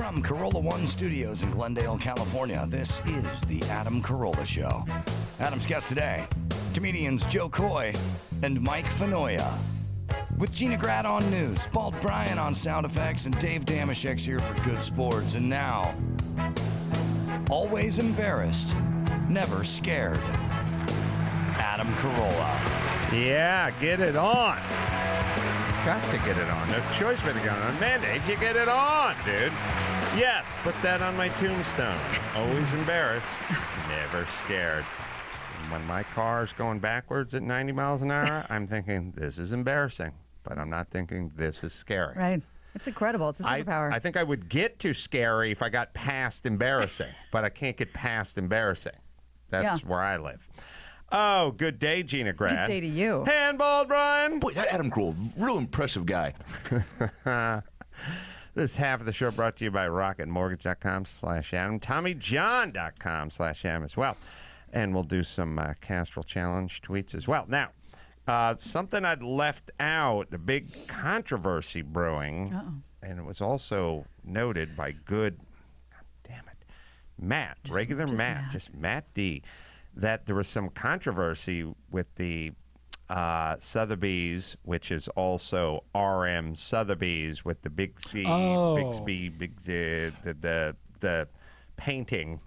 From Carolla One Studios in Glendale, California, this is The Adam Carolla Show. Adam's guest today, comedians Joe Coy and Mike Finoia. With Gina Grad on news, Bald Brian on sound effects, and Dave Damashek's here for good sports. And now, always embarrassed, never scared, Adam Carolla. Yeah, get it on. Got to get it on. No choice but to get it on. Mandate, you get it on, dude. Yes, put that on my tombstone. Always embarrassed, never scared. When my car's going backwards at 90 miles an hour, I'm thinking, this is embarrassing. But I'm not thinking, this is scary. Right. It's incredible. It's a superpower. I think I would get to scary if I got past embarrassing. But I can't get past embarrassing. That's where I live. Oh, good day, Gina Grad. Good day to you. Handball, Brian. Boy, that Adam Carolla, real impressive guy. This half of the show brought to you by rocketmortgage.com/Adam, TommyJohn.com/Adam as well. And we'll do some Castrol Challenge tweets as well. Now, something I'd left out, the big controversy brewing, and it was also noted by good, God damn it, Matt, just Matt D., that there was some controversy with the Sotheby's, which is also RM Sotheby's with the Bixby, the painting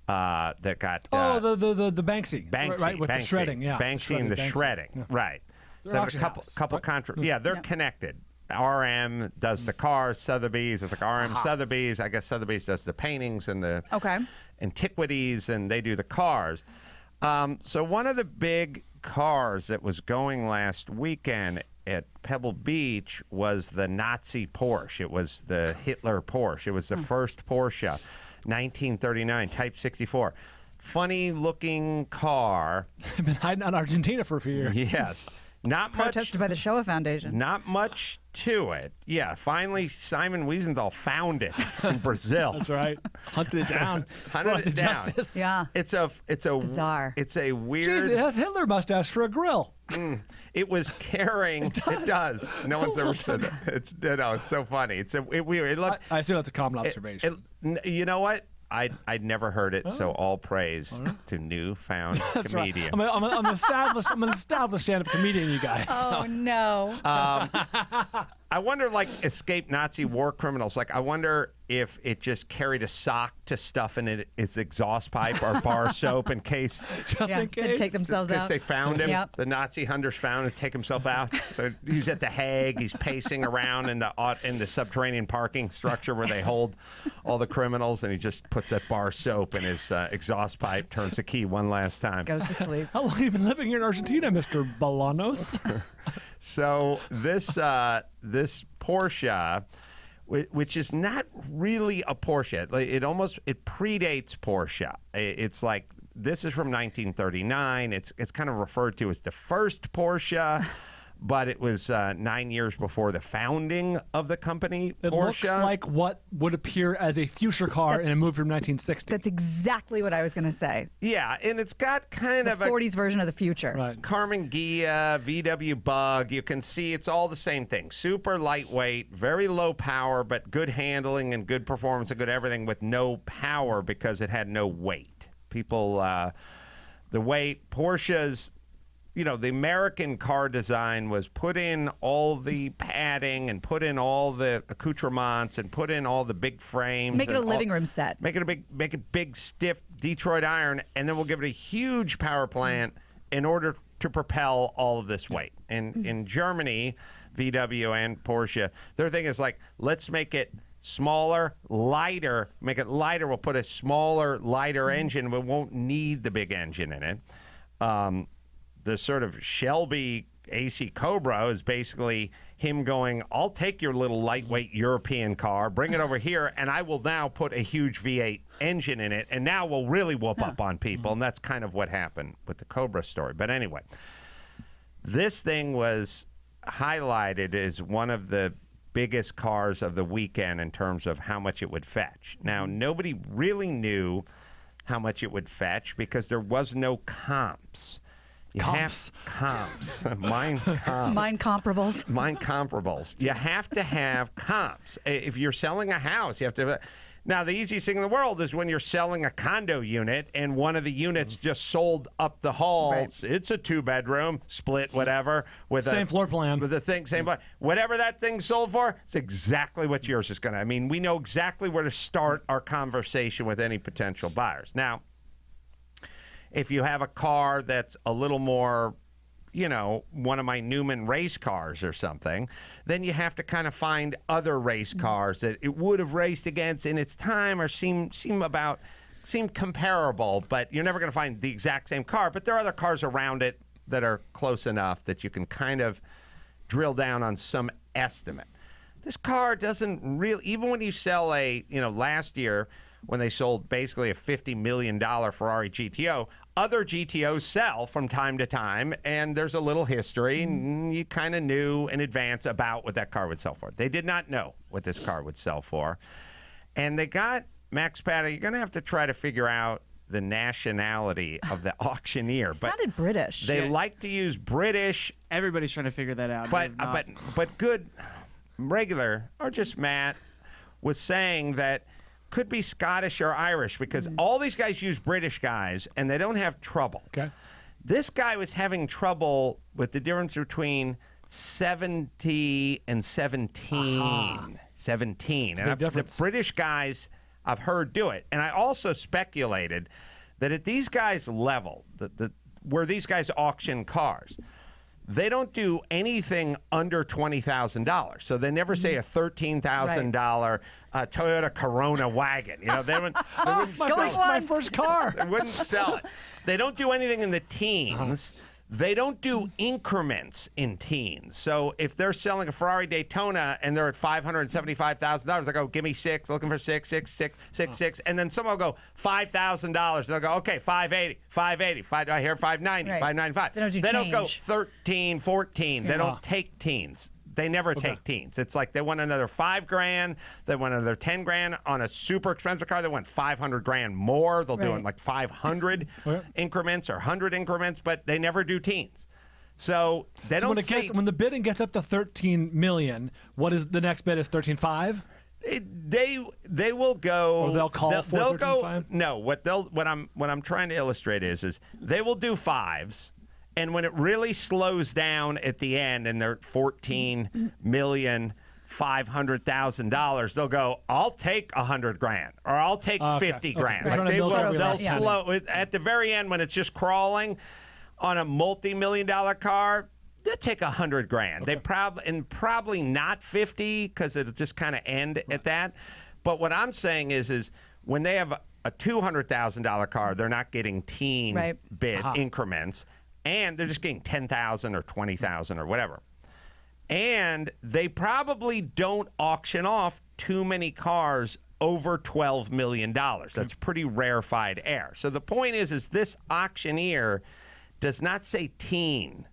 that got the Banksy, right, with Banksy, the shredding, Banksy and the shredding, right. They're So auction a house, couple right? they're connected. RM does the cars, Sotheby's. It's like RM Sotheby's. I guess Sotheby's does the paintings and the antiquities, and they do the cars. So one of the big cars that was going last weekend at Pebble Beach was the Nazi Porsche. It was the Hitler Porsche. It was the first Porsche, 1939, Type 64. Funny looking car. I've been hiding out in Argentina for a few years. Yes. Not much. Protested by the Shoah Foundation. Not much to it. Yeah, finally Simon Wiesenthal found it in Brazil. That's right. Hunted it down. Hunted it down. Justice. Yeah. It's a bizarre. It's a weird. Jeez, it has Hitler mustache for a grill. It was carrying. It does. No one's ever said that. It's so funny. It's weird. It looked. I assume that's a common observation. You know what? I'd never heard it, so all praise to newfound comedian. Right. I'm an established stand-up comedian, you guys. Oh, no. I wonder, like, escaped Nazi war criminals. Like, I wonder if it just carried a sock to stuff in its exhaust pipe or bar soap in case. Just in case. Take themselves out. They found him. Yep. The Nazi hunters found him to take himself out. So he's at the Hague. He's pacing around in the subterranean parking structure where they hold all the criminals, and he just puts that bar soap in his exhaust pipe, turns the key one last time. Goes to sleep. How long have you been living here in Argentina, Mr. Bolanos? So this Porsche, which is not really a Porsche, it predates Porsche. It's like, this is from 1939. It's kind of referred to as the first Porsche, but it was 9 years before the founding of the company. It Porsche looks like what would appear as a future car in a movie from 1960. That's exactly what I was going to say. Yeah, and it's got kind The of 40s version of the future. Right. Carmen Ghia, VW Bug. You can see it's all the same thing. Super lightweight, very low power, but good handling and good performance and good everything with no power because it had no weight. People, the weight, Porsche's, the American car design was put in all the padding and put in all the accoutrements and put in all the big frames. Make it a living room set. Make it big, stiff Detroit iron, and then we'll give it a huge power plant in order to propel all of this weight. And in Germany, VW and Porsche, their thing is like, let's make it smaller, lighter. Make it lighter. We'll put a smaller, lighter engine. We won't need the big engine in it. The sort of Shelby AC Cobra is basically him going, I'll take your little lightweight European car, bring it over here, and I will now put a huge V8 engine in it, and now we'll really whoop up on people. And that's kind of what happened with the Cobra story. But anyway, this thing was highlighted as one of the biggest cars of the weekend in terms of how much it would fetch. Now, nobody really knew how much it would fetch because there was no comps. Comps. Comps. Mind comps. Mine comparables. Mind comparables. You have to have comps. If you're selling a house, you have to. Now, the easiest thing in the world is when you're selling a condo unit and one of the units just sold up the hall. Right. It's a 2-bedroom, split, whatever. With Same floor plan. With the thing, same floor. Whatever that thing sold for, it's exactly what yours is going to. I mean, we know exactly where to start our conversation with any potential buyers. Now, if you have a car that's a little more, one of my Newman race cars or something, then you have to kind of find other race cars that it would have raced against in its time or seem comparable, but you're never going to find the exact same car. But there are other cars around it that are close enough that you can kind of drill down on some estimate. This car doesn't really, even when you sell last year when they sold basically a $50 million Ferrari GTO, other GTOs sell from time to time, and there's a little history, and you kind of knew in advance about what that car would sell for. They did not know what this car would sell for. And they got, Max Patta, you're going to have to try to figure out the nationality of the auctioneer. Sounded British. They like to use British. Everybody's trying to figure that out. But good, regular, or just Matt, was saying that could be Scottish or Irish because all these guys use British guys and they don't have trouble. Okay. This guy was having trouble with the difference between 70 and 17. Aha. 17. It's a big difference. The British guys I've heard do it. And I also speculated that at these guys' level, where these guys auction cars, they don't do anything under $20,000. So they never say a $13,000 Toyota Corona wagon. They wouldn't my first car. They wouldn't sell it. They don't do anything in the teens. They don't do increments in teens. So if they're selling a Ferrari Daytona and they're at $575,000, they go, give me 6, looking for 6, 6, 6, 6, 6. And then someone will go, $5,000. They'll go, okay, 580, 580, I hear 590, Right. 595. They don't go 13, 14. They don't take teens. They never take teens. It's like they want another $5,000. They want another $10,000 on a super expensive car. They want $500,000 more. They'll do it in like 500 increments or 100 increments, but they never do teens. So they don't. When the bidding gets up to $13 million, what is the next bid? Is 13.5? They will go. Or they'll call for 13.5? No, what I'm trying to illustrate is they will do fives. And when it really slows down at the end and they're $14,500,000, they'll go, I'll take $100,000 or I'll take $50,000. Okay. They'll slow at the very end when it's just crawling on a multi-million-dollar car. They'll take $100,000. They probably not 50 because it'll just kind of end at that. But what I'm saying is when they have a $200,000 car, they're not getting teen bid increments. And they're just getting 10,000 or 20,000 or whatever. And they probably don't auction off too many cars over $12 million. That's pretty rarefied air. So the point is this auctioneer does not say teen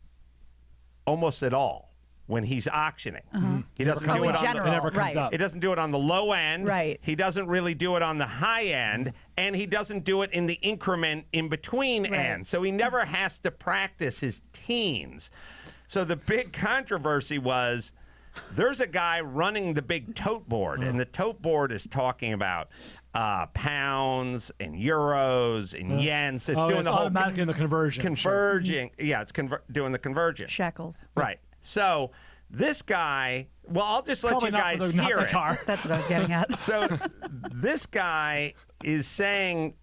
almost at all when he's auctioning. He doesn't do it on it never comes up. He doesn't do it on the low end. Right. He doesn't really do it on the high end, and he doesn't do it in the increment in between ends. So he never has to practice his teens. So the big controversy was there's a guy running the big tote board, and the tote board is talking about pounds and euros and yens. It's doing it's the whole automatically in the conversion. converging. Yeah, it's doing the conversion. Shekels. Right. So this guy, well, I'll just let Probably you not guys for the hear Nazi it. car. That's what I was getting at. So this guy is saying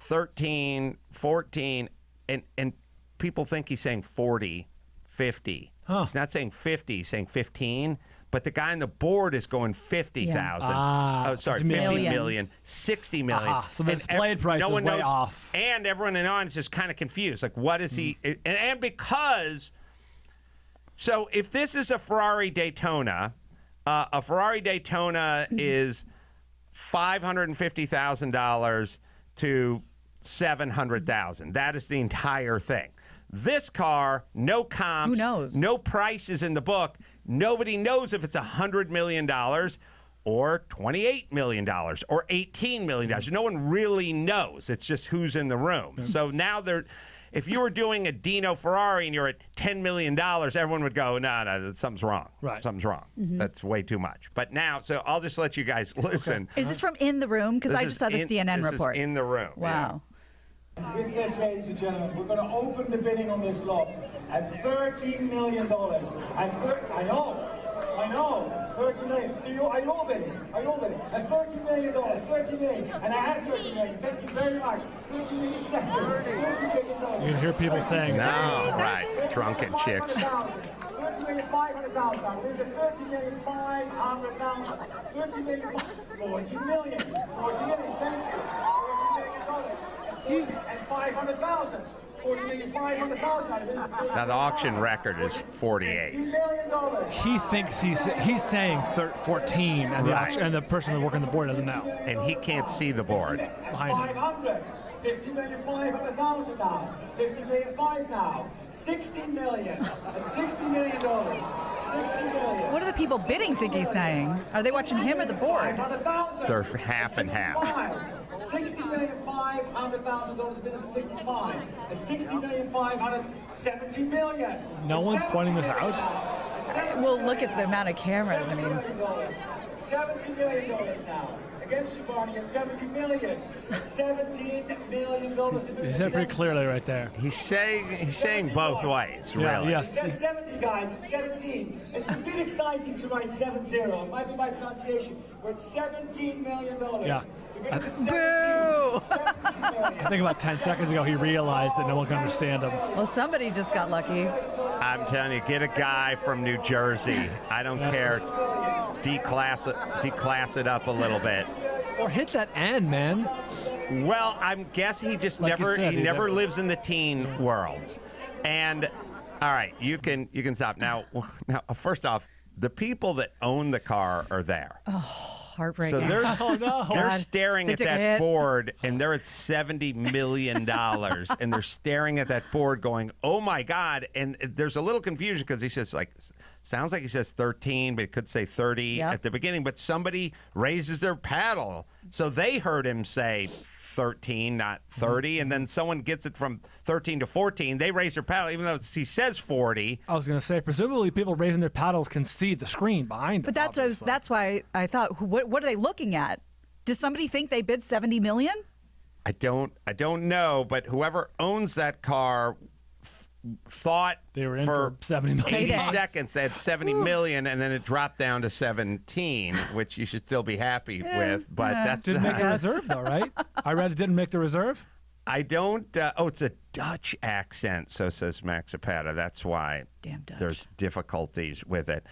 13, 14, and people think he's saying 40, 50. He's not saying 50, he's saying 15. But the guy on the board is going 50,000. Ah, oh, sorry, 50 50 million. million, 60 million. So the displayed price is way off. And everyone in on is just kind of confused. Like, what is he? And because, so if this is a Ferrari Daytona, is $550,000 to $700,000. That is the entire thing. This car, no comps, Who knows? no prices in the book. Nobody knows if it's $100 million or $28 million or $18 million. No one really knows. It's just who's in the room. So now if you were doing a Dino Ferrari and you're at $10 million, everyone would go, no, something's wrong. Right. Something's wrong. That's way too much. But now, so I'll just let you guys listen. Is this from in the room? Because I just saw the CNN this report. Is in the room. Wow. With this, ladies and gentlemen, we're going to open the bidding on this lot at $13 million. I know, 13 million. Are you all bidding? At $13 million, 13 million. And I had 13 million. Thank you very much. 13 million seconds. $13 million. You can hear people saying, No, right. Drunken chicks. 13,500,000 now. There's a 13,500,000. 13 million, 40 million. 40 million. Thank you. $40 million. And 500,000. 40 million, 500,000 out of this. Now, the auction record is 48. $15 million. he thinks he's saying 14, and the Right. auction, and the person working the board doesn't know. And he cancan't see the board. Behind him. 500. 50 million, 500,000 now. 50 million, 5 now. 60 million. At $60 million. 60 million. What do the people bidding think he's saying? Are they watching him or the board? 500,000. They're half and half. 60 million, 500,000 dollars business at 65. At 60 million, 500, 70 million. No one's pointing this out. Well, look at the amount of cameras. I mean, $70 million now. Against you, Barney, at 70 million. At $17 million to He said it pretty clearly right there. He's saying both ways, Yeah, really. yes. It's 70, guys. It's 17. It's a bit exciting to write 7-0. It might be my pronunciation. We're at $17 million. Yeah. boo! I think about 10 seconds ago he realized that no one can understand him. Well, somebody just got lucky. I'm telling you, get a guy from New Jersey. I don't care. Declass it up a little bit. Or hit that N, man. Well, I'm guessing he just Like you never said, he he never never- lives in the teen worlds. And all right, you can stop now. Now, first off, the people that own the car are there. Heartbreaking. So they're Oh, no. they're God. staring They at took a that hit. board, and they're at $70 million, and they're staring at that board, going, "Oh my God!" And there's a little confusion because he says sounds like he says 13, but it could say 30 Yep. at the beginning. But somebody raises their paddle, so they heard him say 13, not 30, and then someone gets it from 13 to 14. They raise their paddle, even though he says 40. I was going to say, presumably people raising their paddles can see the screen behind them. But that's why I thought, what are they looking at? Does somebody think they bid 70 million? I don't know, but whoever owns that car thought They were in for 70 million. 80 Payday. seconds they had 70 million, and then it dropped down to 17, which you should still be happy with. But that's Didn't make the Yes. reserve, though, right? I read it didn't make the reserve. I don't. It's a Dutch accent, so says Max Zapata. That's why Damn Dutch. there's difficulties with it.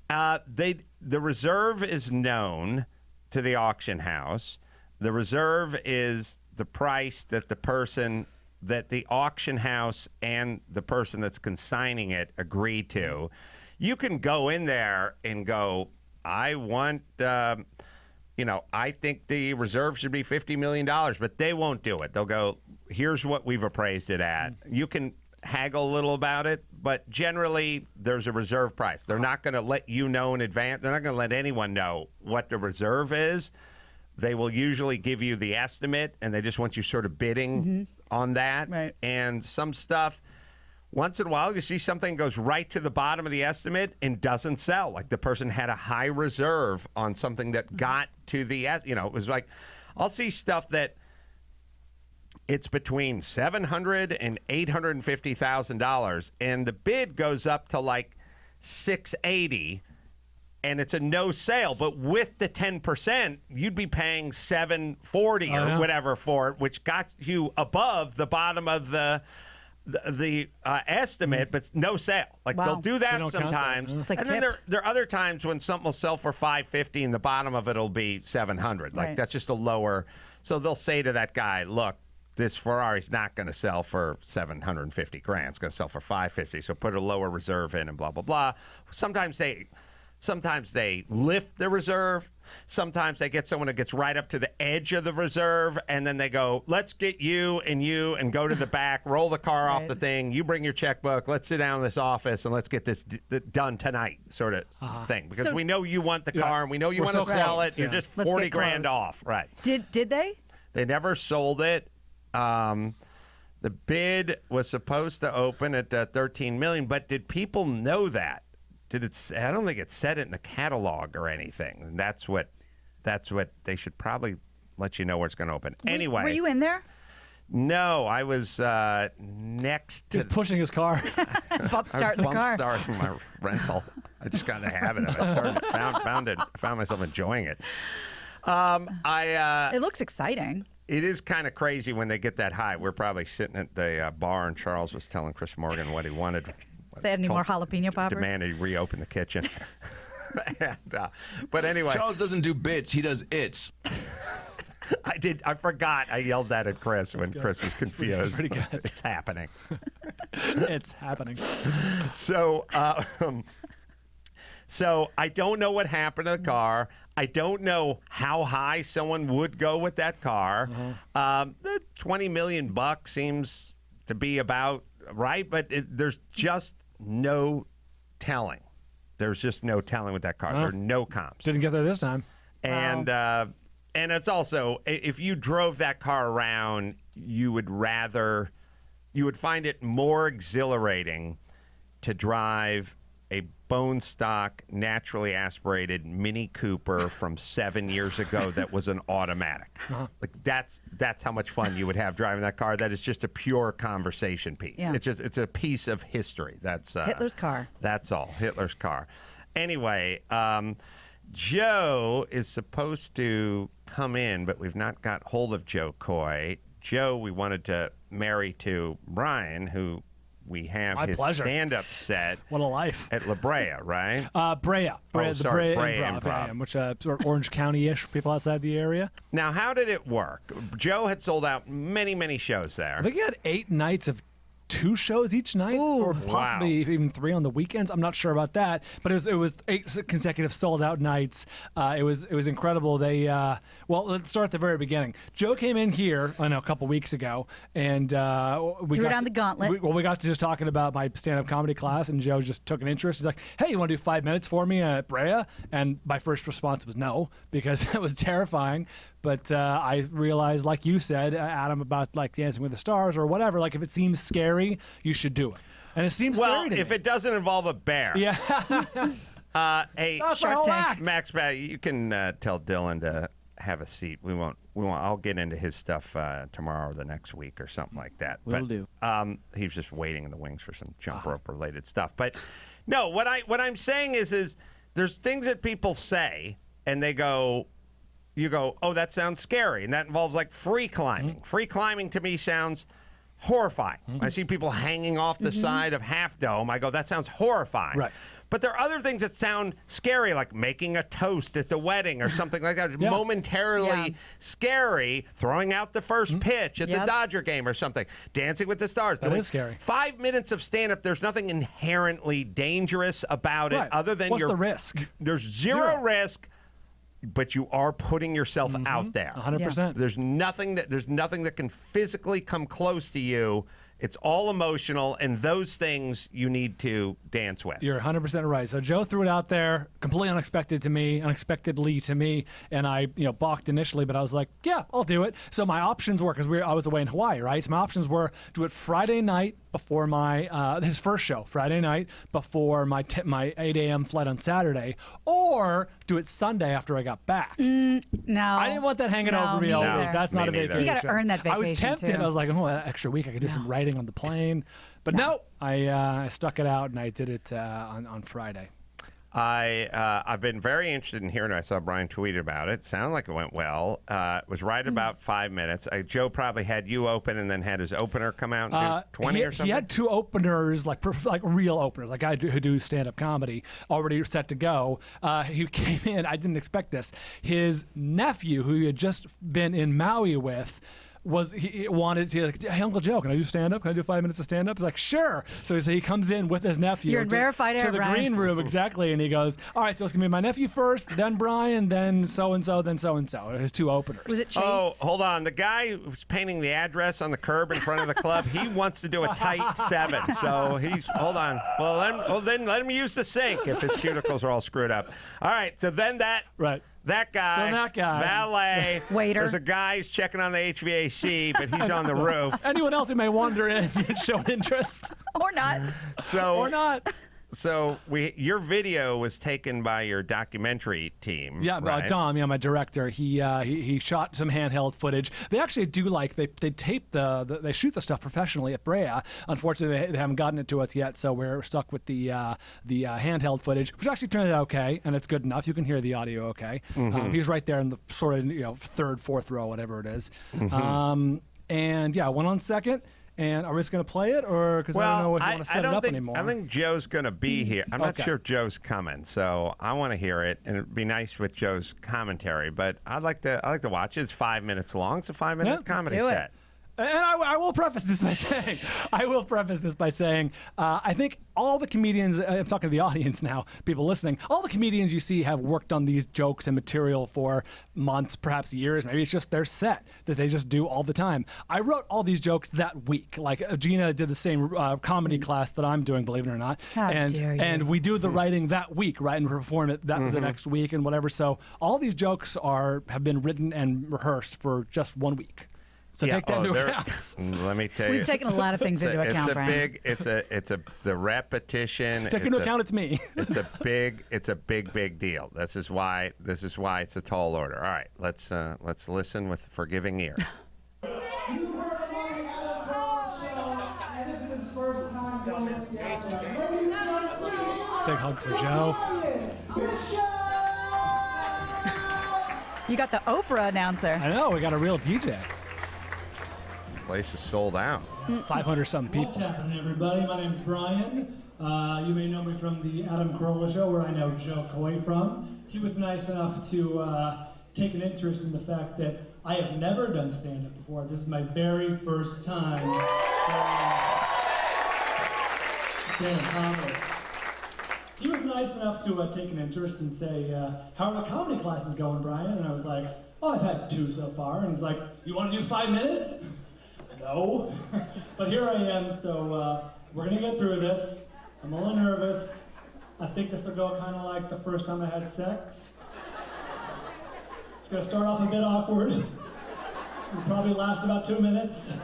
The reserve is known to the auction house. The reserve is the price that the auction house and the person that's consigning it agree to. You can go in there and go, I want, I think the reserve should be $50 million, but they won't do it. They'll go, here's what we've appraised it at. You can haggle a little about it, but generally there's a reserve price. They're not going to let you know in advance. They're not going to let anyone know what the reserve is. They will usually give you the estimate, and they just want you sort of bidding on that. Right. And some stuff, once in a while, you see something goes right to the bottom of the estimate and doesn't sell. Like the person had a high reserve on something that got to the, it was like, I'll see stuff that it's between $700,000 and $850,000, and the bid goes up to like $680,000. And it's a no sale, but with the 10%, you'd be paying $740 or whatever for it, which got you above the bottom of the estimate, but no sale. Like Wow. they'll do They that don't count that, sometimes. huh? It's like and a then tip. there are other times when something will sell for $550 and the bottom of it'll be $700. Like Right. that's just a lower. So they'll say to that guy, look, this Ferrari's not going to sell for $750,000. It's going to sell for $550. So put a lower reserve in and blah, blah, blah. Sometimes they lift the reserve. Sometimes they get someone that gets right up to the edge of the reserve, and then they go, let's get you and go to the back, roll the car off Right. the thing. You bring your checkbook. Let's sit down in this office, and let's get this done tonight sort of thing. Because So- we know you want the car, and we know you We're want to so sell close, it. You're yeah. just Let's get $40,000 close. off. Right. Did they? They never sold it. The bid was supposed to open at $13 million, but did people know that? I don't think it said it in the catalog or anything. And that's what they should probably let you know where it's going to open. Anyway, were you in there? No, I was next to. He's pushing his car. Bump starting the car. Starting my rental. I just got in the habit of it. I found myself enjoying it. It looks exciting. It is kind of crazy when they get that high. We're probably sitting at the bar, and Charles was telling Chris Morgan what he wanted. They had any more jalapeno poppers? Demanded he reopen the kitchen. But anyway, Charles doesn't do bits; he does its. I did. I forgot. I yelled that at Chris when Chris was confused. Pretty good. It's happening. It's happening. So I don't know what happened to the car. I don't know how high someone would go with that car. The $20 million seems to be about right, but there's just no telling. There's just no telling with that car. There are no comps. Didn't get there this time. And it's also, if you drove that car around, you would find it more exhilarating to drive a bone stock, naturally aspirated Mini Cooper from 7 years ago that was an automatic. Like that's how much fun you would have driving that car. That is just a pure conversation piece. Yeah. It's a piece of history. That's Hitler's car. That's all. Hitler's car. Anyway, Joe is supposed to come in, but we've not got hold of Joe Coy. Joe, we wanted to marry to Brian, who we have My his pleasure. stand-up set What a life. at La Brea, right? Brea. Oh, sorry, Brea Improv. Improv. Yeah, which sort of Orange County-ish, people outside the area. Now, how did it work? Joe had sold out many, many shows there. I think he had 8 nights of 2 shows each night, or possibly even 3 on the weekends. I'm not sure about that, but it was 8 consecutive sold out nights. It was incredible. They well, let's start at the very beginning. Joe came in here, a couple weeks ago, and we Threw got down the gauntlet. We got to just talking about my stand-up comedy class, and Joe just took an interest. He's like, "Hey, you want to do 5 minutes for me at Brea?" And my first response was no, because it was terrifying. But I realized, like you said, Adam, about like Dancing with the Stars or whatever, like if it seems scary, you should do it. And it seems scary to if me. it doesn't involve a bear. Yeah. Hey, That's the whole act. Max, you can tell Dylan to have a seat. We won't. I'll get into his stuff tomorrow or the next week or something like that. Will do. He's just waiting in the wings for some jump rope related stuff. But no, what I'm saying is there's things that people say and they go. You go, oh, that sounds scary. And that involves like free climbing. Free climbing to me sounds horrifying. I see people hanging off the side of Half Dome. I go, that sounds horrifying. Right. But there are other things that sound scary, like making a toast at the wedding or something like that. Yeah. Momentarily scary, throwing out the first pitch at the Dodger game or something. Dancing with the Stars. That is scary. 5 minutes of stand-up, there's nothing inherently dangerous about it Right. other than What's the risk? There's zero risk. But you are putting yourself out there. 100%. There's nothing that can physically come close to you. It's all emotional, and those things you need to dance with. You're 100% right. So Joe threw it out there, completely unexpectedly to me, and I, balked initially, but I was like, yeah, I'll do it. So my options were, because I was away in Hawaii, right? So my options were do it Friday night before my his first show, Friday night before my 8 a.m. flight on Saturday, or do it Sunday after I got back. No. I didn't want that hanging over me all me week. either. That's not a Me neither. vacation. You gotta earn that I was vacation, tempted. too. I was like, that extra week I could do some writing on the plane. But no, I stuck it out and I did it on Friday. I've been very interested in hearing. I saw Brian tweet about it. Sounded like it went well. It was right about 5 minutes. Joe probably had you open and then had his opener come out and do 20 or something. He had 2 openers, like real openers, like I do, who do stand-up comedy, already set to go. He came in. I didn't expect this. His nephew, who he had just been in Maui with, he wanted to, like, hey, Uncle Joe, can I do stand-up? Can I do 5 minutes of stand-up? He's like, sure. So he comes in with his nephew. You're in rarefied to air, the Brian. green room, exactly. And he goes, all right, so it's going to be my nephew first, then Brian, then so-and-so, then so-and-so. His 2 openers. Was it Chase? Oh, hold on. The guy who's painting the address on the curb in front of the club, he wants to do a tight 7. So hold on. Well, then let him use the sink if his cuticles are all screwed up. All right. So then that guy. So that guy. Valet. Waiter. There's a guy who's checking on the HVAC, but he's on the roof. Anyone else who may wander in and show an interest, Or not. So or not. So your video was taken by your documentary team. Yeah, right? Dom, my director. He shot some handheld footage. They actually do they tape they shoot the stuff professionally at Brea. Unfortunately, they haven't gotten it to us yet, so we're stuck with the handheld footage, which actually turned out okay, and it's good enough. You can hear the audio okay. He's right there in the sort of third, fourth row, whatever it is. And yeah, went on second. And are we just going to play it, or because I don't know if you want to set it up anymore? I think Joe's going to be here. I'm not Okay. sure if Joe's coming, so I want to hear it, and it'd be nice with Joe's commentary. But I'd like to watch it. It's 5 minutes long. It's a 5-minute comedy do it. set. And I will preface this by saying, I think all the comedians, I'm talking to the audience now, people listening, all the comedians you see have worked on these jokes and material for months, perhaps years. Maybe it's just their set that they just do all the time. I wrote all these jokes that week. Like Gina did the same comedy class that I'm doing, believe it or not. How dare you. And we do the writing that week, right, and perform it the next week and whatever. So all these jokes have been written and rehearsed for just 1 week. So take that into account. Let me tell you, We've taken a lot of things into account, Brian. It's the repetition. Take into account it's me. It's a big deal. This is why it's a tall order. All right, let's listen with forgiving ear. You heard of Mike Show, and this is his first time doing stand-up. Ladies and gentlemen, Big hug for Joe. You got the Oprah announcer. I know, we got a real DJ. Place is sold out. 500 something What's people. happening, everybody? My name's Brian. You may know me from the Adam Carolla Show, where I know Joe Coy from. He was nice enough to take an interest in the fact that I have never done stand-up before. This is my very first time doing stand-up comedy. He was nice enough to take an interest and say, how are the comedy classes going, Brian? And I was like, oh, I've had 2 so far. And he's like, you want to do 5 minutes? No, but here I am, so we're gonna get through this. I'm a little nervous. I think this will go kind of like the first time I had sex. It's gonna start off a bit awkward. It'll probably last about 2 minutes.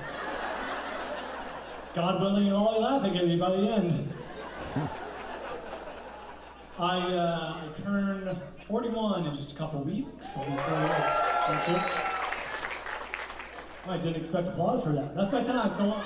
God willing, you'll all be laughing at me by the end. I turn 41 in just a couple weeks. Thank you. I didn't expect applause for that. That's my time. So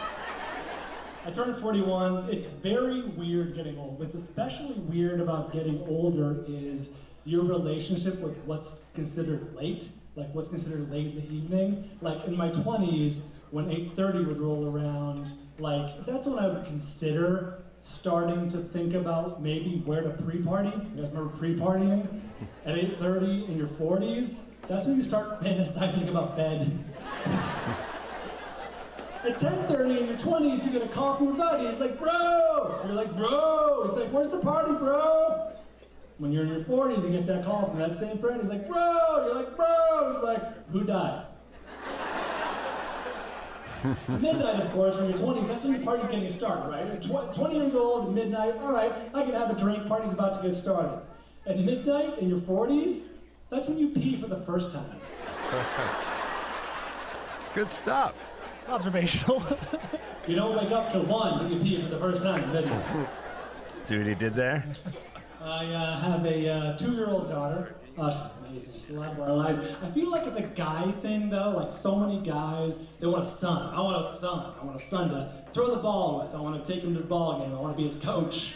I turned 41. It's very weird getting old. What's especially weird about getting older is your relationship with what's considered late, like what's considered late in the evening. Like in my 20s, when 8:30 would roll around, like that's when I would consider starting to think about maybe where to pre-party. You guys remember pre-partying? At 8:30 in your 40s, that's when you start fantasizing about bed. At 10:30 in your 20s, you get a call from your buddy. It's like, bro! And you're like, bro! It's like, where's the party, bro? When you're in your 40s, you get that call from that same friend. He's like, bro! You're like, bro! It's like, who died? Midnight, of course, in your 20s, that's when your party's getting started, right? You're 20 years old, at midnight, all right, I can have a drink, party's about to get started. At midnight, in your 40s, that's when you pee for the first time. It's good stuff. It's observational. You don't wake up till 1, but you pee for the first time at midnight. See what he did there? I have a 2-year-old daughter. Oh, she's amazing. She's the light of our lives. I feel like it's a guy thing, though. Like so many guys, they want a son. I want a son. I want a son to throw the ball with. I want to take him to the ball game. I want to be his coach.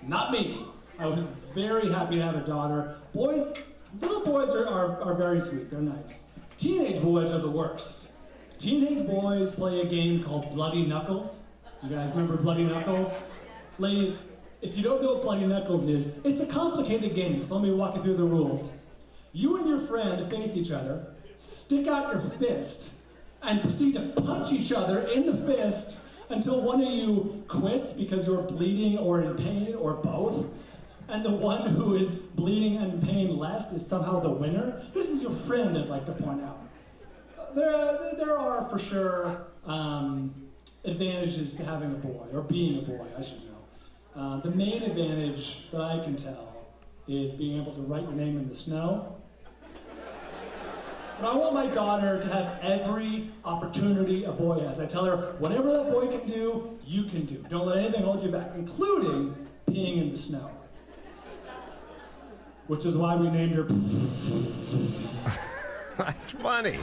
Not me. I was very happy to have a daughter. Boys, little boys are very sweet. They're nice. Teenage boys are the worst. Teenage boys play a game called Bloody Knuckles. You guys remember Bloody Knuckles? Ladies, if you don't know what Bloody Knuckles is, it's a complicated game, so let me walk you through the rules. You and your friend face each other, stick out your fist, and proceed to punch each other in the fist until one of you quits because you're bleeding or in pain, or both, and the one who is bleeding and in pain less is somehow the winner. This is your friend, I'd like to point out. There are, for sure, advantages to having a boy, or being a boy, I should know. The main advantage that I can tell is being able to write your name in the snow. But I want my daughter to have every opportunity a boy has. I tell her, whatever that boy can do, you can do. Don't let anything hold you back, including peeing in the snow. Which is why we named her. That's funny.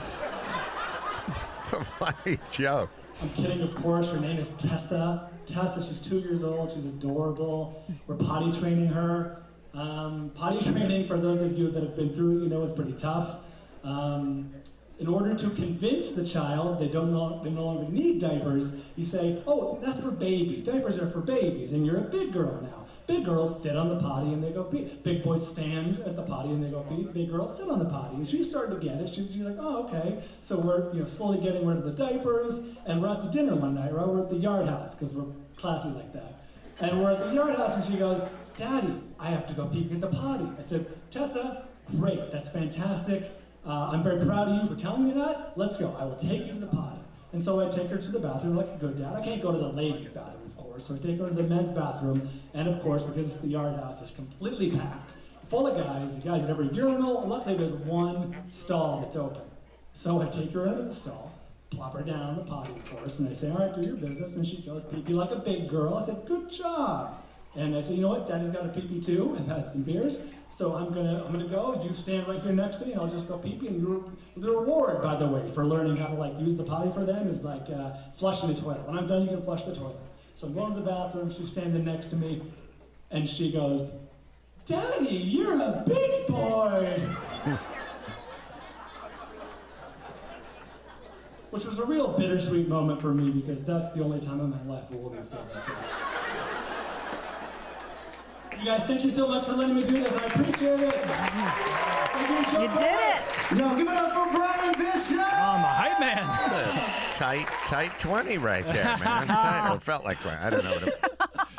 It's a funny joke. I'm kidding, of course. Her name is Tessa. Tessa, she's 2 years old. She's adorable. We're potty training her. Potty training, for those of you that have been through it, you know is pretty tough. In order to convince the child they no longer need diapers, you say, oh, that's for babies. Diapers are for babies, and you're a big girl now. Big girls sit on the potty and they go pee. Big boys stand at the potty and they go pee. Big girls sit on the potty. And she's starting to get it. She's like, oh, okay. So we're slowly getting rid of the diapers, and we're out to dinner one night, right? We're at the Yard House, because we're classy like that. And we're at the Yard House and she goes, Daddy, I have to go pee at the potty. I said, Tessa, great, that's fantastic. I'm very proud of you for telling me that. Let's go, I will take you to the potty. And so I take her to the bathroom like a good dad. I can't go to the ladies' bathroom, of course, so I take her to the men's bathroom, and of course, because it's the Yard House, it's completely packed, full of guys at every urinal, and luckily there's one stall that's open. So I take her into the stall, plop her down on the potty, of course, and I say, all right, do your business, and she goes pee-pee like a big girl. I said, good job. And I said, you know what, Daddy's got a pee-pee too. I've had some beers, so I'm gonna go. You stand right here next to me, and I'll just go pee-pee. And the reward, by the way, for learning how to use the potty for them is flushing the toilet. When I'm done, you can flush the toilet. So I'm going to the bathroom. She's standing next to me, and she goes, Daddy, you're a big boy. Which was a real bittersweet moment for me, because that's the only time in my life a woman said that to me. You guys, thank you so much for letting me do this. I appreciate it. Thank you, You did it. Yo, give it up for Brian Bishop! I'm a hype man. Tight 20 right there, man. Tight. It felt like, I don't know what it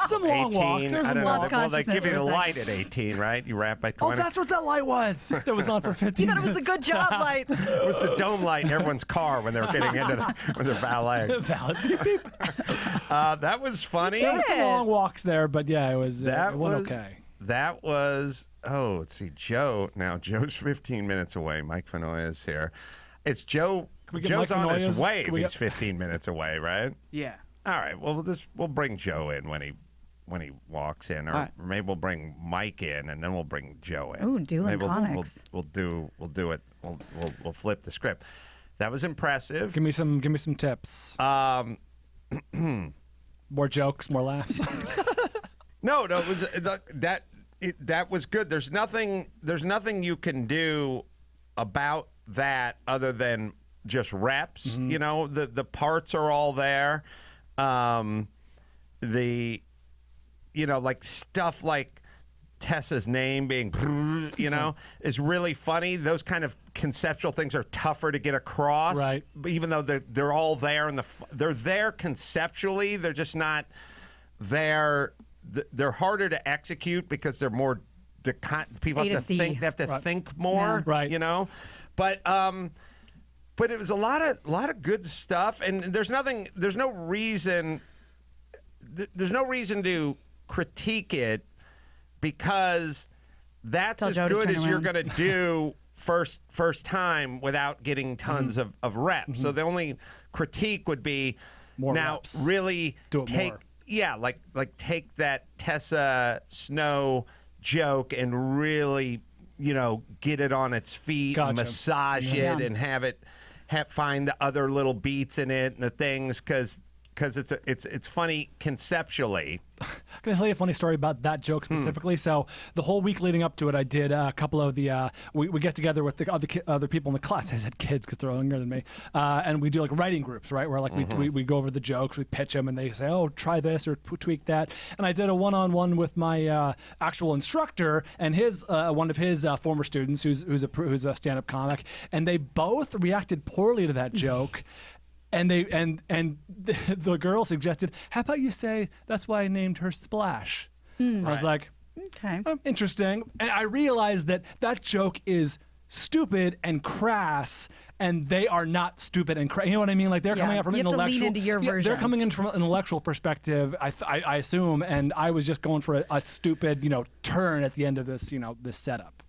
Some long 18. walks. I don't know. Lost Well, they give you the consciousness for a light at 18, right? You wrap by 20. Oh, that's what that light was. That was on for 15 You thought it was the minutes. good job light. It was the dome light in everyone's car when they were getting into with their valet. Valid. Beep, beep. That was funny. There were some long walks there, but yeah, it was That it went was okay. That was, let's see, Joe. Now, Joe's 15 minutes away. Mike Finoia is here. It's Joe. we get Joe's Mike on his Finoia's- wave. can we He's get- 15 minutes away, right? Yeah. All right. Well, we'll bring Joe in when he walks in, or All right. maybe we'll bring Mike in, and then we'll bring Joe in. Ooh, dueling Maybe comics. We'll do it. We'll flip the script. That was impressive. Give me some tips. More jokes, more laughs. No, it was that was good. There's nothing you can do about that other than just reps. Mm-hmm. You know, the parts are all there. Like stuff like Tessa's name being, is really funny. Those kind of conceptual things are tougher to get across, Right. Even though they're all there they're there conceptually. They're just not there. They're harder to execute because they're more. People A to have to Z. think. They have to Right. think more, Yeah. Right. You know, but it was a lot of good stuff, and there's no reason to critique it, because that's Tell as Joe to good turn as you're around. going to do first time without getting tons of reps. So the only critique would be More now reps. really Do it take more. like take that Tessa Snow joke and really get it on its feet, and Gotcha. massage Yeah. it, and have find the other little beats in it and the things, because it's funny conceptually. Can I tell you a funny story about that joke specifically? So the whole week leading up to it, I did a couple of the we get together with the other people in the class. I said kids because they're younger than me, and we do like writing groups, right? Where we go over the jokes, we pitch them, and they say, "Oh, try this or tweak that." And I did a one-on-one with my actual instructor and his one of his former students, who's a stand-up comic, and they both reacted poorly to that joke. And the girl suggested, how about you say that's why I named her Splash? I was like, Okay. interesting. And I realized that joke is stupid and crass, and they are not stupid and crass. You know what I mean? Like they're Yeah, coming out from you an have to lean intellectual. into your Yeah, version. They're coming in from an intellectual perspective, I assume, and I was just going for a stupid, turn at the end of this, this setup.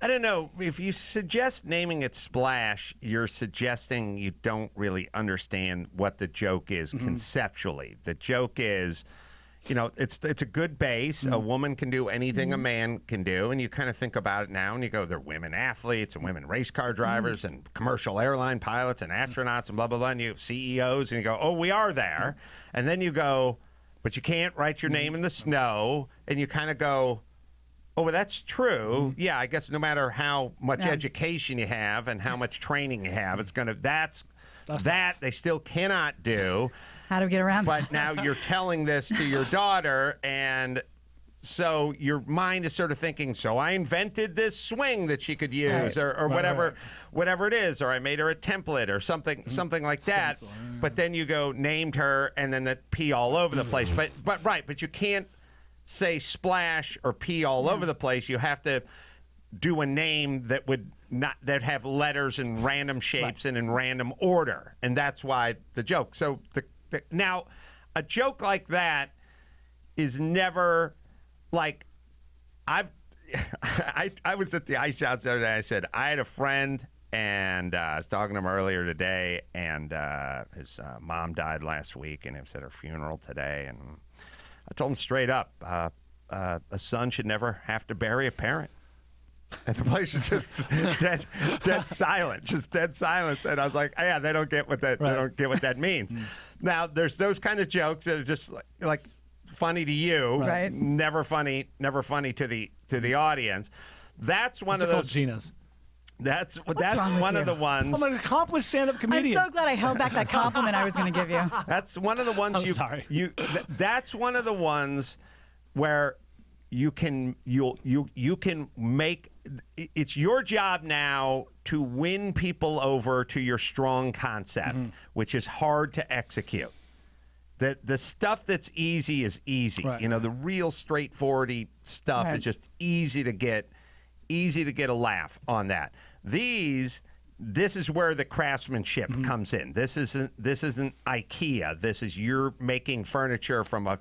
I don't know. If you suggest naming it Splash, you're suggesting you don't really understand what the joke is conceptually. The joke is, it's a good base. A woman can do anything a man can do, and you kind of think about it now, and you go, they're women athletes and women race car drivers and commercial airline pilots and astronauts and blah, blah, blah, and you have CEOs, and you go, oh, we are there. And then you go, but you can't write your name in the snow, and you kind of go, oh, well, that's true. Yeah, I guess no matter how much education you have and how much training you have, it's going to, that they still cannot do. How to get around But now you're telling this to your daughter, and so your mind is sort of thinking, so I invented this swing that she could use, or whatever it is, or I made her a template or something like that. But then you go, named her, and then the pee all over the place. But you can't say splash or pee all over the place. You have to do a name that would not have letters in random shapes and in random order, and that's why the joke. So now a joke like that is never like I was at the ice house the other day. I said I had a friend, and I was talking to him earlier today, and his mom died last week, and it was at her funeral today, and I told him straight up, a son should never have to bury a parent. And the place is just dead silent, just dead silence. And I was like, yeah, they don't get what that they don't get what that means. Now, there's those kind of jokes that are just like funny to you, never funny to the audience. That's one of those. Gina's. That's one of the ones. I'm an accomplished stand-up comedian. I'm so glad I held back that compliment I was going to give you. That's one of the ones that's one of the ones where you can make. It's your job now to win people over to your strong concept, which is hard to execute. The stuff that's easy is easy. The real straightforward stuff is just easy to get a laugh on that. This is where the craftsmanship comes in. This isn't IKEA. This is you're making furniture from a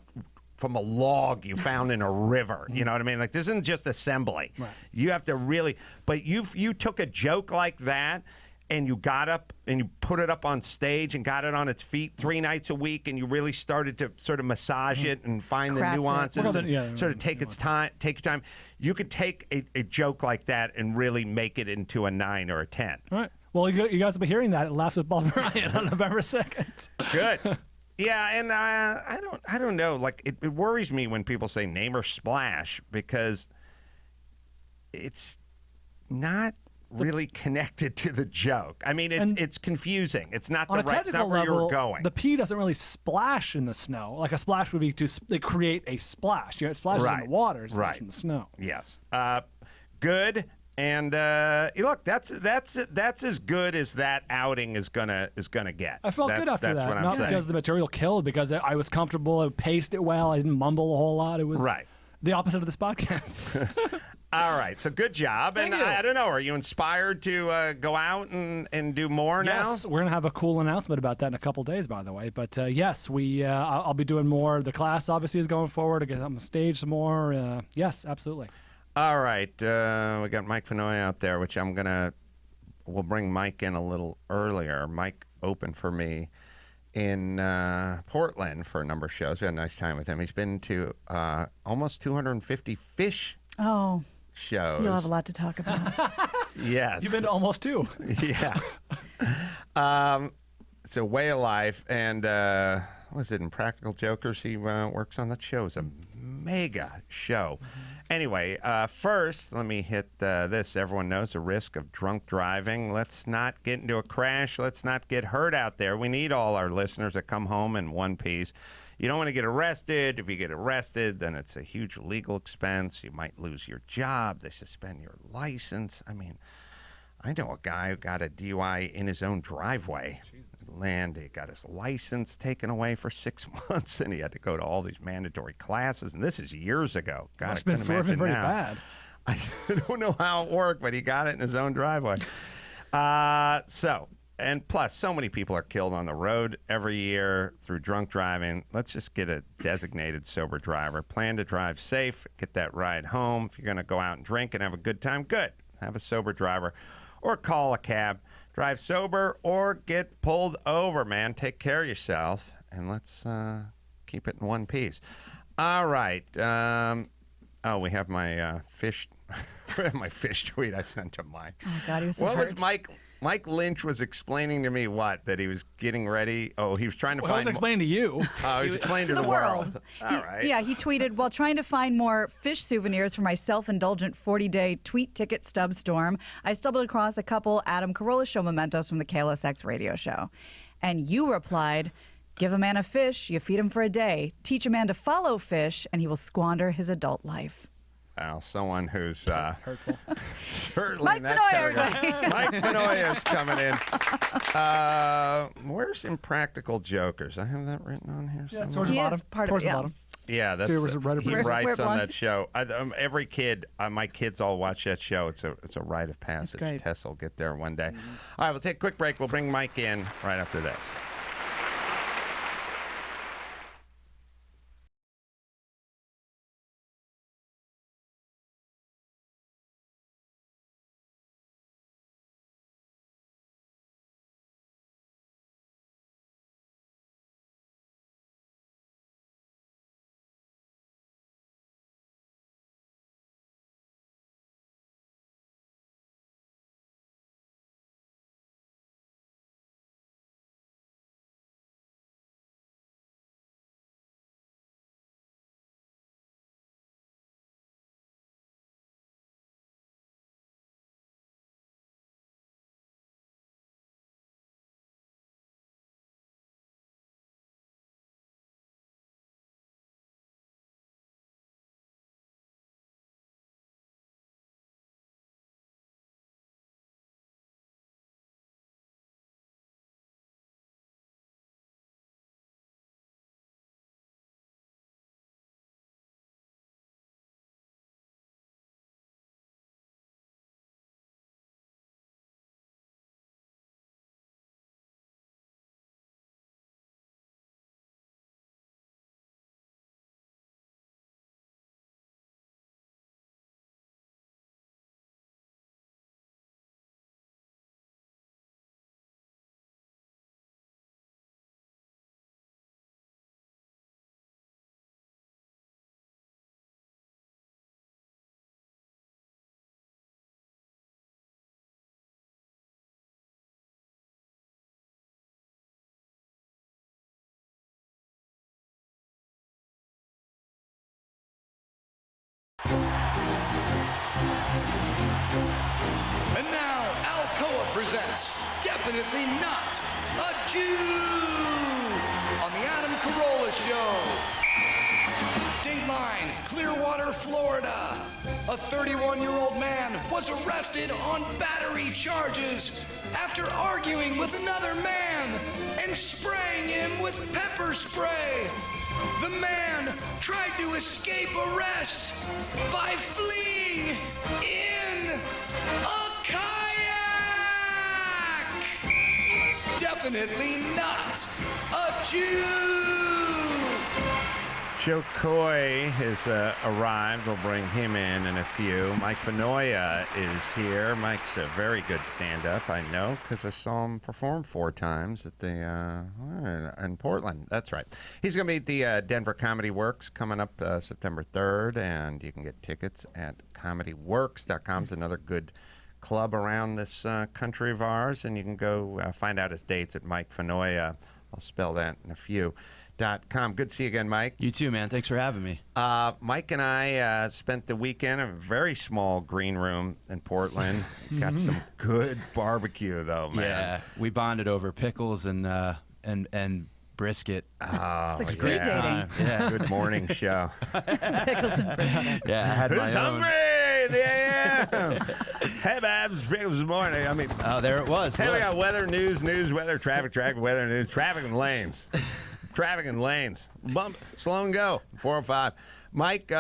log you found in a river. You know what I mean? Like, this isn't just assembly. You have to really, but you took a joke like that, and you got up and you put it up on stage and got it on its feet 3 nights a week, and you really started to sort of massage it and find the nuances and sort of take your time. You could take a joke like that and really make it into a 9 or a 10. All right. Well, you guys will be hearing that at Laughs with Bob and Ryan on November 2nd. Good. Yeah, and I don't know. Like, it worries me when people say name or splash, because it's not really connected to the joke. I mean, it's confusing. It's not the right. It's not where you're going. The pee doesn't really splash in the snow. Like a splash would be to create a splash. You know, it splashes in the water, it's not in the snow. Yes. Good. And look, that's as good as that outing is gonna get. I felt good after that. What I'm not saying. because the material killed, because I was comfortable. I paced it well. I didn't mumble a whole lot. It was the opposite of this podcast. All right, so good job. And I don't know, are you inspired to go out and do more now? Yes, we're going to have a cool announcement about that in a couple days, by the way. But yes, I'll be doing more. The class obviously is going forward to get on the stage some more. Yes, absolutely. All right, we got Mike Finoia out there, which we'll bring Mike in a little earlier. Mike opened for me in Portland for a number of shows. We had a nice time with him. He's been to almost 250 Phish shows. You'll have a lot to talk about. Yes. You've been to almost 2. Yeah. It's a way of life. And was it Impractical Jokers he works on? That show is a mega show. Anyway, first, let me hit this. Everyone knows the risk of drunk driving. Let's not get into a crash. Let's not get hurt out there. We need all our listeners to come home in one piece. You don't want to get arrested. If you get arrested, then it's a huge legal expense. You might lose your job. They suspend your license. I mean, I know a guy who got a DUI in his own driveway. He got his license taken away for 6 months, and he had to go to all these mandatory classes. And this is years ago. God, Must have been swerving pretty bad. I don't know how it worked, but he got it in his own driveway. And plus, so many people are killed on the road every year through drunk driving. Let's just get a designated sober driver. Plan to drive safe. Get that ride home. If you're going to go out and drink and have a good time, good. have a sober driver, or call a cab. Drive sober or get pulled over, man. Take care of yourself, and let's keep it in one piece. All right. We have my Phish. My Phish tweet I sent to Mike. Oh, God, he was so What hurt. was Mike Lynch was explaining to me that he was getting ready. Oh, he was trying to Well, I find. was explaining to you. Oh, he was explaining To to the world. All right. He tweeted, while trying to find more Phish souvenirs for my self-indulgent 40-day tweet ticket stub storm, I stumbled across a couple Adam Carolla show mementos from the KLSX radio show. And you replied, give a man a fish, you feed him for a day. Teach a man to follow Phish, and he will squander his adult life. Well, someone who's Hurtful. certainly Mike in that Finoia, category. everybody. Mike Finoia is coming in. Where's Impractical Jokers? I have that written on here Yeah, somewhere. towards the He is bottom. part of Towards it, the yeah. bottom. Yeah, that's Stu was right he up writes Where on blondes? that show. Every kid, my kids all watch that show. It's a rite of passage. great. Tess will get there one day. All right, we'll take a quick break. We'll bring Mike in right after this. And now, Alcoa presents Definitely Not a Jew on the Adam Carolla Show. Dateline, Clearwater, Florida. A 31-year-old man was arrested on battery charges after arguing with another man and spraying him with pepper spray. The man tried to escape arrest by fleeing in a kayak. Definitely not a Jew. Joe Coy has arrived. We'll bring him in a few. Mike Finoia is here. Mike's a very good stand-up, I know, because I saw him perform 4 times at the in Portland. That's right. He's going to be at the Denver Comedy Works coming up September 3rd, and you can get tickets at comedyworks.com. It's another good club around this country of ours, and you can go find out his dates at Mike Finoia. I'll spell that in a few. .com. Good to see you again, Mike. You too, man. Thanks for having me. Mike and I spent the weekend in a very small green room in Portland. Got some good barbecue, though, man. Yeah, we bonded over pickles and brisket. Oh, It's like speed dating. Yeah, Good morning show. Pickles and brisket. yeah. I had my Who's own. hungry? The AM. Hey, Babs, pickles this morning. I mean, Oh, there it was. hey, we Look. got weather, news, weather, traffic, weather, news, traffic and lanes. Traffic and lanes. Bump, slow and go. 405. Mike,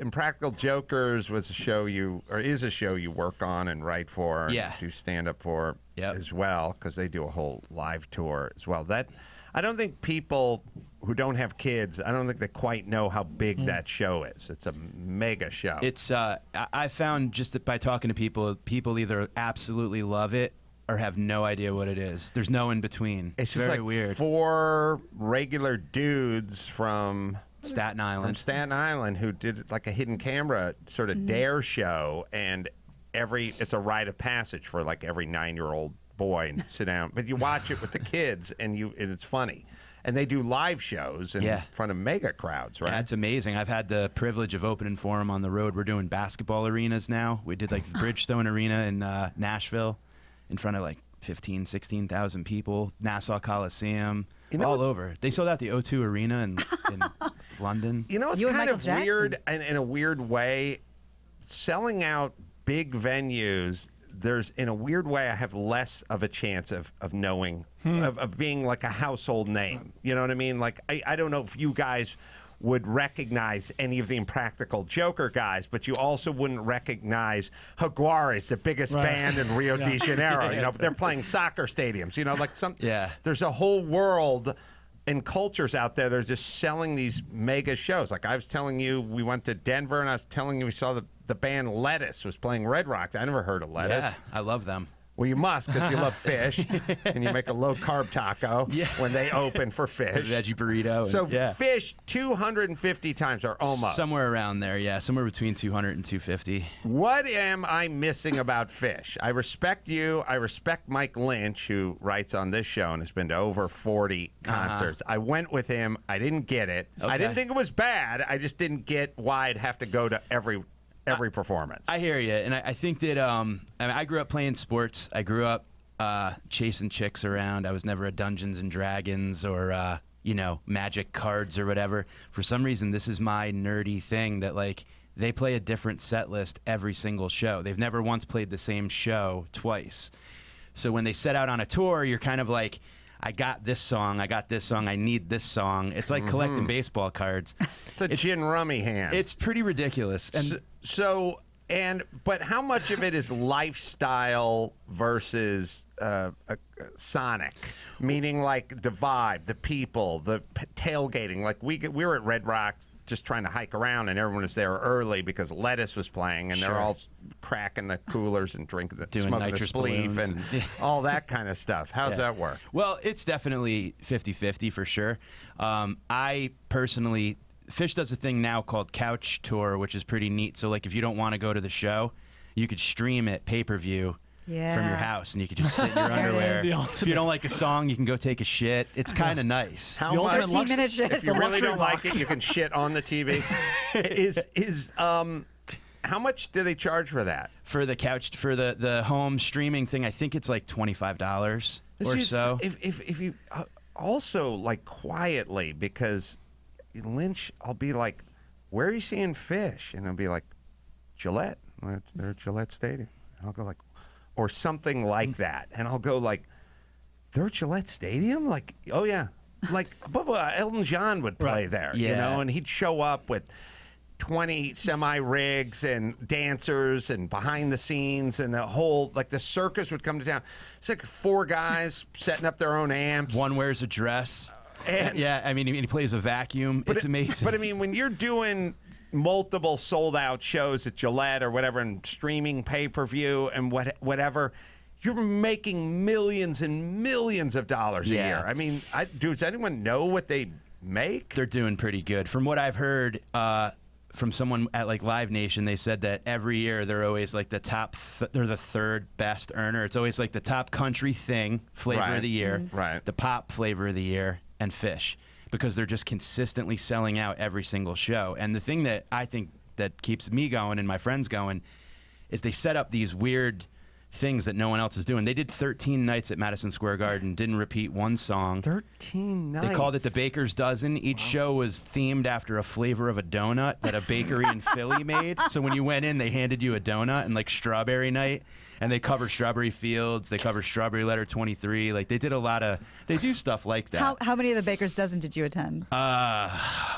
Impractical Jokers was a show is a show you work on and write for and Yeah. do stand up for Yep. as well, because they do a whole live tour as well. That I don't think people who don't have kids, I don't think they quite know how big that show is. It's a mega show. It's I found just by talking to people either absolutely love it or have no idea what it is. There's no in between. It's just very like weird. 4 regular dudes from Staten Island who did like a hidden camera sort of dare show, and it's a rite of passage for like every 9-year-old boy and sit down. But you watch it with the kids, and it's funny. And they do live shows in front of mega crowds, right? Yeah, it's amazing. I've had the privilege of opening for them on the road. We're doing basketball arenas now. We did like the Bridgestone Arena in Nashville in front of like 15, 16,000 people. Nassau Coliseum, all over. They sold out the O2 Arena in London. You know, it's kind of weird, and in a weird way, selling out big venues, in a weird way, I have less of a chance of knowing, of being like a household name. You know what I mean? Like, I don't know if you guys would recognize any of the Impractical Joker guys, but you also wouldn't recognize Jaguares, the biggest band in Rio de Janeiro. You know, they're playing soccer stadiums. You know, like there's a whole world and cultures out there that are just selling these mega shows. Like I was telling you, we went to Denver, and I was telling you we saw the band Lettuce was playing Red Rocks. I never heard of Lettuce. Yeah, I love them. Well, you must, because you love Phish, and you make a low-carb taco when they open for Phish. Veggie burrito. So Phish 250 times, or almost. Somewhere around there, yeah. Somewhere between 200 and 250. What am I missing about Phish? I respect you. I respect Mike Lynch, who writes on this show and has been to over 40 concerts. I went with him. I didn't get it. Okay. I didn't think it was bad. I just didn't get why I'd have to go to every performance. I hear you, and I think that I grew up playing sports. I grew up chasing chicks around. I was never a Dungeons and Dragons or Magic cards or whatever. For some reason, this is my nerdy thing that like they play a different set list every single show. They've never once played the same show twice. So when they set out on a tour, you're kind of like, I got this song, I need this song. It's like collecting baseball cards. It's a gin rummy hand. It's pretty ridiculous. And but how much of it is lifestyle versus sonic? Meaning like the vibe, the people, the tailgating. Like we were at Red Rocks just trying to hike around, and everyone was there early because Lettuce was playing, and they're all cracking the coolers and smoking the spleef and all that kind of stuff. How's that work? Well, it's definitely 50-50 for sure. I personally, Phish does a thing now called Couch Tour, which is pretty neat. So like if you don't want to go to the show, you could stream it pay-per-view from your house, and you could just sit in your underwear. If you don't like a song, you can go take a shit. It's kind of nice. How much? 15-minute shit. If you really don't like it, you can shit on the TV. How much do they charge for that? For the couch, for the home streaming thing, I think it's like $25 or so. If you also like quietly, because Lynch, I'll be like, "Where are you seeing Phish?" And I'll be like, "Gillette. They're at Gillette Stadium." And I'll go like, or something like that, and I'll go like, "They're at Gillette Stadium?" Like, oh yeah, like Elton John would play there, you know, and he'd show up with 20 semi-rigs and dancers and behind the scenes, and the whole, like the circus would come to town. It's like 4 guys setting up their own amps. One wears a dress. And I mean, he plays a vacuum. It's amazing. But I mean, when you're doing multiple sold-out shows at Gillette or whatever, and streaming pay-per-view and whatever, you're making millions and millions of dollars a year. I mean, does anyone know what they make? They're doing pretty good. From what I've heard from someone at like Live Nation, they said that every year they're always like the top. They're the 3rd best earner. It's always like the top country thing flavor of the year, the pop flavor of the year, and Phish, because they're just consistently selling out every single show. And the thing that I think that keeps me going and my friends going is they set up these weird things that no one else is doing. They did 13 nights at Madison Square Garden, didn't repeat one song. 13 nights. They called it the Baker's Dozen. Each show was themed after a flavor of a donut that a bakery in Philly made. So when you went in, they handed you a donut, and like Strawberry Night, and they cover Strawberry Fields, they cover Strawberry Letter 23. Like they do stuff like that. How many of the Baker's Dozen did you attend?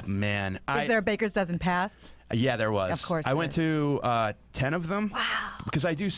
Man. Is there a Baker's Dozen pass? Yeah, there was. Of course. I went to 10 of them. Wow. Because I do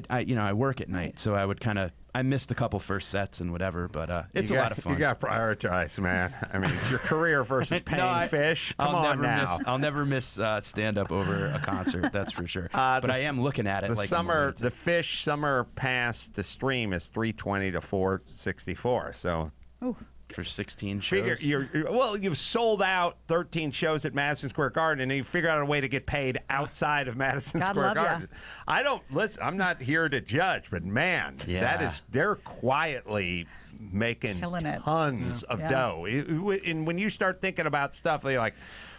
I work at night, so I would kind of, I missed a couple first sets and whatever, but it's a lot of fun. You got to prioritize, man. I mean, it's your career versus paying Phish. Come on now. I'll never miss stand-up over a concert, that's for sure. But I am looking at it. The like the Phish summer pass to stream is $320 to $464. So. Ooh. For 16 shows. You've sold out 13 shows at Madison Square Garden, and you figure out a way to get paid outside of Madison God Square love Garden. Ya. I don't listen. I'm not here to judge, but man, they're quietly making Killing it. tons of dough. And when you start thinking about stuff, they're like,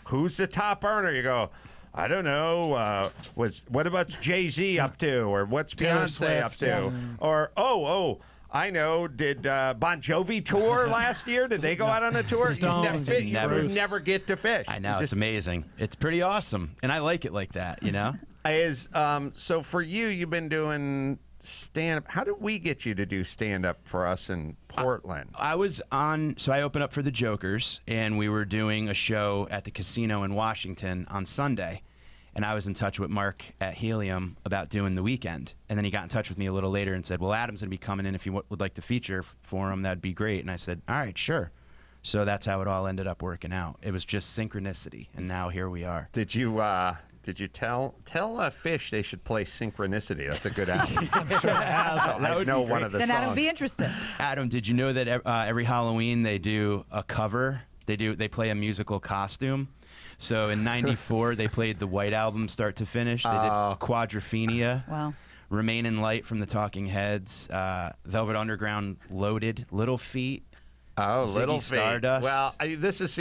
"Who's the top earner?" You go, I don't know. What about Jay-Z up to, or what's Taylor Beyonce Swift, up to, yeah. or I know. Did Bon Jovi tour last year? Did they go out on a tour? Stones, You never. never get to Phish. I know, it's amazing. It's pretty awesome, and I like it like that, you know? So for you, you've been doing stand-up. How did we get you to do stand-up for us in Portland? I opened up for the Jokers, and we were doing a show at the casino in Washington on Sunday. And I was in touch with Mark at Helium about doing the weekend. And then he got in touch with me a little later and said, well, Adam's going to be coming in. If you would like to feature for him, that'd be great. And I said, all right, sure. So that's how it all ended up working out. It was just synchronicity. And now here we are. Did you tell Phish they should play Synchronicity? That's a good album. I know one of the Then songs. Adam, be interested. Adam, did you know that every Halloween they do a cover? They play a musical costume. So in '94 they played the White Album start to finish. They did Quadrophenia. Wow. Remain in Light from the Talking Heads. Velvet Underground, Loaded, Little Feet. Oh, Ziggy Little Feet. Stardust. Well,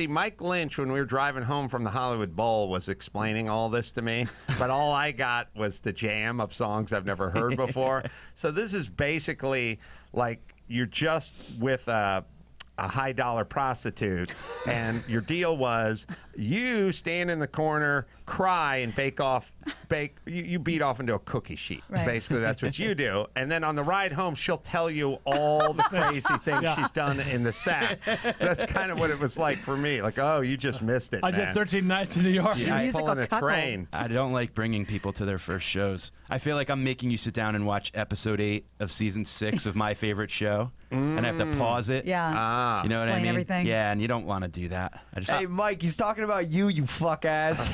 Mike Lynch, when we were driving home from the Hollywood Bowl, was explaining all this to me, but all I got was the jam of songs I've never heard before. So this is basically like you're just with a high-dollar prostitute, and your deal was you stand in the corner, cry, and you beat off into a cookie sheet. Right. Basically, that's what you do. And then on the ride home, she'll tell you all the crazy things she's done in the set. That's kind of what it was like for me. Like, oh, you just missed it, I man. did 13 nights in New York. You're Musical pulling a cuckold. train. I don't like bringing people to their first shows. I feel like I'm making you sit down and watch episode 8 of season 6 of my favorite show, and I have to pause it. Yeah. You know what I Explain mean? everything. Yeah, and you don't want to do that. I just, Hey, Mike, he's talking about you fuck ass.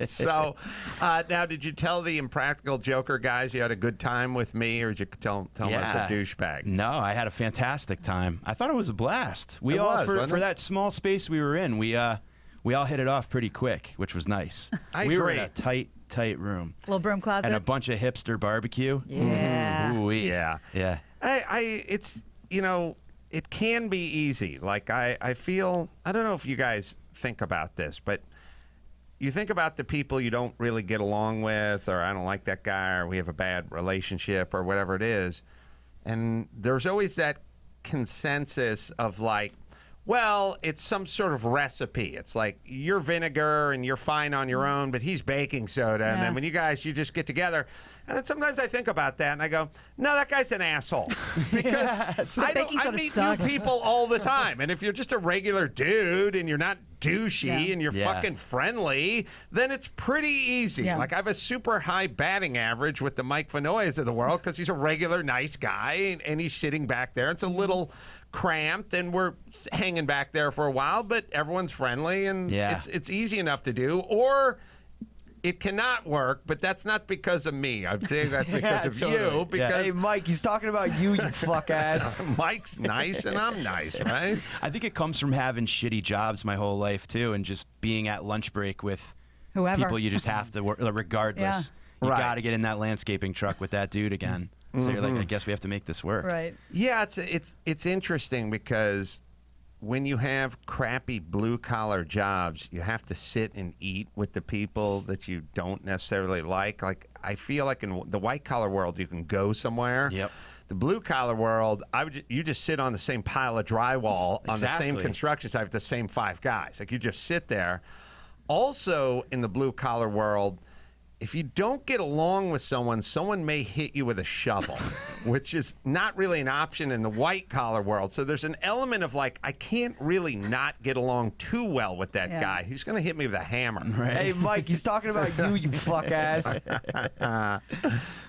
So, now, did you tell the Impractical Joker guys you had a good time with me, or did you tell them I was a douchebag? No, I had a fantastic time. I thought it was a blast. It was, wasn't for it? that small space we were in, we all hit it off pretty quick, which was nice. We were in a tight room. Little broom closet. And a bunch of hipster barbecue. Yeah. Ooh-wee. Yeah. Yeah. It's, it can be easy. Like, I feel, I don't know if you guys think about this, but you think about the people you don't really get along with, or I don't like that guy, or we have a bad relationship, or whatever it is. And there's always that consensus of like, well, it's some sort of recipe. It's like you're vinegar and you're fine on your own, but he's baking soda. And then when you just get together. And then sometimes I think about that and I go, no, that guy's an asshole. Because I meet new people all the time. And if you're just a regular dude and you're not douchey and you're fucking friendly, then it's pretty easy. Yeah. Like I have a super high batting average with the Mike Finoias of the world because he's a regular nice guy and he's sitting back there. It's a little cramped and we're hanging back there for a while, but everyone's friendly and it's easy enough to do. Or it cannot work, but that's not because of me. I'm saying that's because of you. Because Hey, Mike, he's talking about you fuck ass. Mike's nice and I'm nice, right? I think it comes from having shitty jobs my whole life too, and just being at lunch break with whoever people you just have to work regardless. You got to get in that landscaping truck with that dude again. So you're like, I guess we have to make this work. Right. Yeah, it's interesting because when you have crappy blue collar jobs, you have to sit and eat with the people that you don't necessarily like. Like I feel like in the white collar world, you can go somewhere. Yep. The blue collar world, you just sit on the same pile of drywall on the same construction site with the same 5 guys. Like you just sit there. Also in the blue collar world, if you don't get along with someone, someone may hit you with a shovel, which is not really an option in the white collar world. So there's an element of like, I can't really not get along too well with that guy. He's going to hit me with a hammer. Right. Hey, Mike, he's talking about you fuck ass.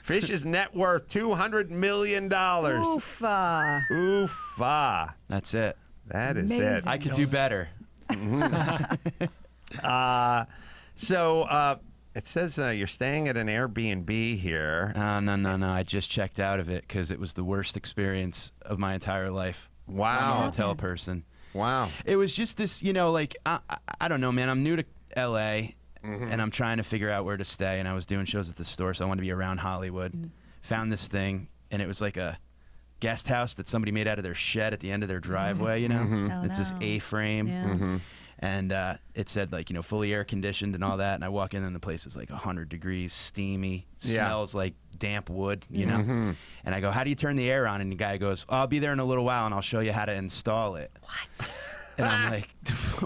Phish's net worth $200 million. Oofa. Oofa. That's it. That is Amazing. it. I could do better. So it says you're staying at an Airbnb here. No. I just checked out of it because it was the worst experience of my entire life. Wow. I'm a hotel person. Wow. It was just this, like, I don't know, man. I'm new to L.A., and I'm trying to figure out where to stay, and I was doing shows at the store, so I wanted to be around Hollywood. Found this thing, and it was like a guest house that somebody made out of their shed at the end of their driveway, It's this A-frame. Yeah. And it said, like, fully air conditioned and all that. And I walk in and the place is like 100 degrees, steamy, smells like damp wood, And I go, how do you turn the air on? And the guy goes, I'll be there in a little while and I'll show you how to install it. What? And I'm like,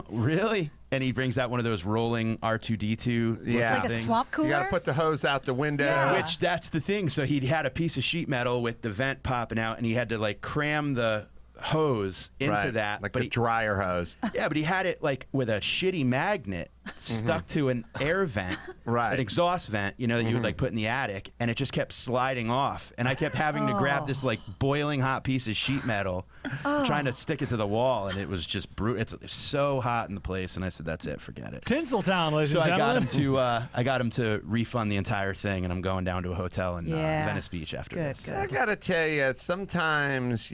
really? And he brings out one of those rolling R2D2 Yeah. Like a things. swamp cooler? You got to put the hose out the window. Yeah. Which, that's the thing. So he had a piece of sheet metal with the vent popping out, and he had to, like, cram the hose into Right. that. Like but the dryer hose. Yeah, but he had it like with a shitty magnet stuck to an air vent, Right. an exhaust vent, that you would like put in the attic, and it just kept sliding off. And I kept having to grab this like boiling hot piece of sheet metal, trying to stick it to the wall, and it was just brutal. It's so hot in the place, and I said, "That's it, forget it." Tinseltown, ladies So and I gentlemen. got him to refund the entire thing, and I'm going down to a hotel in Venice Beach after Good, this. good. I got to tell you, sometimes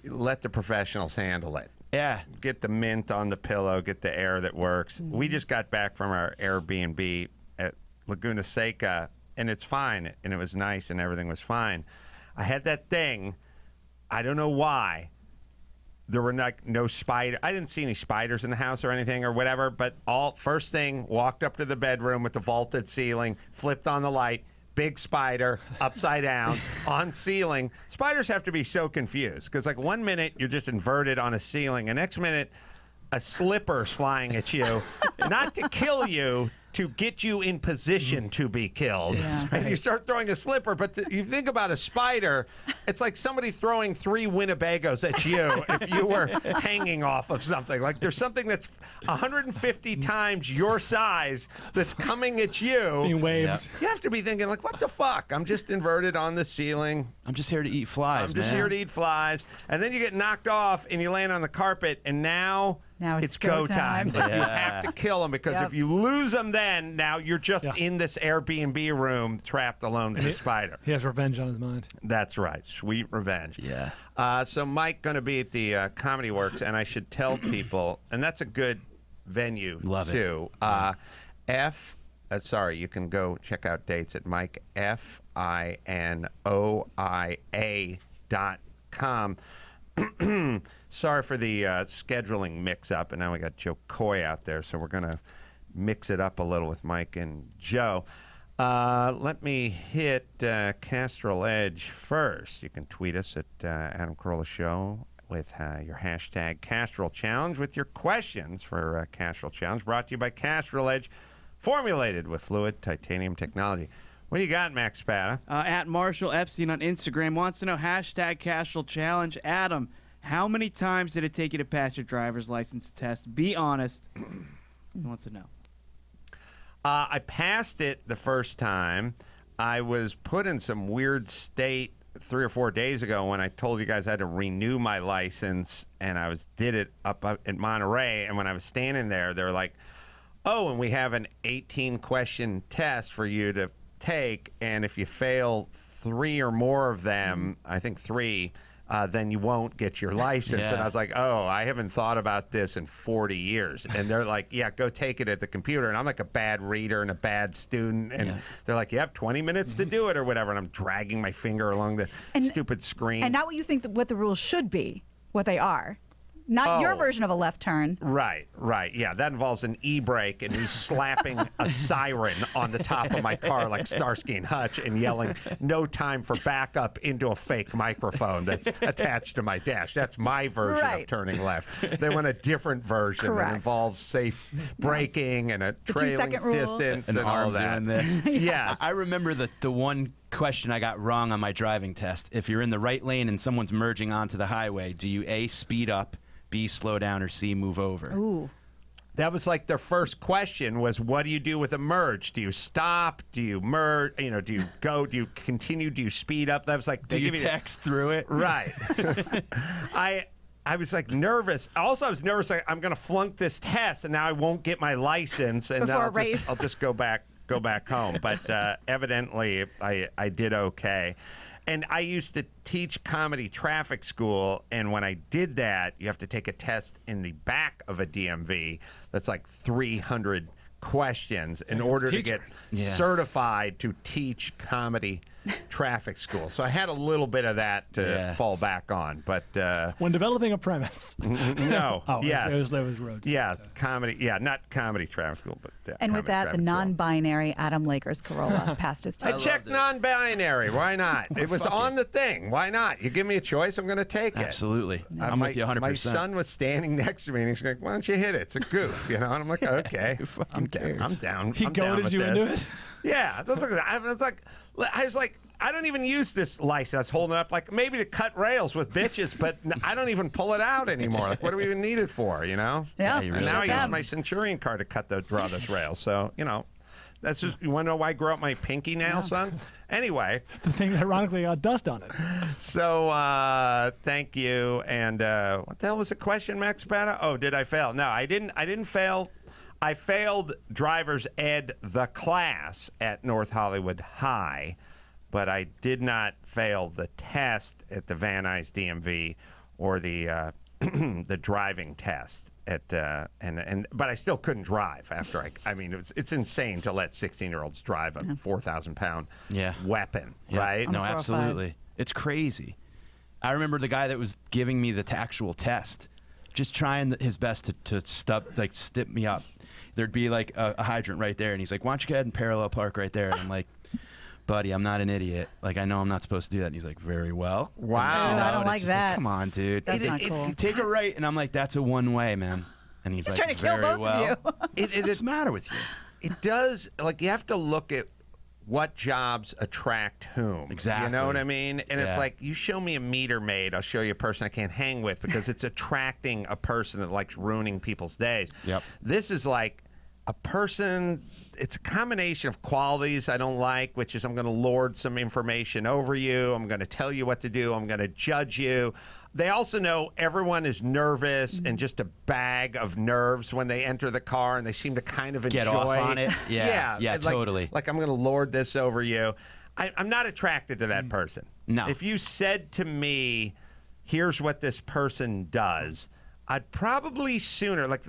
let the professionals handle it. Yeah. Get the mint on the pillow, get the air that works. We just got back from our Airbnb at Laguna Seca, and it's fine, and it was nice, and everything was fine. I had that thing. I don't know why. There were no spider. I didn't see any spiders in the house or anything or whatever, but first thing, walked up to the bedroom with the vaulted ceiling, flipped on the light, big spider, upside down, on ceiling. Spiders have to be so confused because, like, 1 minute you're just inverted on a ceiling, and next minute a slipper's flying at you, not to kill you, to get you in position to be killed. Yeah. And you start throwing a slipper, but you think about a spider, it's like somebody throwing 3 Winnebagos at you if you were hanging off of something. Like there's something that's 150 times your size that's coming at you. Being waved. You have to be thinking, like, what the fuck? I'm just inverted on the ceiling. I'm just here to eat flies, I'm just man. here to eat flies. And then you get knocked off and you land on the carpet, and now it's go go time. time. You have to kill them because if you lose them, then now you're just Yeah. in this Airbnb room trapped alone with a spider. He has revenge on his mind. That's right. Sweet revenge. Yeah. So Mike going to be at the Comedy Works, and I should tell people, and that's a good venue Love it. too. Sorry, you can go check out dates at MikeFinoia.com. Sorry for the scheduling mix-up, and now we got Joe Coy out there, so we're going to mix it up a little with Mike and Joe. Let me hit Castrol Edge first. You can tweet us at Adam Carolla Show with your hashtag Castrol Challenge with your questions for Castrol Challenge, brought to you by Castrol Edge, formulated with fluid titanium technology. What do you got, Max Spada? At Marshall Epstein on Instagram wants to know hashtag Castrol Challenge. Adam, how many times did it take you to pass your driver's license test? Be honest. He wants to know. I passed it the first time. I was put in some weird state 3 or 4 days ago when I told you guys I had to renew my license, and I did it up in Monterey. And when I was standing there, they were like, "Oh, and we have an 18-question test for you to take, and if you fail 3 or more of them, I think 3." Then you won't get your license. Yeah. And I was like, oh, I haven't thought about this in 40 years. And they're like, yeah, go take it at the computer. And I'm like a bad reader and a bad student. And they're like, you have 20 minutes to do it or whatever. And I'm dragging my finger along the stupid screen. And not what you think what the rules should be, what they are. Not your Oh. version of a left turn. Right. Yeah, that involves an e-brake and me slapping a siren on the top of my car like Starsky and Hutch and yelling, "No time for backup," into a fake microphone that's attached to my dash. That's my version of turning left. They want a different version that involves safe braking and a trailing 2-second rule. distance An and all arm that. doing this. Yes. I remember the one question I got wrong on my driving test. If you're in the right lane and someone's merging onto the highway, do you A, speed up, B, slow down, or C, move over? Ooh. That was like their first question was, what do you do with a merge? Do you stop? Do you merge? Do you go? Do you continue? Do you speed up? That was like, Do you text through it? Right. I was like nervous. Also, I was nervous. Like, I'm going to flunk this test, and now I won't get my license, and Before then a race. I'll just go back home. But evidently, I did okay. And I used to teach comedy traffic school, and when I did that, you have to take a test in the back of a DMV that's like 300 questions in order to get certified to teach comedy traffic school. So I had a little bit of that to fall back on, but When developing a premise. no, yes, it was roads. yeah, comedy, not comedy traffic school, but And with comedy that, the traffic school. non-binary Adam Lakers Carolla passed his I test. checked non-binary. Why not? It was on the thing. Why not? You give me a choice, I'm going to take it. Absolutely. I'm with you 100%. My son was standing next to me, and he's like, "Why don't you hit it? It's a goof," And I'm like, "Okay, I'm down. He I'm down goaded with you this." into it? Yeah, I was like, I don't even use this license. I was holding it up like maybe to cut rails with bitches, but I don't even pull it out anymore. Like, what do we even need it for? Yeah, And really now I should. use my Centurion card to draw this rail. So that's just, you want to know why I grew up my pinky nail, son? Anyway. The thing that ironically got dust on it. So thank you. And what the hell was the question, Max Bata? Oh, did I fail? No, I didn't fail. I failed driver's ed the class at North Hollywood High, but I did not fail the test at the Van Nuys DMV or the the driving test at but I still couldn't drive after it's insane to let 16-year-olds drive a 4,000-pound weapon, right? No, absolutely. It's crazy. I remember the guy that was giving me the actual test, just trying his best to stip me up. There'd be like a hydrant right there, and he's like, "Why don't you go ahead and parallel park right there?" And I'm like, "Buddy, I'm not an idiot. Like, I know I'm not supposed to do that." And he's like, "Very well." Wow. I don't like that. Come on, dude. That's not cool. Take a right, and I'm like, "That's a one-way, man." And he's like, trying to kill "Very both well." of you. What's the matter with you? It does, like, you have to look at what jobs attract whom. Exactly. You know what I mean? And it's Yeah. like, you show me a meter maid, I'll show you a person I can't hang with, because it's attracting a person that likes ruining people's days. Yep. This is like a person, it's a combination of qualities I don't like, which is I'm going to lord some information over you, I'm going to tell you what to do, I'm going to judge you. They also know everyone is nervous and just a bag of nerves when they enter the car, and they seem to kind of enjoy. Get off on it. Yeah, like, totally. Like, I'm going to lord this over you. I'm not attracted to that person. No. If you said to me, here's what this person does, I'd probably sooner, like,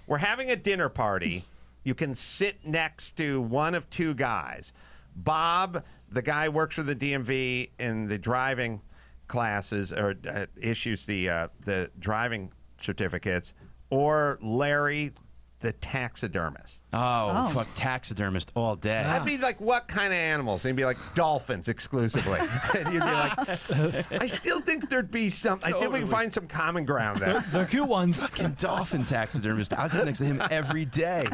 we're having a dinner party. You can sit next to one of two guys. Bob, the guy who works for the DMV in the driving classes, or issues the driving certificates, or Larry, the taxidermist. Oh, fuck, taxidermist all day. I'd be like, what kind of animals? And he'd be like, dolphins exclusively. And you'd be like, I still think there'd be some, I think we can find some common ground there. The cute ones. Fucking dolphin taxidermist. I was next to him every day.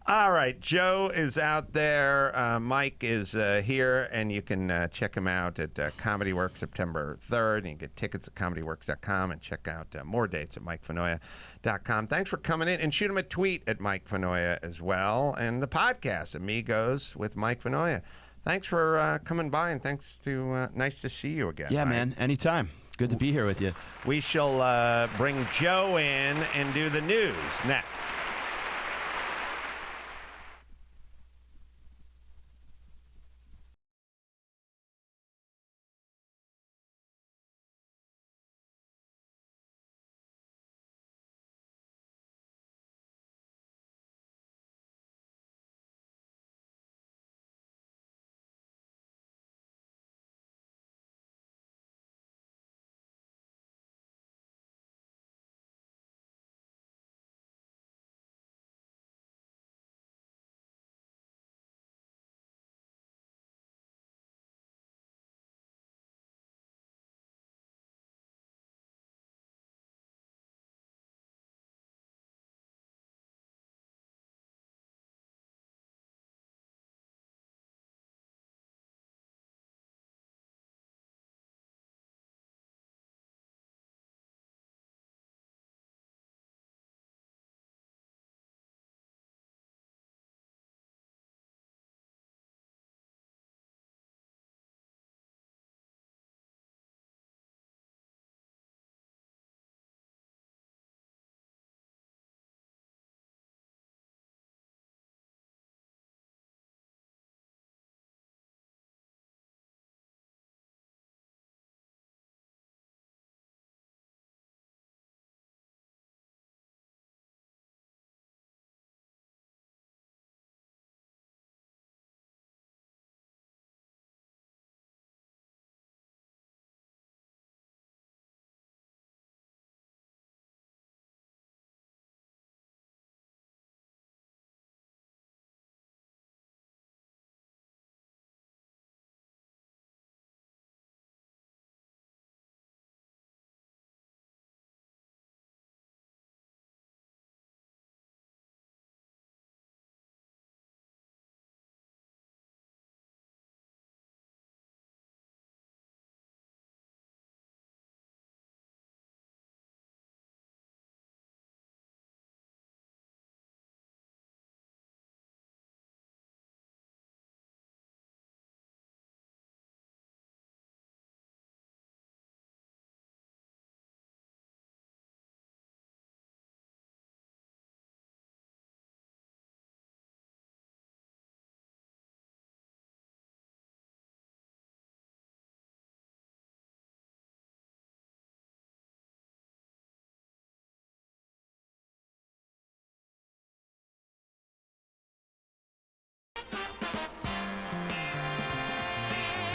All right, Joe is out there. Mike is here, and you can check him out at Comedy Works September 3rd. And you can get tickets at comedyworks.com and check out more dates at MikeFinoia.com. Thanks for coming in, and shoot him a tweet at Mike Finoia as well, and the podcast, Amigos with Mike Finoia. Thanks for coming by, and nice to see you again. Yeah, Mike. man. Anytime. Good to be here with you. We shall bring Joe in and do the news next.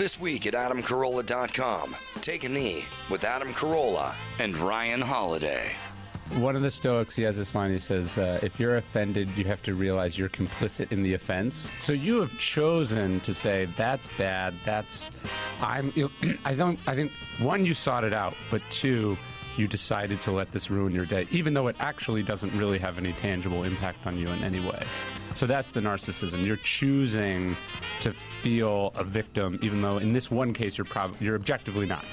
This week at AdamCarolla.com, Take a Knee with Adam Carolla and Ryan Holiday. One of the Stoics, he has this line. He says, if you're offended, you have to realize you're complicit in the offense. So you have chosen to say, that's bad, I think, one, you sought it out, but two, you decided to let this ruin your day, even though it actually doesn't really have any tangible impact on you in any way. So that's the narcissism. You're choosing to feel a victim, even though in this one case you're objectively not.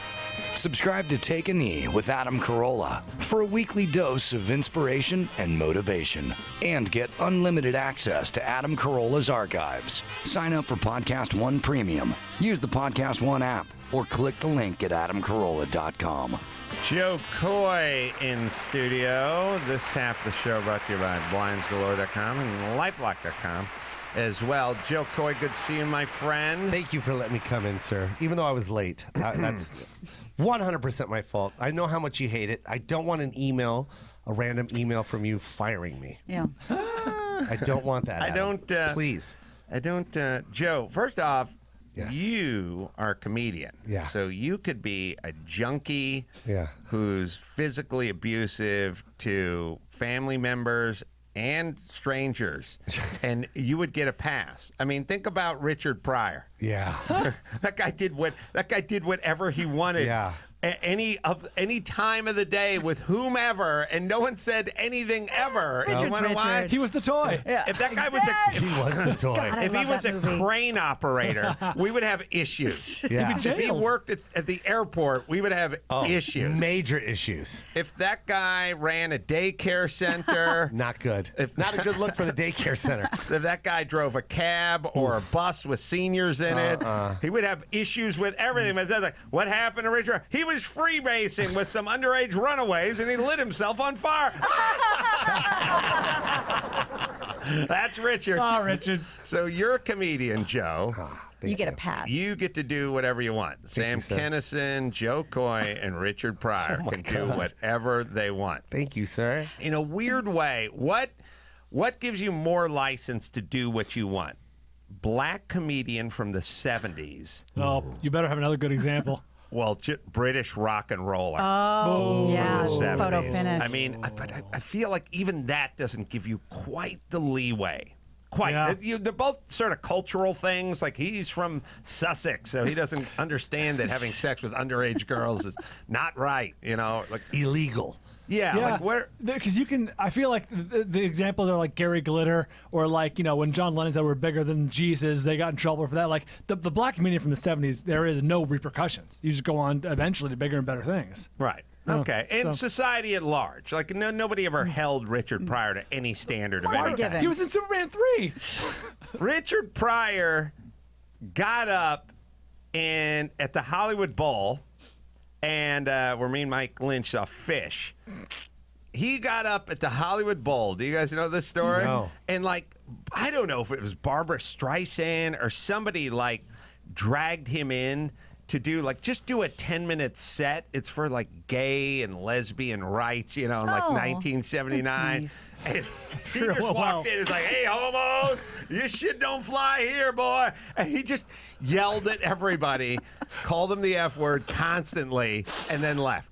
Subscribe to Take a Knee with Adam Carolla for a weekly dose of inspiration and motivation. And get unlimited access to Adam Carolla's archives. Sign up for Podcast One Premium. Use the Podcast One app or click the link at AdamCarolla.com. Joe Coy in studio. This half of the show brought to you by BlindsGalore.com and LifeLock.com as well. Joe Coy, good to see you, my friend. Thank you for letting me come in, sir. Even though I was late. That's 100% my fault. I know how much you hate it. I don't want a random email from you firing me. Yeah. I don't want that. Adam. Please. I don't. Joe, first off, yes. You are a comedian. Yeah. So you could be a junkie who's physically abusive to family members and strangers, and you would get a pass. I mean, think about Richard Pryor. Yeah. That guy did whatever he wanted. Yeah. Any time of the day with whomever, and no one said anything ever. And you wanna know why? He was the toy. Yeah. If that guy was He was the toy. God, I if he love was that a movie. crane operator, we would have issues. Yeah. He'd be If he jailed. worked at the airport, we would have issues. Major issues. If that guy ran a daycare center, Not good. Not a good look for the daycare center. if that guy drove a cab or a bus with seniors in it, he would have issues with everything. But it's like, what happened to Richard? He was freebasing with some underage runaways, and he lit himself on fire. That's Richard. Oh, Richard. So you're a comedian, Joe. You get a pass. You get to do whatever you want. Sam Kinison, Joe Coy, and Richard Pryor can do whatever they want. Thank you, sir. In a weird way, what gives you more license to do what you want? Black comedian from the 70s. Oh, you better have another good example. Well, British rock and roller. Oh, yeah. from the 70s. Photo finish. I mean, but I feel like even that doesn't give you quite the leeway. Quite. Yeah. They're both sort of cultural things. Like, he's from Sussex, so he doesn't understand that having sex with underage girls is not right. You know, like Illegal. yeah. Like where? Because you can, I feel like the examples are like Gary Glitter, or like, you know, when John Lennon said we're bigger than Jesus, they got in trouble for that. Like the black comedian from the 70s, there is no repercussions. You just go on eventually to bigger and better things. Right. Okay. And society at large. Like, nobody ever held Richard Pryor to any standard of any Forgiven. kind. He was in Superman 3. Richard Pryor got up at the Hollywood Bowl, and where me and Mike Lynch saw Phish. He got up at the Hollywood Bowl. Do you guys know this story? No. And like, I don't know if it was Barbara Streisand or somebody like dragged him in to do like just do a 10-minute set. It's for like gay and lesbian rights, you know, in like 1979. Nice. And he just walked in. He was like, "Hey, homos, your shit don't fly here, boy." And he just yelled at everybody, called them the F word constantly, and then left.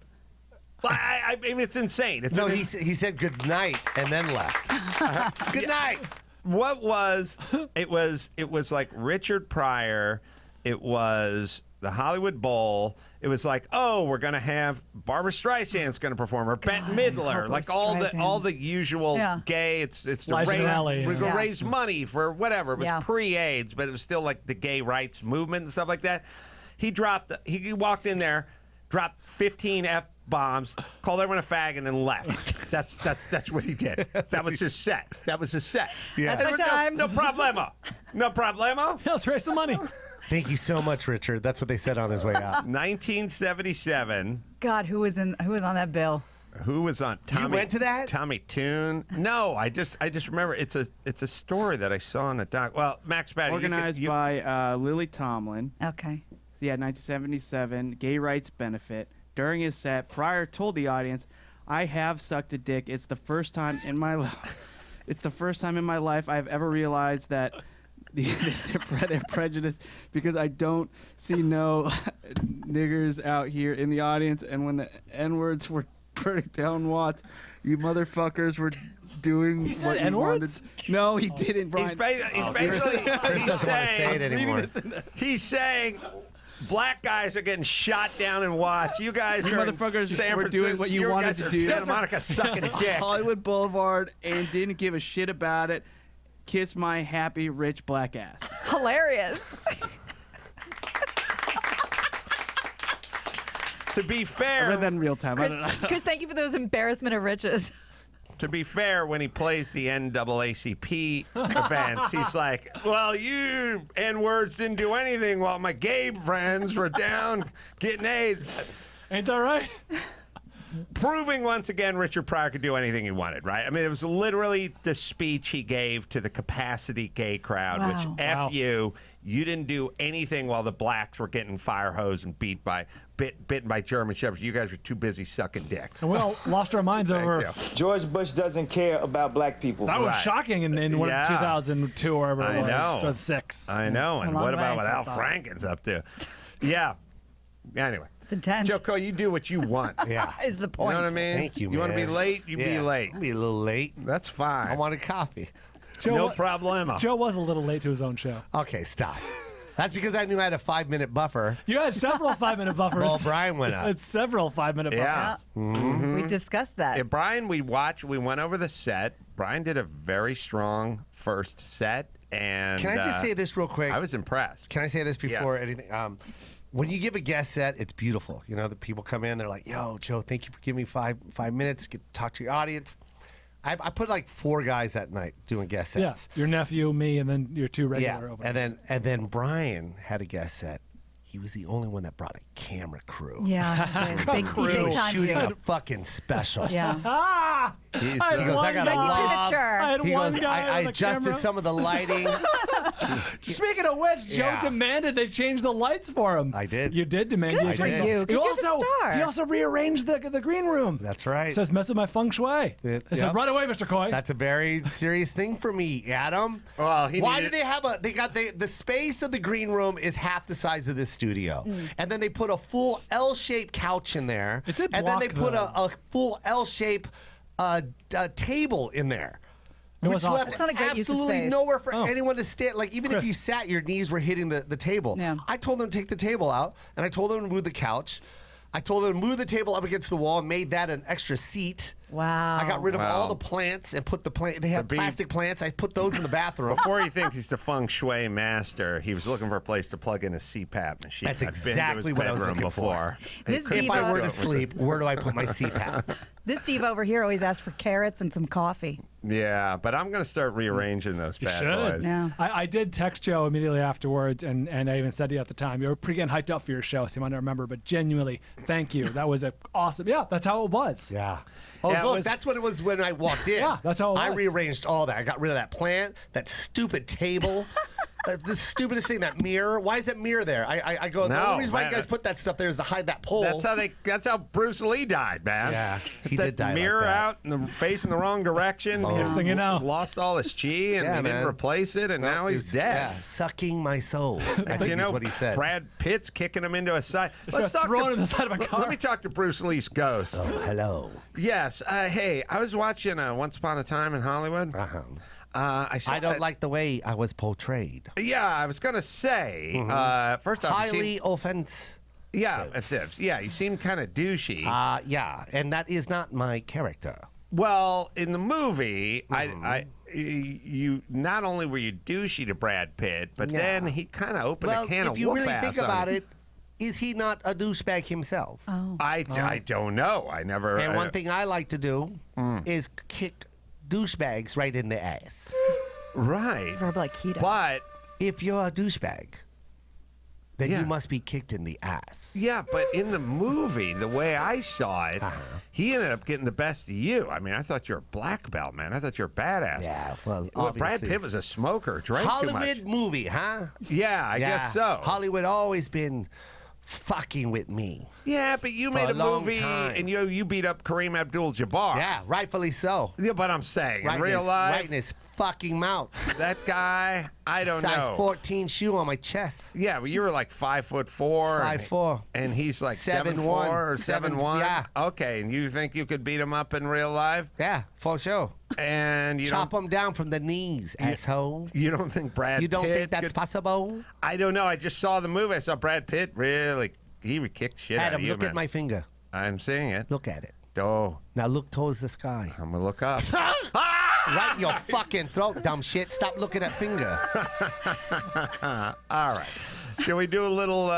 I mean, it's insane. It's No, he said good night and then left. Good night. What was it was like Richard Pryor. It was the Hollywood Bowl. It was like, oh, we're gonna have Barbara Streisand's gonna perform, or Bette Midler, like all the usual gay. It's to Liza raise Minnelli, we're yeah. gonna raise money for whatever. It was Yeah. pre-AIDS, but it was still like the gay rights movement and stuff like that. He walked in there, dropped 15 F-bombs, called everyone a faggot, and left. That's what he did. That was his set. Yeah. That's my time. No problemo. No problemo. Yeah, let's raise some money. Thank you so much, Richard. That's what they said on his way out. 1977. God, who was on that bill? Who was on? Tommy, went to that? Tommy Tune? No, I just remember it's a story that I saw in a doc. Well, Max Batty, Organized by Lily Tomlin. Okay. So yeah, 1977, gay rights benefit. During his set, Pryor told the audience, "I have sucked a dick. It's the first time in my life. It's the first time in my life I've ever realized that they're prejudiced because I don't see no niggers out here in the audience, and when the N-words were burning down Watts, you motherfuckers were doing He said what you N-words? wanted. No, he didn't, Brian. He's basically Chris doesn't want to say it anymore. He's saying black guys are getting shot down in Watts. You guys You are in motherfuckers San were Francisco. doing what you wanted guys to are do. Santa Monica sucking a dick. Hollywood Boulevard, and didn't give a shit about it. Kiss my happy rich black ass. Hilarious. To be I fair, read that in real time. I don't know. Chris, thank you for those embarrassment of riches. to be fair, when he plays the NAACP events, he's like, well, you N-words didn't do anything while my gay friends were down getting AIDS. Ain't that right? Proving once again Richard Pryor could do anything he wanted, right? I mean, it was literally the speech he gave to the capacity gay crowd, Wow. which F you didn't do anything while the blacks were getting fire hosed and bitten by German shepherds. You guys were too busy sucking dick. And we all lost our minds over. you. George Bush doesn't care about black people. That was Right. shocking in Yeah. 2002 or whatever I it was. know. It was 6. I know. And long what about way. what Al Franken's up to? Yeah. Anyway. It's intense. Joko, you do what you want. Yeah. Is the You point. know what I mean? Thank you, You want to be man. late? You be Yeah, late. I'll be a little late. That's fine. I wanted coffee. Joe, No problemo. Joe was a little late to his own show. Okay, stop. That's because I knew I had a 5-minute buffer. You had several 5-minute buffers. Well, Brian went up. It's several 5-minute Yeah. buffers. We discussed that. Yeah, Brian, we went over the set. Brian did a very strong first set. And Can I just say this real quick? I was impressed. Can I say this before Yes. anything? When you give a guest set, it's beautiful. You know, the people come in, they're like, yo, Joe, thank you for giving me five minutes, get to talk to your audience. I put like 4 guys that night doing guest Yeah, sets. your nephew, me, and then your 2 Yeah, regular openers. and then Brian had a guest set. He was the only one that brought a camera crew. Yeah, he did. Big He was time shooting too. a fucking special. Yeah. Ah! He's, I had He goes, one I got a guy- loft. I had He one goes, guy I on the adjusted camera. some of the lighting. Speaking of which, Joe Yeah. demanded they change the lights for him. I did. You did demand Good you for change you, them. 'cause you're the star. He also rearranged the green room. That's right. Says mess with my feng shui. I Yep. said right away, Mr. Coy. That's a very serious thing for me, Adam. Well, he Why needed- do they have they got the space of the green room is half the size of this studio. And then they put a full L-shaped couch in there. It did and then they block put a full L-shaped table in there. It Which was awful. left That's not a great use of absolutely space. nowhere for Oh. anyone to stand. Like, even if Chris. you sat, your knees were hitting the table. Yeah. I told them to take the table out, and I told them to move the couch. I told them to move the table up against the wall and made that an extra seat. Wow. I got rid of all Wow. the plants and put the plant. They have be- plastic plants. I put those in the bathroom. Before he thinks he's the feng shui master, he was looking for a place to plug in a CPAP machine. That's I've been to exactly his what I was bedroom looking before. for. This He couldn't If I diva- were do to it with sleep, where do I put my CPAP? This Steve over here always asks for carrots and some coffee. Yeah, but I'm going to start rearranging those You bad should. boys. Yeah. I did text Joe immediately afterwards, and I even said to you at the time, you were pretty getting hyped up for your show, so you might not remember, but genuinely, thank you. That was awesome. Yeah, that's how it was. Yeah. Oh, Yeah, it look, was- that's what it was when I walked in. Yeah, that's how it I was. rearranged all that. I got rid of that plant, that stupid table, the stupidest thing, that mirror. Why is that mirror there? I go, the No, only reason why man, you guys put that stuff there is to hide that pole. That's how Bruce Lee died, man. Yeah, he That did die like mirror that. out and the face in the wrong direction. Next thing you know. Lost all his chi and Yeah, they man. didn't replace it, and now It he's was- dead. Yeah, sucking my soul. I But think you know, is what he said. Brad Pitt's kicking him into a side. Let's talk throwing him in the side of a car. Let me talk to Bruce Lee's ghost. Oh, hello. Yes. Hey, I was watching Once Upon a Time in Hollywood. Uh-huh. I saw I don't that- like the way I was portrayed. Yeah, I was gonna say. First off, you Highly seem, offensive. yeah, you seem kind of douchey. Yeah, and that is not my character. Well, in the movie, you not only were you douchey to Brad Pitt, but Yeah. then he kind of opened Well, a can of if you really whoop-ass think on about you. it, is he not a douchebag himself? I don't know. I never. And one thing I like to do is kick douchebags right in the ass. right? Verbal Aikido. But If you're a douchebag, then Yeah. you must be kicked in the ass. yeah, but in the movie, the way I saw it, he ended up getting the best of you. I mean, I thought you were a black belt, man. I thought you were a badass. Yeah, well, Brad obviously. Pitt was a smoker, drank too much. Hollywood movie, huh? Yeah, I guess so. Hollywood always been fucking with me. Yeah, but you For made a a long movie time. and you beat up Kareem Abdul-Jabbar. Yeah, rightfully so. Yeah, but I'm saying Right in real life, right in his fucking mouth. that guy, I don't size know. 14 shoe on my chest. Yeah, but you were like 5'4". 5'4". And he's like 7'1". 7'4" or 7'1". Yeah. Okay, and you think you could beat him up in real life? Yeah, for sure. And you Chop them down from the knees, asshole. You don't think Brad You don't Pitt think that's could- possible? I don't know. I just saw the movie. I saw Brad Pitt. Really, he would kick shit out Adam, of you, look man. at my finger. I'm seeing it. Look at it. Oh, Now look towards the sky. I'm gonna look up. Right in your fucking throat, dumb shit. Stop looking at finger. All right. Shall we do a little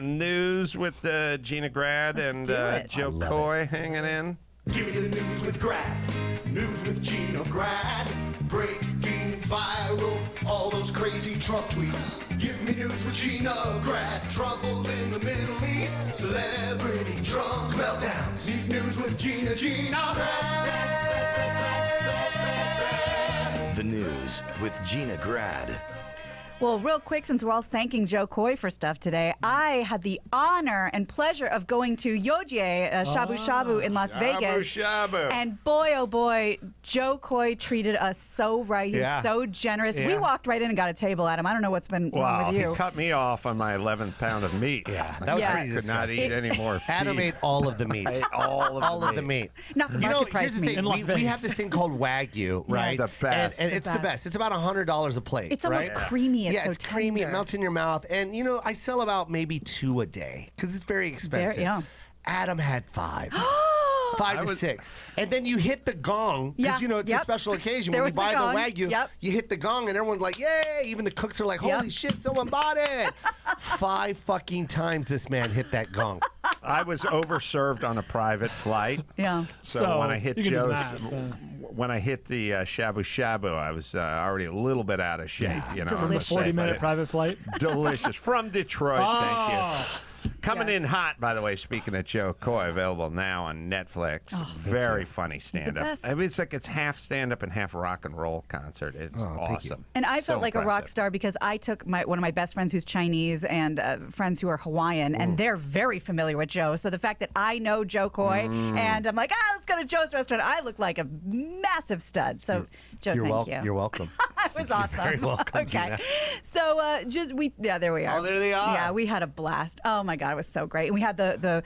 news with Gina Grad and do it. Joe Coy hanging in? Give me the news with Grad. News with Gina Grad. Breaking viral. All those crazy Trump tweets. Give me news with Gina Grad. Trouble in the Middle East. Celebrity drunk meltdowns. Need news with Gina Grad. The news with Gina Grad. Well, real quick, since we're all thanking Joe Coy for stuff today, I had the honor and pleasure of going to Yojie Shabu Shabu in Las Vegas. Shabu. And boy, oh boy, Joe Coy treated us so right. He was so generous. We Yeah. walked right in and got a table at him. I don't know what's been wrong Wow, with he you. cut me off on my 11th pound of meat. Yeah, that was Yeah. pretty Could not disgusting. eat any more Adam beef. ate all of the meat. I ate all of the meat. Not the You market know, price here's the meat. thing. In Las We Vegas. have this thing called Wagyu, right? The best. And it's the best. It's about $100 a plate. It's almost right? creamy. It's yeah, so it's creamy. It tender. melts in your mouth. And, you know, I sell about maybe 2 a day because it's very expensive. yeah. Adam had 5. 5 to 6. And then you hit the gong because, Yeah, you know, it's a yep. special occasion. There When we was the buy the gong. Wagyu, Yep. you hit the gong and everyone's like, yay. Even the cooks are like, holy Yep. shit, someone bought it. 5 fucking times this man hit that gong. I was overserved on a private flight. Yeah. So when I hit you can do Joe's, math, when I hit the shabu shabu, I was already a little bit out of shape. You know, Delicious. I'm upset, 40-minute but private flight. delicious from Detroit. Thank you. Oh. Coming Yeah. in hot, by the way. Speaking of Joe Coy, available now on Netflix. Very funny stand-up. best. I mean, it's like it's half stand-up and half rock and roll concert. It's awesome. And I So felt like a rock impressive. star because I took one of my best friends who's Chinese and friends who are Hawaiian, and they're very familiar with Joe. So the fact that I know Joe Coy and I'm like, let's go to Joe's restaurant, I look like a massive stud. So, Joe, thank you. You're welcome. It was awesome. very welcome, Okay. Gina. So there we are. Oh, there they are. Yeah, we had a blast. Oh my God, it was so great. And we had the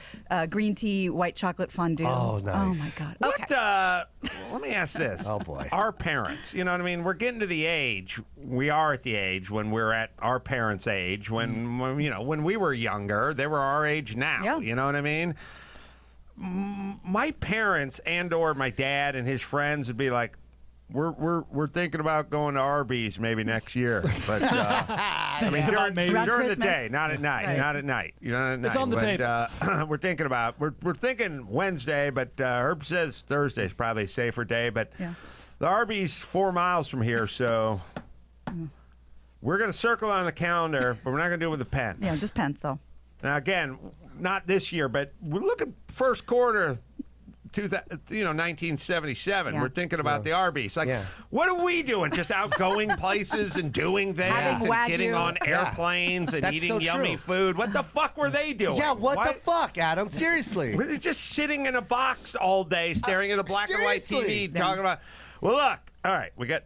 green tea white chocolate fondue. Oh, nice. Oh my God. Okay. What? Let me ask this. Oh, boy. Our parents, you know what I mean? We're getting to the age. We are at the age when we're at our parents' age. When you know, when we were younger, they were our age now. Yeah. You know what I mean? My parents and/or my dad and his friends would be like, We're thinking about going to Arby's maybe next year, but I mean during maybe. Around the Christmas. day, not at night, Right. not at night. You know, at night. It's on the But, we're thinking about we're thinking Wednesday, but Herb says Thursday's probably a safer day. But Yeah. the Arby's 4 miles from here, so we're gonna circle on the calendar, but we're not gonna do it with a pen. Yeah, just pencil. Now again, not this year, but we're looking first quarter. 1977. Yeah. We're thinking about the Arby's. Like, Yeah. what are we doing? Just out going places and doing things Having and getting Wagyu. on airplanes and That's eating so yummy true. food. What the fuck were they doing? Yeah, what Why- the fuck, Adam? Seriously. We're just sitting in a box all day, staring at a black and white seriously. TV, talking about. Well, look. All right, we got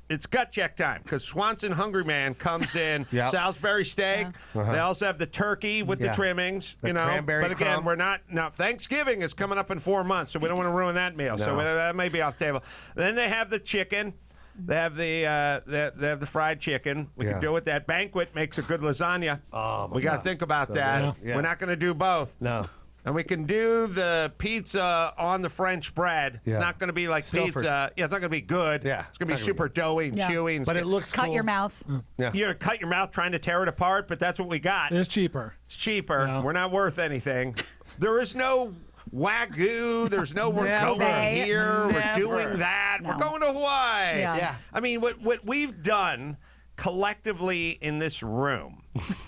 it's gut check time because Swanson Hungry Man comes in. Yep. Salisbury steak. They also have the turkey with the Yeah. trimmings. The you know, cranberry but again, crumb. we're not now. Thanksgiving is coming up in 4 months, so we don't want to ruin that meal. So No. that may be off the table. Then they have the chicken. They have the they have the fried chicken. We Yeah. can do with that. Banquet makes a good lasagna. Oh, my we got to God. think about So that. good. Yeah. We're not going to do both. No. And we can do the pizza on the French bread. Yeah. It's not going to be like Stouffer's. pizza. Yeah, it's not going to be good. Yeah, It's going to be it's not super gonna doughy and Yeah. chewy. And But it looks Cut cool. your mouth. Yeah. You're going to cut your mouth trying to tear it apart, but that's what we got. It's cheaper. It's cheaper. Yeah. We're not worth anything. There is no Wagyu. There's no we're Never. going here. We're Never. doing that. No. We're going to Hawaii. Yeah. Yeah. I mean, what we've done collectively in this room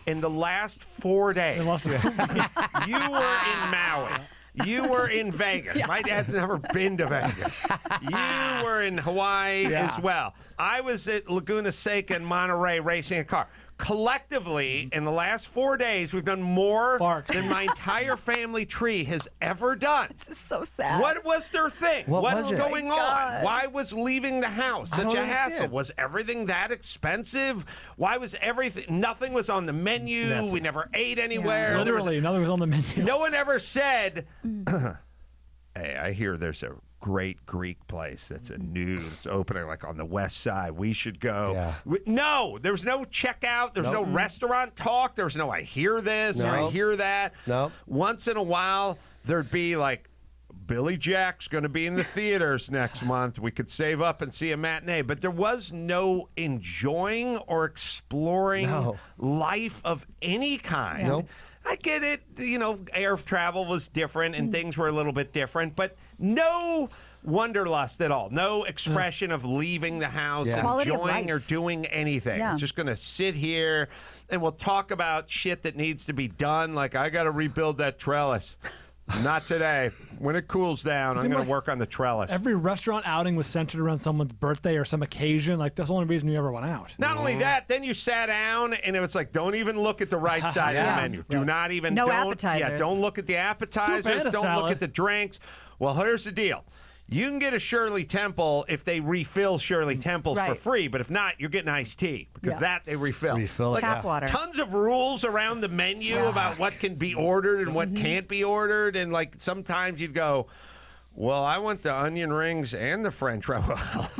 in the last 4 days. You were in Maui. You were in Vegas. My dad's never been to Vegas. You were in Hawaii as well. I was at Laguna Seca in Monterey racing a car. collectively, in the last 4 days, we've done more Barks. than my entire family tree has ever done. This is so sad. What was their thing? What What's was it? going Oh my on? God. Why was leaving the house such don't a hassle? understand. Was everything that expensive? Why was everything? Nothing was on the menu. Nothing. We never ate anywhere. There was- Literally, nothing was on the menu. no one ever said, hey, I hear there's a great Greek place that's it's opening like on the west side. We should go. Yeah. No, there was no checkout. There was no restaurant talk. There was no I hear this or I No. hear that. No. Once in a while, there'd be like, Billy Jack's going to be in the theaters next month. We could save up and see a matinee. But there was no enjoying or exploring life of any kind. Nope. I get it. You know, air travel was different and things were a little bit different, but no wanderlust at all. No expression of leaving the house, Yeah. Quality of enjoying life. or doing anything. Yeah. It's just going to sit here and we'll talk about shit that needs to be done. Like, I got to rebuild that trellis. Not today. When it cools down, I'm Seemed going to like work on the trellis. Every restaurant outing was centered around someone's birthday or some occasion. Like, that's the only reason you ever went out. Not only that, then you sat down and it was like, don't even look at the right side of Yeah. the menu. Do not even. No don't, appetizers. Yeah, don't look at the appetizers. Soup and a Don't look salad. at the drinks. Well, here's the deal. You can get a Shirley Temple if they refill Shirley Temples for Right. free, but if not, you're getting iced tea because Yeah. that they refill. Refill it, Tap water. Tons of rules around the menu about what can be ordered and what can't be ordered, and like sometimes you'd go, well, I want the onion rings and the French fries.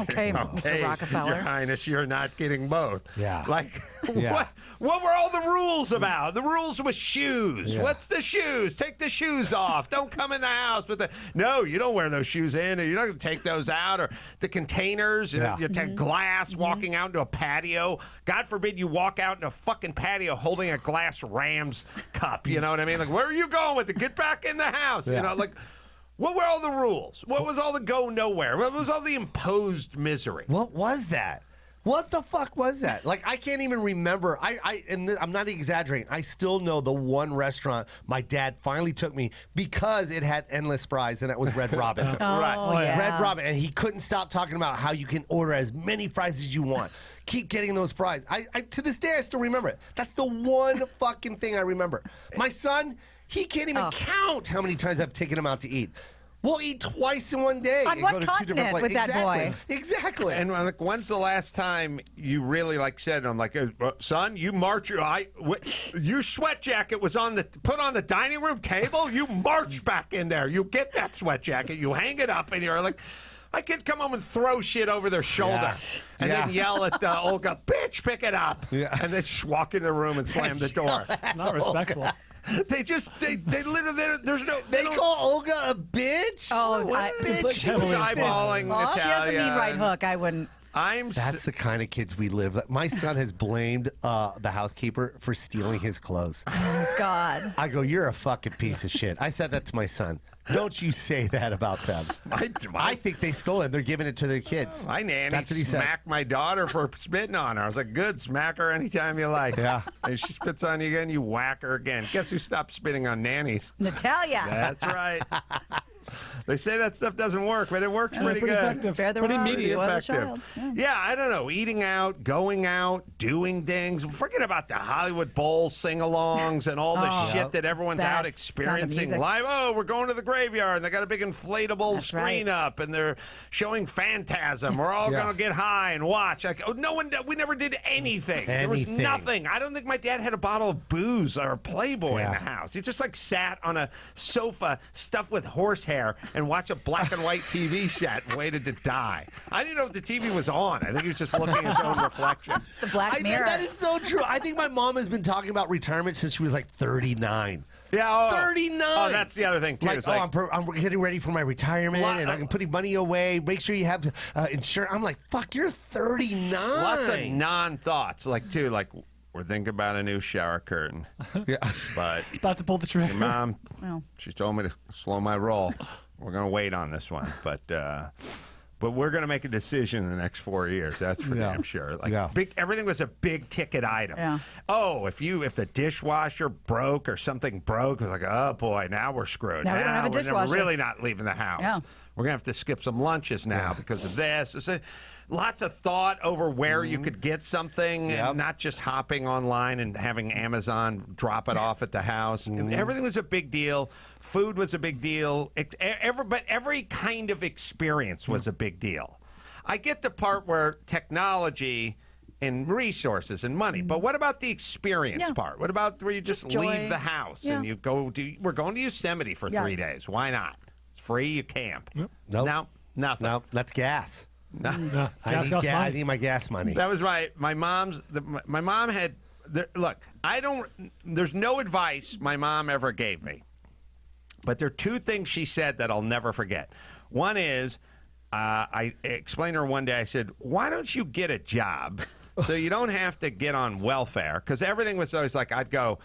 Okay, Mr. Rockefeller. Your Highness, you're not getting both. Yeah. Like, Yeah. what were all the rules about? The rules with shoes. Yeah. What's the shoes? Take the shoes off. Don't come in the house with the. No, you don't wear those shoes in, or you're not going to take those out, or the containers. Yeah. You take glass walking out into a patio. God forbid you walk out in a fucking patio holding a glass Rams cup. You know what I mean? Like, where are you going with it? Get back in the house. You know, like. What were all the rules? What was all the go nowhere? What was all the imposed misery? What was that? What the fuck was that? Like, I can't even remember. I'm not exaggerating. I still know the one restaurant my dad finally took me because it had endless fries, and it was Red Robin. Right. Oh, yeah. Red Robin, and he couldn't stop talking about how you can order as many fries as you want. Keep getting those fries. I to this day I still remember it. That's the one fucking thing I remember. My son, he can't even count how many times I've taken him out to eat. We'll eat twice in one day. On and what go to two different continent with places. that boy? Exactly. And like, when's the last time you really like said, I'm like, son, you march your sweat jacket was put on the dining room table. You march back in there. You get that sweat jacket. You hang it up, and you're like. My kids come home and throw shit over their shoulder and then yell at Olga, bitch, pick it up. Yeah. And they just walk in the room and slam the door. Not respectful. They literally, there's no. They call Olga a bitch? Oh, what bitch? She was eyeballing She has a mean Natalia. right hook. I wouldn't. That's the kind of kids we live. My son has blamed the housekeeper for stealing his clothes. Oh, God. I go, you're a fucking piece of shit. I said that to my son. Don't you say that about them. I think they stole it. They're giving it to their kids. My nanny That's what he said. smacked my daughter for spitting on her. I was like, good, smack her anytime you like. Yeah. And if she spits on you again, you whack her again. Guess who stopped spitting on nannies? Natalia. That's right. They say that stuff doesn't work, but it works pretty pretty good. effective. Spare the Pretty rod, immediate. spoil the Effective. child. Yeah, I don't know. Eating out, going out, doing things. Forget about the Hollywood Bowl sing-alongs and all the shit that everyone's out That's experiencing Sound of Music. live. Oh, we're going to the graveyard, and they got a big inflatable That's screen right. up, and they're showing Phantasm. We're all going to get high and watch. Like, oh, we never did anything. There was Anything. nothing. I don't think my dad had a bottle of booze or a Playboy in the house. He just like sat on a sofa stuffed with horsehair and watched a black and white TV set and waited to die. I didn't know if the TV was on. I think he was just looking at his own reflection. The Black Mirror. That is so true. I think my mom has been talking about retirement since she was like 39. Yeah, 39. Oh, that's the other thing too. Like, It's I'm getting ready for my retirement, and I'm putting money away. Make sure you have insurance. I'm like, fuck, you're 39. Lots of non-thoughts, like we're thinking about a new shower curtain. Yeah. But About to pull the trigger. your mom, Well. she told me to slow my roll. We're going to wait on this one, but we're going to make a decision in the next 4 years. That's for damn sure. Like everything was a big ticket item. Yeah. Oh, if the dishwasher broke or something broke, it was like, oh boy, now we're screwed. Now we don't have a we're dishwasher. really not leaving the house. Yeah. we're gonna have to skip some lunches now because of this. Lots of thought over where you could get something, and not just hopping online and having Amazon drop it off at the house. And everything was a big deal. Food was a big deal. But every kind of experience was a big deal. I get the part where technology and resources and money, but what about the experience part? What about where you just leave the house and you go? We're going to Yosemite for 3 days. Why not? It's free. You camp. Nope. No, nothing. No, that's gas. No. I need my gas money. That was right. My mom had. Look, there's no advice my mom ever gave me, but there are two things she said that I'll never forget. One is, I explained to her one day. I said, "Why don't you get a job so you don't have to get on welfare?" Because everything was always like, I'd go,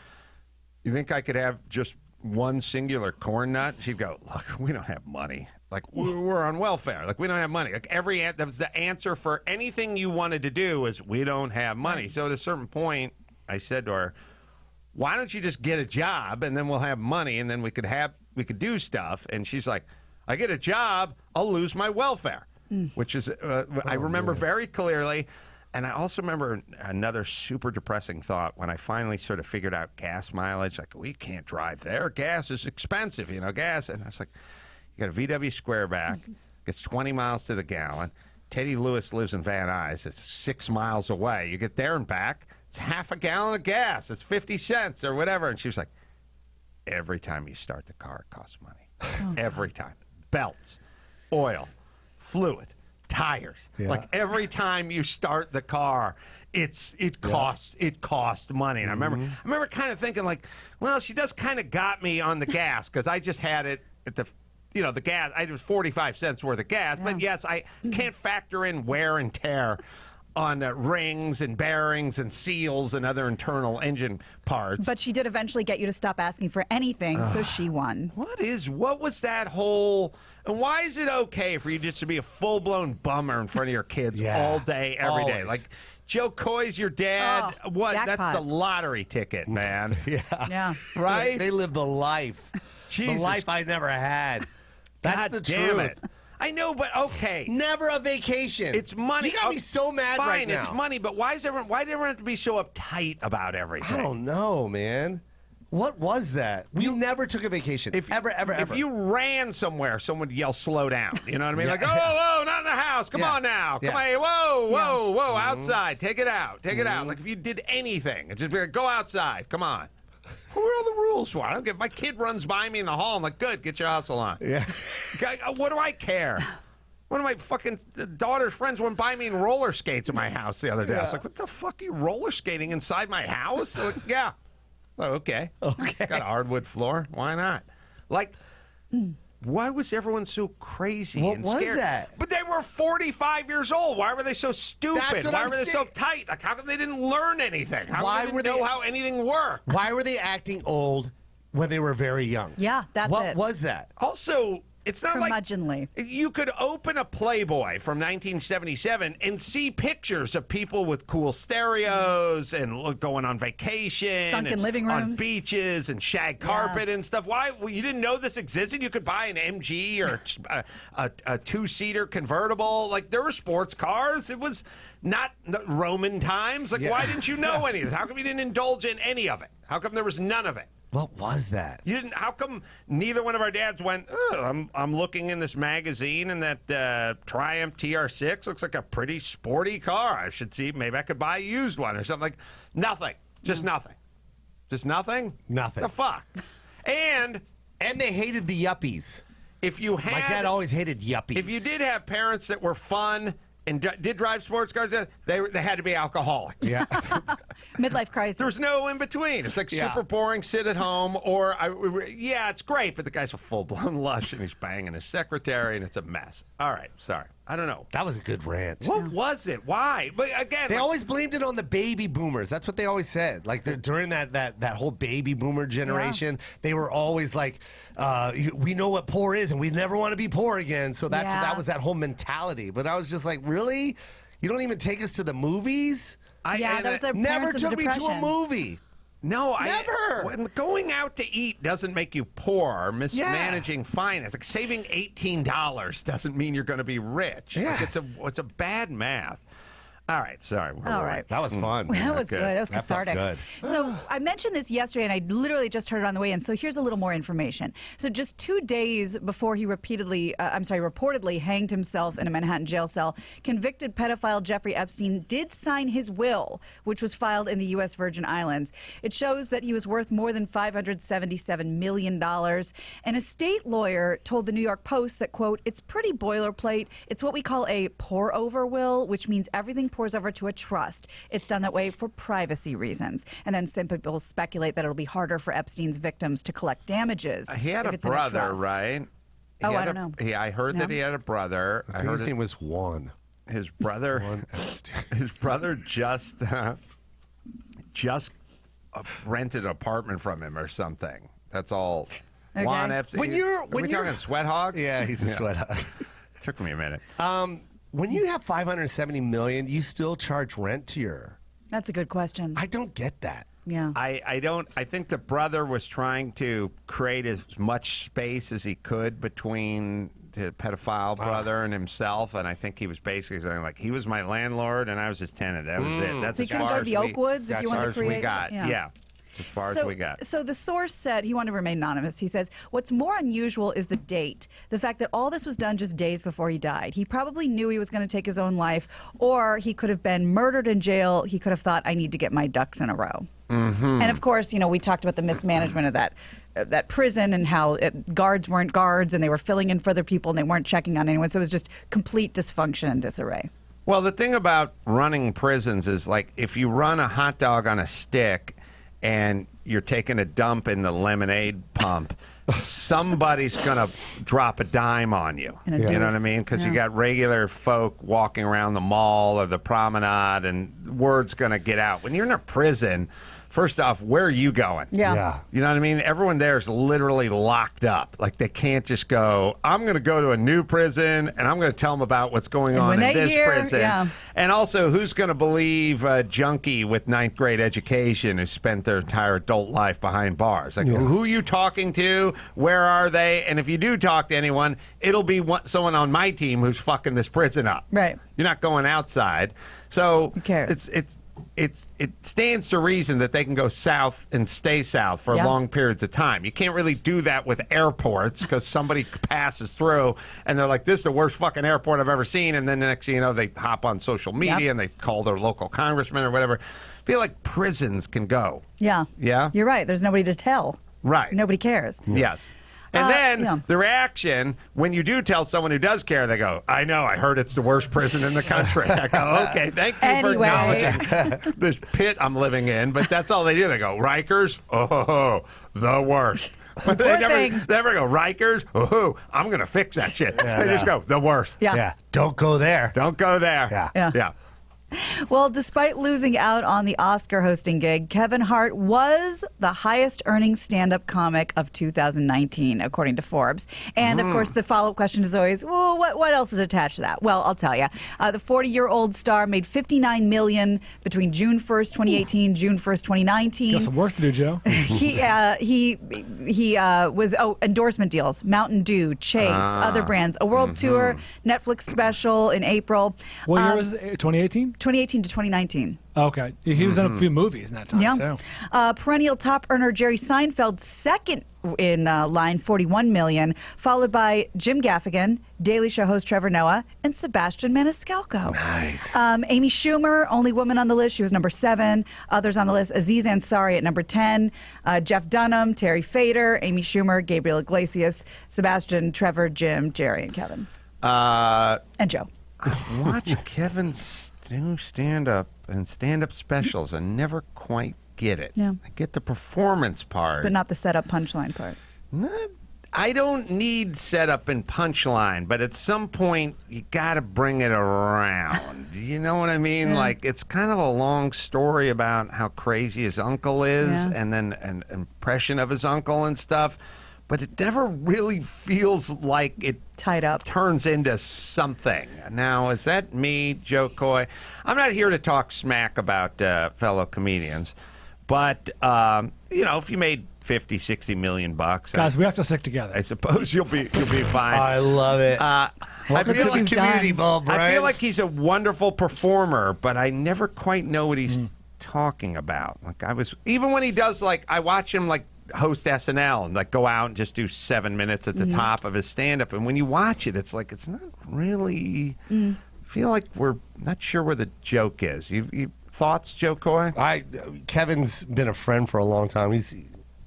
"You think I could have just one singular corn nut?" She'd go, "Look, we don't have money. Like, we're on welfare. Like, we don't have money." Like, that was the answer for anything you wanted to do was, we don't have money. So at a certain point, I said to her, "Why don't you just get a job and then we'll have money and then we could do stuff?" And she's like, "I get a job, I'll lose my welfare," which is, I remember very clearly. And I also remember another super depressing thought when I finally sort of figured out gas mileage. Like, we can't drive there. Gas is expensive, gas. And I was like, you got a VW Squareback, gets 20 miles to the gallon. Teddy Lewis lives in Van Nuys. It's 6 miles away. You get there and back, it's half a gallon of gas. It's 50 cents or whatever. And she was like, every time you start the car, it costs money. Every time. Belts, oil, fluid, tires. Like, every time you start the car, it costs money. And I remember kind of thinking, like, well, she does kind of got me on the gas because I just had it at the gas. I was 45 cents worth of gas. But yes, I can't factor in wear and tear on rings and bearings and seals and other internal engine parts. But she did eventually get you to stop asking for anything, so she won. What was that whole... And why is it okay for you just to be a full-blown bummer in front of your kids all day, every day? Like, Joe Coy's your dad. Jackpot. That's the lottery ticket, man. Yeah. Right? They live the life. Jesus. The life I never had. That's God the damn truth. it. I know, but okay. Never a vacation. It's money. You got me so mad Fine, right now. it's money, but why did everyone have to be so uptight about everything? I don't know, man. What was that? We never took a vacation. Ever. If you ran somewhere, someone would yell, "Slow down." You know what I mean? Like, "Oh, not in the house. Come on now. Come on. Whoa, outside. Take it out. Take it out." Like, if you did anything, it'd just be like, "Go outside. Come on." What are all the rules for? I don't get. My kid runs by me in the hall. I'm like, "Good, get your hustle on." Yeah. What do I care? One of my fucking daughter's friends went by me in roller skates at my house the other day. I was like, "What the fuck are you roller skating inside my house?" They're like, "Yeah." Oh, okay. It's got a hardwood floor. Why not? Like, why was everyone so crazy and was scared? that? But they were 45 years old. Why were they so stupid? That's what Why I'm were they so saying. tight? Like, how come they didn't learn anything? How Why come were they didn't they- know how anything worked? Why were they acting old when they were very young? Yeah, that's What it. was that? Also, it's not like Curmudgeonly. you could open a Playboy from 1977 and see pictures of people with cool stereos and going on vacation, Sunken and living on rooms. beaches and shag carpet and stuff. Why? Well, you didn't know this existed? You could buy an MG or a two-seater convertible. Like, there were sports cars. It was not Roman times. Like, why didn't you know any of this? How come you didn't indulge in any of it? How come there was none of it? What was that? You didn't. How come neither one of our dads went? Oh, I'm looking in this magazine, and that Triumph TR6 looks like a pretty sporty car. I should see. Maybe I could buy a used one or something. Like, nothing. Just nothing. Just nothing. Nothing. The fuck. And they hated the yuppies. If you had, my dad always hated yuppies. If you did have parents that were fun and did drive sports cars, they had to be alcoholics. Yeah. Midlife crisis. There was no in between. It's like super boring, sit at home, or it's great, but the guy's a full-blown lush and he's banging his secretary and it's a mess. All right, sorry. I don't know. That was a good rant. What was it? Why? But again, they always blamed it on the baby boomers. That's what they always said. Like, during that whole baby boomer generation, they were always like, we know what poor is and we never want to be poor again. So that was that whole mentality. But I was just like, really? You don't even take us to the movies? That was their never parents of took me to a depression. movie. No, Never. Going out to eat doesn't make you poor. Mismanaging finance, like saving $18 doesn't mean you're going to be rich. Yeah. Like it's a bad math. All right, sorry. All right. That was fun. That was good. That was That felt cathartic. good. So I mentioned this yesterday, and I literally just heard it on the way in. So here's a little more information. So just 2 days before he reportedly hanged himself in a Manhattan jail cell, convicted pedophile Jeffrey Epstein did sign his will, which was filed in the U.S. Virgin Islands. It shows that he was worth more than $577 million. And a state lawyer told the New York Post that, quote, it's pretty boilerplate. It's what we call a pour-over will, which means everything pours over to a trust. It's done that way for privacy reasons. And then some people speculate that it'll be harder for Epstein's victims to collect damages. He had if a it's in brother, trust. right? Oh, I don't know. I heard that he had a brother. I heard his name was Juan. His brother. His brother just rented an apartment from him or something. That's all. Okay. Juan Epstein. Are we talking sweat hog? Yeah, he's a sweat hog. Took me a minute. When you have $570 million, you still charge rent to your. That's a good question. I don't get that. Yeah. I don't. I think the brother was trying to create as much space as he could between the pedophile brother and himself, and I think he was basically saying like he was my landlord and I was his tenant. That was it. That's So as you couldn't far go to as the Oakwoods if you wanted to as far as we create- got. yeah. As far as we got. So the source said, he wanted to remain anonymous. He says, what's more unusual is the date. The fact that all this was done just days before he died. He probably knew he was going to take his own life, or he could have been murdered in jail. He could have thought, I need to get my ducks in a row. Mm-hmm. And of course, we talked about the mismanagement of that prison and how guards weren't guards and they were filling in for other people and they weren't checking on anyone. So it was just complete dysfunction and disarray. Well, the thing about running prisons is like if you run a hot dog on a stick and you're taking a dump in the lemonade pump, somebody's going to drop a dime on you. And a You know what I deuce. mean? Because you Yeah. got regular folk walking around the mall or the promenade, and word's going to get out. When you're in a prison, first off, where are you going? Yeah. You know what I mean? Everyone there is literally locked up. Like they can't just go, I'm going to go to a new prison and I'm going to tell them about what's going And on when in they this hear- prison. yeah. And also, who's going to believe a junkie with 9th grade education who spent their entire adult life behind bars? Like, who are you talking to? Where are they? And if you do talk to anyone, it'll be someone on my team who's fucking this prison up. Right. You're not going outside. So Who cares? it stands to reason that they can go south and stay south for Yeah. long periods of time. You can't really do that with airports because somebody passes through and they're like, this is the worst fucking airport I've ever seen. And then the next thing you know, they hop on social media Yep. and they call their local congressman or whatever. I feel like prisons can go. Yeah. Yeah? You're right. There's nobody to tell. Right. Nobody cares. Yes. And then yeah. the reaction, when you do tell someone who does care, they go, I know, I heard it's the worst prison in the country. I go, okay, thank you Anyway. for acknowledging this pit I'm living in. But that's all they do. They go, Rikers? Oh, the worst. But they never go, Rikers? Oh, I'm going to fix that shit. They just go, the worst. Yeah. Don't go there. Don't go there. Yeah. Well, despite losing out on the Oscar hosting gig, Kevin Hart was the highest earning stand-up comic of 2019, according to Forbes. And of course, the follow-up question is always, well, what else is attached to that? Well, I'll tell you. The 40-year-old star made $59 million between June 1st, 2018, June 1st, 2019. Got some work to do, Joe. He was endorsement deals, Mountain Dew, Chase, other brands, a world tour, Netflix special in April. What year was it? 2018? 2018 to 2019. Okay. He was in a few movies in that time, too. Perennial top earner Jerry Seinfeld second in line, $41 million, followed by Jim Gaffigan, Daily Show host Trevor Noah, and Sebastian Maniscalco. Nice. Amy Schumer, only woman on the list. She was number 7. Others on the list, Aziz Ansari at number 10, Jeff Dunham, Terry Fader, Amy Schumer, Gabriel Iglesias, Sebastian, Trevor, Jim, Jerry, and Kevin. And Joe. Watch Kevin's do stand-up and stand-up specials and never quite get it. Yeah. I get the performance part. But not the setup punchline part. I don't need setup and punchline, but at some point you got to bring it around. You know what I mean? Like it's kind of a long story about how crazy his uncle is, and then an impression of his uncle and stuff. But it never really feels like it tied up turns into something. Now, is that me, Joe Coy? I'm not here to talk smack about fellow comedians, But if you made 50, 60 million bucks, Guys, we have to stick together. I suppose you'll be fine. I love it. Welcome to the community, Ball, Brian. I feel like he's a wonderful performer, but I never quite know what he's talking about. Like even when he does, like, I watch him like host SNL and like go out and just do 7 minutes at the top of his stand-up, and when you watch it, it's like it's not really. I feel like we're not sure where the joke is. You thoughts, Joe Coy? Kevin's been a friend for a long time.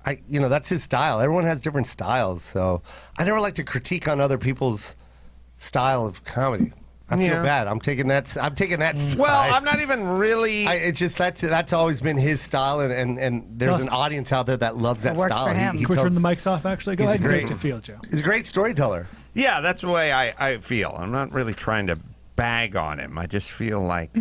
That's his style. Everyone has different styles, so I never like to critique on other people's style of comedy. I feel bad. I'm taking that side. Well, I'm not even really. It's just that's always been his style, and there's an audience out there that loves that works style. for him. Can we turn the mics off, actually? Go He's ahead and great. say what you feel, Joe. He's a great storyteller. Yeah, that's the way I feel. I'm not really trying to bag on him. I just feel like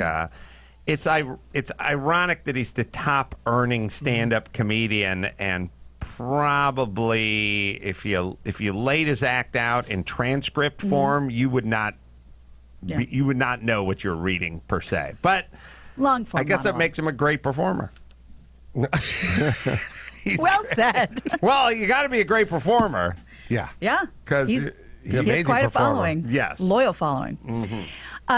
it's ironic that he's the top earning stand-up comedian, and probably if you laid his act out in transcript form, you would not know what you're reading per se. But long form. I guess that makes him a great performer. Well said. Well, you got to be a great performer. Yeah. Yeah. Because he has quite a following. Yes. Loyal following.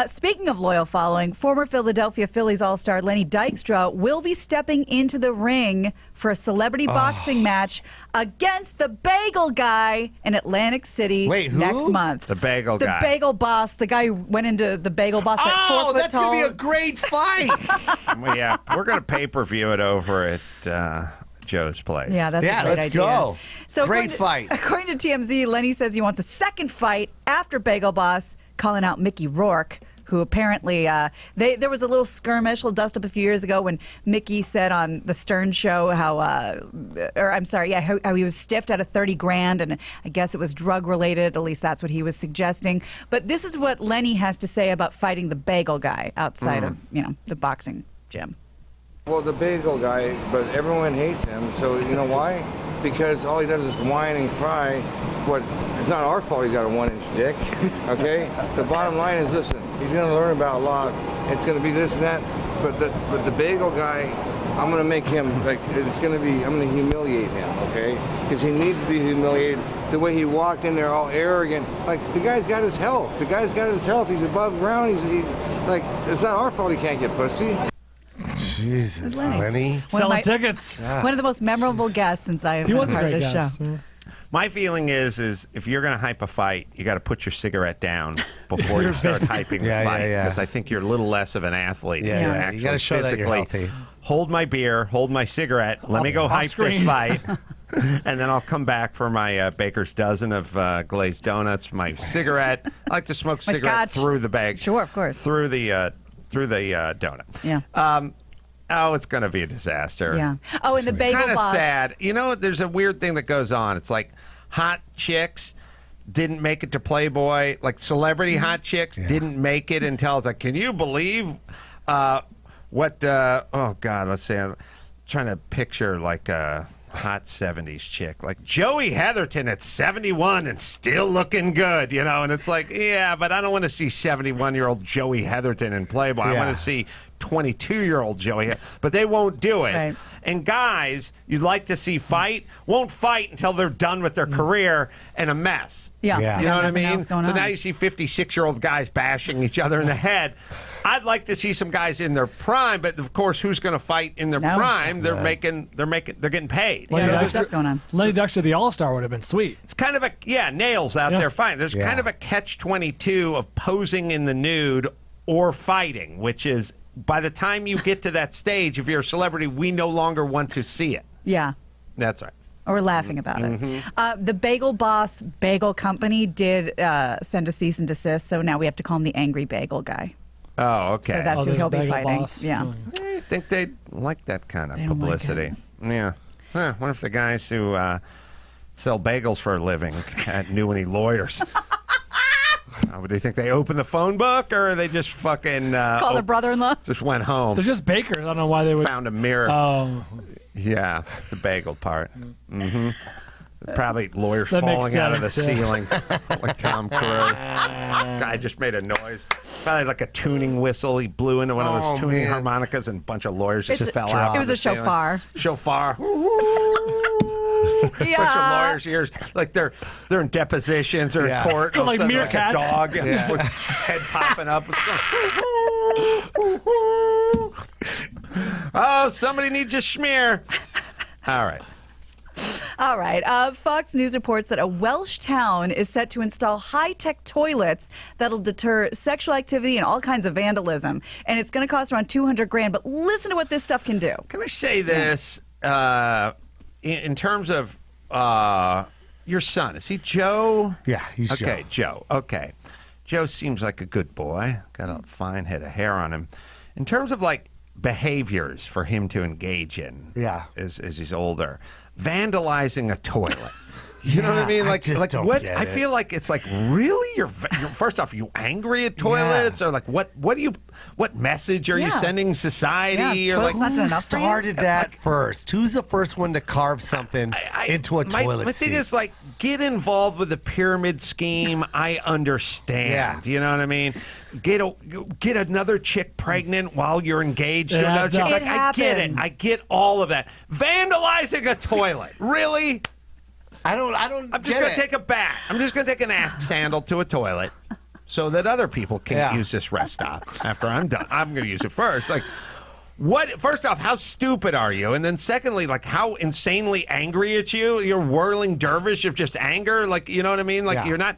Speaking of loyal following, former Philadelphia Phillies All-Star Lenny Dykstra will be stepping into the ring for a celebrity boxing match against the Bagel Guy in Atlantic City next month. The Bagel Guy. The Bagel Boss. The guy who went into the Bagel Boss. That 4 foot that's tall. going to be a great fight. Well, yeah, we're going to pay-per-view it over at Joe's place. Yeah, that's a great let's idea. go. So Great fight. According to TMZ, Lenny says he wants a second fight after Bagel Boss, calling out Mickey Rourke, who apparently there was a little skirmish, little dust up a few years ago when Mickey said on the Stern Show how he was stiffed out of 30 grand, and I guess it was drug related. At least that's what he was suggesting. But this is what Lenny has to say about fighting the Bagel Guy outside of the boxing gym. Well, the Bagel Guy, but everyone hates him. So you know why? Because all he does is whine and cry. But it's not our fault he's got a 1-inch dick, okay? The bottom line is, listen, he's going to learn about laws. It's going to be this and that. But the Bagel Guy, I'm going to make him, I'm going to humiliate him, okay? Because he needs to be humiliated. The way he walked in there all arrogant. Like, the guy's got his health. He's above ground. It's not our fault he can't get pussy. Jesus, Lenny. Selling tickets. One of the most memorable guests since I've been part of this show. My feeling is if you're going to hype a fight, you got to put your cigarette down before you start hyping the fight. Because I think you're a little less of an athlete. Yeah. You got to show that you're healthy. Hold my beer, hold my cigarette. Let me go hype this fight. And then I'll come back for my baker's dozen of glazed donuts, my cigarette. I like to smoke cigarette through the bag. Sure, of course. Through the donut. Yeah. Oh, it's going to be a disaster. Yeah. Oh, and the Bagel Kind of Boss. sad. There's a weird thing that goes on. It's like hot chicks didn't make it to Playboy. Like celebrity hot chicks didn't make it until it's like, can you believe oh, God, let's say I'm trying to picture like a hot 70s chick. Like Joey Heatherton at 71 and still looking good, and it's like, yeah, but I don't want to see 71-year-old Joey Heatherton in Playboy. I want to see 22-year-old Joey, but they won't do it. Right. And guys you'd like to see fight won't fight until they're done with their career and a mess. Yeah. You know what I mean? So on. now you see 56-year-old guys bashing each other in the head. I'd like to see some guys in their prime, but of course, who's going to fight in their prime? They're getting paid. There's stuff going on. Lenny Dykstra, the All-Star, would have been sweet. It's kind of nails out there fine. There's kind of a catch-22 of posing in the nude or fighting, which is by the time you get to that stage, if you're a celebrity, we no longer want to see it. Yeah. That's right. Or laughing about it. The Bagel Boss Bagel Company did send a cease and desist, so now we have to call him the Angry Bagel Guy. Oh, okay. So that's who he'll be fighting. Boss. Yeah. I think they'd like that kind of They don't like publicity. Yeah. Huh, what if the guys who sell bagels for a living knew any lawyers? Do you think they opened the phone book, or they just fucking Call their brother-in-law? Just went home. They're just bakers. I don't know why they would. Found a mirror. Oh. Yeah, the bagel part. Probably lawyers That makes falling out of the sense, yeah. ceiling like Tom Cruise. Guy just made a noise. Probably like a tuning whistle. He blew into one of those tuning harmonicas, and a bunch of lawyers just fell out. It was a shofar. Shofar. Yeah. Bunch of lawyers' ears, like they're in depositions or in court, Like like meerkats. a dog with head popping up. Oh, somebody needs a schmear. All right. All right. Fox News reports that a Welsh town is set to install high-tech toilets that'll deter sexual activity and all kinds of vandalism. And it's going to cost around $200,000. But listen to what this stuff can do. Can I say this in terms of your son? Is he Joe? Yeah, he's Joe. Okay, Joe. Okay. Joe seems like a good boy. Got a fine head of hair on him. In terms of like behaviors for him to engage in as he's older, vandalizing a toilet. You know what I mean? Like don't what? get I it. feel like it's like, really? You're first off, are you angry at toilets, or like what message are you sending society? Yeah, or like toilets not doing enough for you? Started that first. Who's the first one to carve something into a toilet My seat? thing is like, get involved with the pyramid scheme. I understand. You know what I mean? Get another chick pregnant while you're engaged to another chick. Like, I get it. I get all of that. Vandalizing a toilet, really? I don't. I'm just gonna take a bat. I'm just gonna take an axe handle to a toilet, so that other people can use this rest stop after I'm done. I'm gonna use it first. Like, what? First off, how stupid are you? And then secondly, like, how insanely angry at you? You're whirling dervish of just anger. Like, you know what I mean? Like, you're not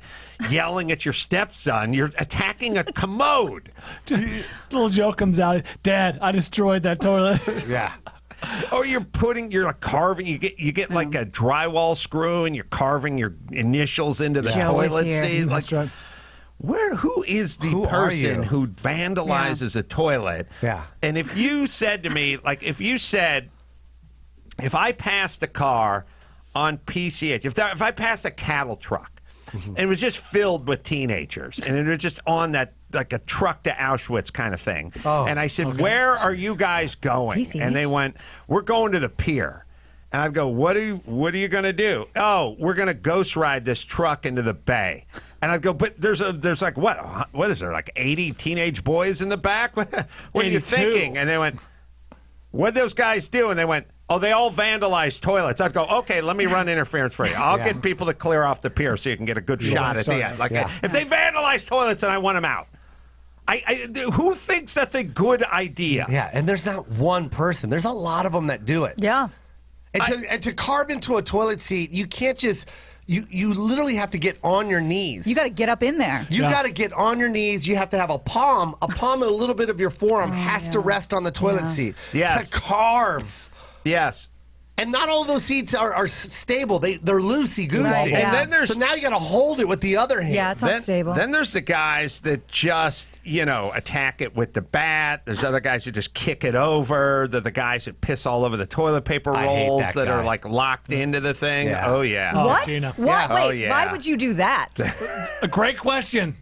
yelling at your stepson. You're attacking a commode. Little Joe comes out. Dad, I destroyed that toilet. Yeah. Or you're like carving. You get like a drywall screw, and you're carving your initials into the toilet seat. Like, right. Who is the person who vandalizes a toilet? Yeah. And if you said to me, like, if I passed a car on PCH, if I passed a cattle truck, and it was just filled with teenagers, and it was just on that, like a truck to Auschwitz kind of thing. And I said, where are you guys going? And they went, we're going to the pier. And I'd go, what are you going to do? Oh, we're going to ghost ride this truck into the bay. And I'd go, but there's like, what is there, like 80 teenage boys in the back? What are you 82. thinking? And they went, what'd those guys do? And they went, oh, they all vandalized toilets. I'd go, okay, let me run interference for you. I'll get people to clear off the pier so you can get a good shot at the end. Like, if they vandalize toilets, then I want them out. Who thinks that's a good idea? Yeah, and there's not one person. There's a lot of them that do it. Yeah. And to carve into a toilet seat, you can't just. You literally have to get on your knees. You got to get up in there. You got to get on your knees. You have to have a palm and a little bit of your forearm has to rest on the toilet seat. Yes. To carve. Yes. And not all of those seats are stable. They're loosey-goosey. Right, yeah. And then there's so now you got to hold it with the other hand. Yeah, it's not stable. Then there's the guys that just, attack it with the bat. There's other guys who just kick it over. They're the guys that piss all over the toilet paper rolls that are like locked into the thing. Yeah. Oh, yeah. Oh, What? Gina. What? Yeah. Wait, Oh, yeah. why would you do that? A great question.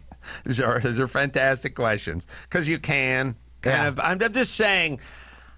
These are fantastic questions because you can. I'm just saying,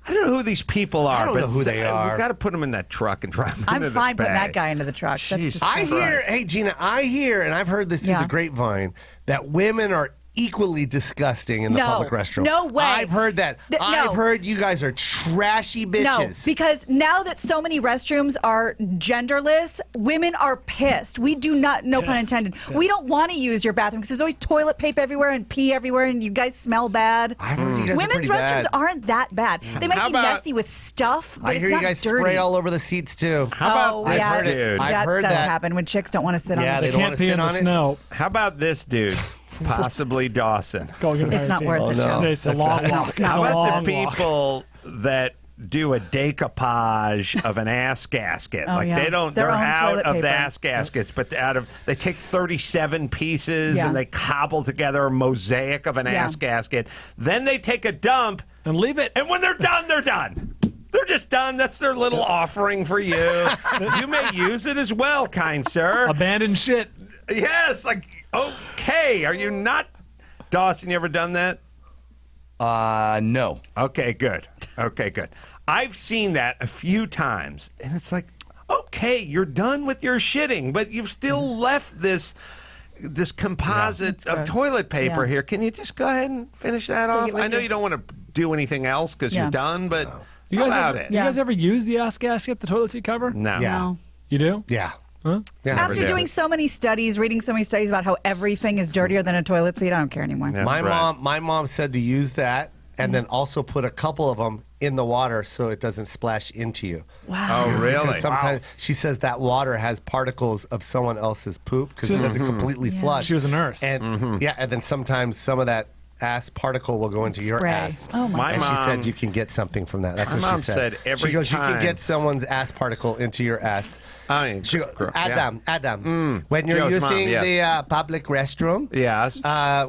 I don't know who these people are. I don't know who they are. We've got to put them in that truck and drive them I'm into the fine putting bay. that guy into the truck. That's Jesus disgusting. Hey Gina, I hear, and I've heard this through the grapevine, that women are equally disgusting in the public restroom. No way. I've heard that. I've heard you guys are trashy bitches. No, because now that so many restrooms are genderless, women are pissed. We do not, no pun intended, we don't want to use your bathroom because there's always toilet paper everywhere and pee everywhere and you guys smell bad. I've heard you guys are Women's pretty restrooms bad. aren't that bad. They might How be about- messy with stuff, but I it's hear you not guys dirty. spray all over the seats too. How about Oh, this yeah. dude? I've heard does that. happen when chicks don't want to sit Yeah, on they the don't Can't want to pee sit in the on it. snow. How about this dude? Possibly Dawson. Go get It's not worth it, Joe. It's a long walk. It's How a about long the walk. people that do a decoupage of an ass gasket? Oh, like yeah. they're Their own out toilet of the paper. ass gaskets, but they take 37 pieces Yeah. and they cobble together a mosaic of an Yeah. ass gasket. Then they take a dump And leave it. and when they're done, they're done. They're just done. That's their little offering for you. You may use it as well, kind sir. Abandoned shit. Yes, like, okay. Are you not, Dawson, you ever done that? No. Okay, good. Okay, good. I've seen that a few times, and it's like, okay, you're done with your shitting, but you've still left this composite of toilet paper here. Can you just go ahead and finish that off? I know you don't want to do anything else because you're done, but You how guys about ever, it? You guys ever use the ass gasket, the toilet seat cover? No. No. You do? Yeah. Huh? Yeah. After doing so many studies, reading so many studies about how everything is dirtier than a toilet seat, I don't care anymore. My mom said to use that and then also put a couple of them in the water so it doesn't splash into you. Wow. Oh, really? Because sometimes she says that water has particles of someone else's poop because it doesn't completely flush. She was a nurse. And yeah, and then sometimes some of that ass particle will go into your Spray. ass. Oh, my and God. she said you can get something from that. That's My what mom she said. said every she goes, you time- can get someone's ass particle into your ass. I mean, She goes, Adam, when you're Joe's mom, using yes. the public restroom, Yes.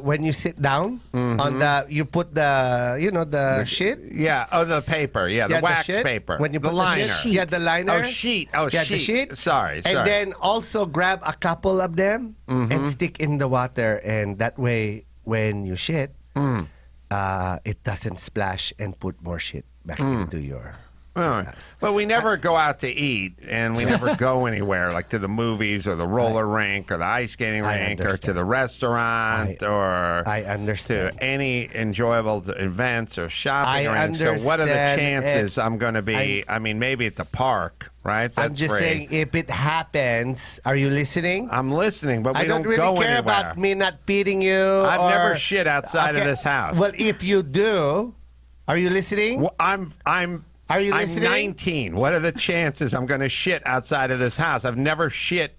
when you sit down on the, you put the, the shit. Yeah. Oh, the paper. Yeah, the Yeah, wax shit. paper. When you the put liner. the shit. Yeah, the liner. Oh, sheet. Oh, yeah, sheet. the sheet. Sorry. And then also grab a couple of them and stick in the water, and that way, when you shit, it doesn't splash and put more shit back into your. But we never go out to eat, and we never go anywhere, like to the movies or the roller rink or the ice skating rink or to the restaurant or to any enjoyable events or shopping. So what are the chances I'm going to be, I mean, maybe at the park, right? That's I'm just free. saying, if it happens, are you listening? I'm listening, but we I don't really go care anywhere. about me not beating you. I've or- never shit outside of Okay, this house. Well, if you do, are you listening? Well, Are you I'm listening? 19. What are the chances I'm going to shit outside of this house? I've never shit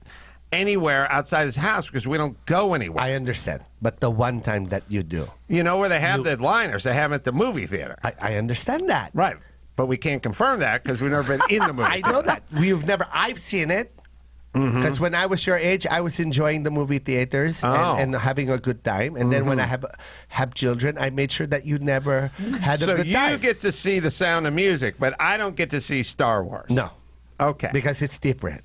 anywhere outside this house because we don't go anywhere. I understand, but the one time that you do, You know where they have the liners? They have them at the movie theater. I understand that. Right. But we can't confirm that because we've never been in the movie I know that I've seen it. Because when I was your age, I was enjoying the movie theaters and having a good time. And then when I have children, I made sure that you never had a So good you time. get to see The Sound of Music, but I don't get to see Star Wars. No. Okay. Because it's different.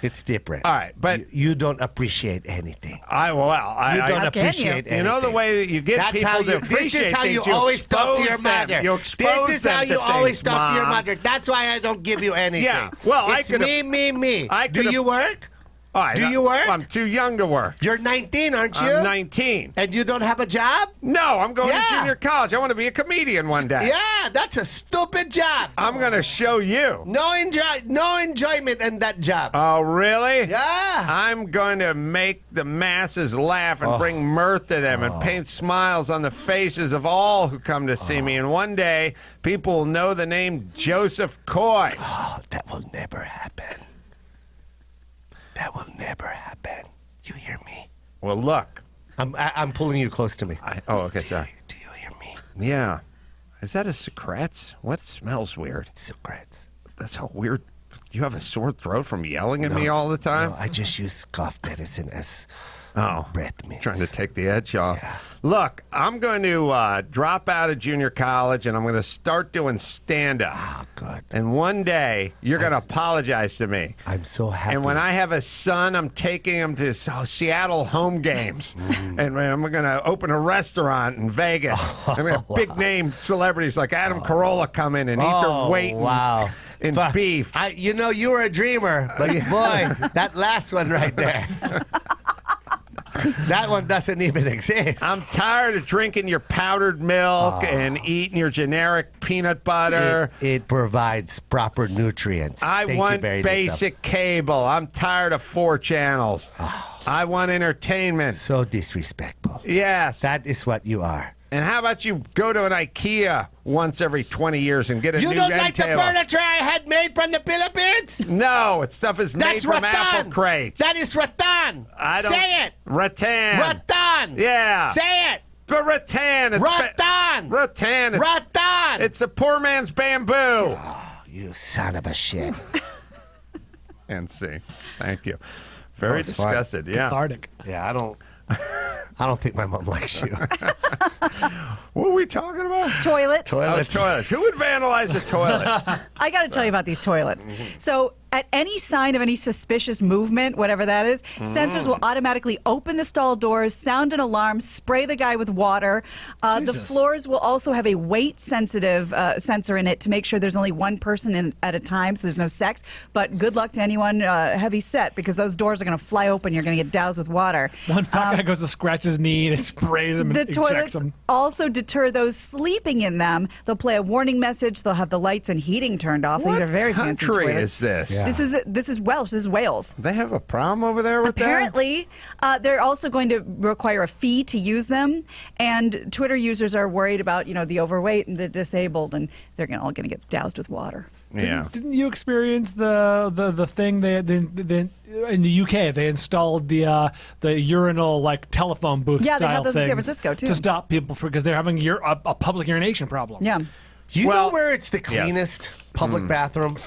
It's different. All right, but you don't appreciate anything. I You don't appreciate anything. You know the way that you get That's people how to you, appreciate This is how you things, always talk to your expose them. mother. You expose This is them how to you always things, talk to your Mom. mother. That's why I don't give you anything. Yeah, well, I it's could've- me. I Do could've- you work? All Do you work? I'm too young to work. You're 19, aren't you? I'm 19. And you don't have a job? No, I'm going Yeah. to junior college. I want to be a comedian one day. Yeah, that's a stupid job. I'm going to show you. No enjoyment in that job. Oh, really? Yeah. I'm going to make the masses laugh and bring mirth to them and paint smiles on the faces of all who come to see me. And one day, people will know the name Joseph Coy. Oh, that will never happen. That will never happen. You hear me? Well, look. I'm pulling you close to me. Okay, sorry. Do you hear me? Yeah. Is that a Secrets? What smells weird? Secrets. That's how weird. You have a sore throat from yelling at me all the time? No, I just use cough medicine as breath mints. Trying to take the edge off. Yeah. Look, I'm going to drop out of junior college and I'm going to start doing stand-up. Oh, good. And one day, you're going to apologize to me. I'm so happy. And when I have a son, I'm taking him to Seattle home games. And I'm going to open a restaurant in Vegas. I'm going to have big-name celebrities like Adam Carolla come in and eat their weight in beef. You know, you were a dreamer, but boy, that last one right there. That one doesn't even exist. I'm tired of drinking your powdered milk and eating your generic peanut butter. It provides proper nutrients. I Thank want you very basic much. cable. I'm tired of 4 channels. I want entertainment. So disrespectful. Yes. That is what you are. And how about you go to an IKEA once every 20 years and get a You new don't end like the table? furniture I had made from the Philippines? No, it's stuff is made That's from rattan. apple crates. That is rattan. I don't Say it. Rattan. Rattan. Yeah. Say it. But rattan. It's Rattan. rattan. It's, Rattan. it's a poor man's bamboo. Oh, you son of a shit. And see. Thank you. Very it's fine. disgusted. Yeah. Cathartic. Yeah, I don't think my mom likes you. What were we talking about? Toilets. Oh, toilets. Who would vandalize a toilet? I got to tell you about these toilets. So At any sign of any suspicious movement, whatever that is, sensors will automatically open the stall doors, sound an alarm, spray the guy with water. The floors will also have a weight-sensitive sensor in it to make sure there's only one person in at a time, so there's no sex. But good luck to anyone heavy set, because those doors are going to fly open. You're going to get doused with water. One fat guy goes to scratch his knee and it sprays him and The ejects toilets him. also deter those sleeping in them. They'll play a warning message. They'll have the lights and heating turned off. These are very fancy country toilets. is this? Yeah. This is Welsh. This is Wales. They have a problem over there with Apparently, they're also going to require a fee to use them. And Twitter users are worried about, the overweight and the disabled, and they're all going to get doused with water. Didn't you experience the thing in the UK? They installed the urinal telephone booth Yeah, they style have those in San things Francisco, too. to stop people because they're having a public urination problem. Yeah. You know where it's the cleanest public bathroom?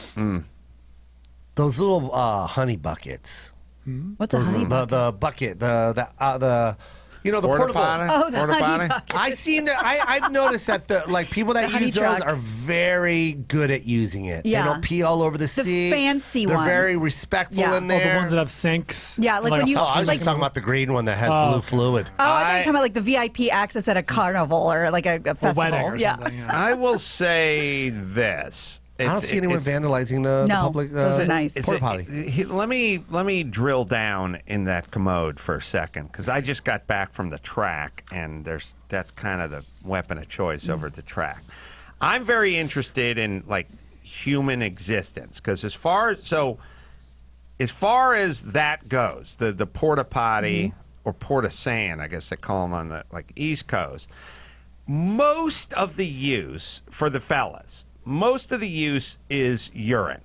Those little honey buckets. What's a honey bucket? The bucket, the Porta portable. potty? Oh, the Porta honey potty? I've noticed that the people that The honey use those truck. are very good at using it. Yeah. They don't pee all over the seat. fancy They're ones. very respectful Yeah. in Oh, there. the ones that have sinks. Yeah, like when you- Oh, I was like- just talking about the green one that has Oh, blue fluid. Oh, I thought you were talking about like the VIP access at a carnival or like a festival. wedding or yeah. something. I will say this. I don't see anyone vandalizing the No, public those are nice. porta potty. Let me drill down in that commode for a second, because I just got back from the track, and that's kind of the weapon of choice over at the track. I'm very interested in human existence, because as far as that goes, the porta potty or porta sand, I guess they call them on the East Coast, most of the use for the fellas. Most of the use is urine.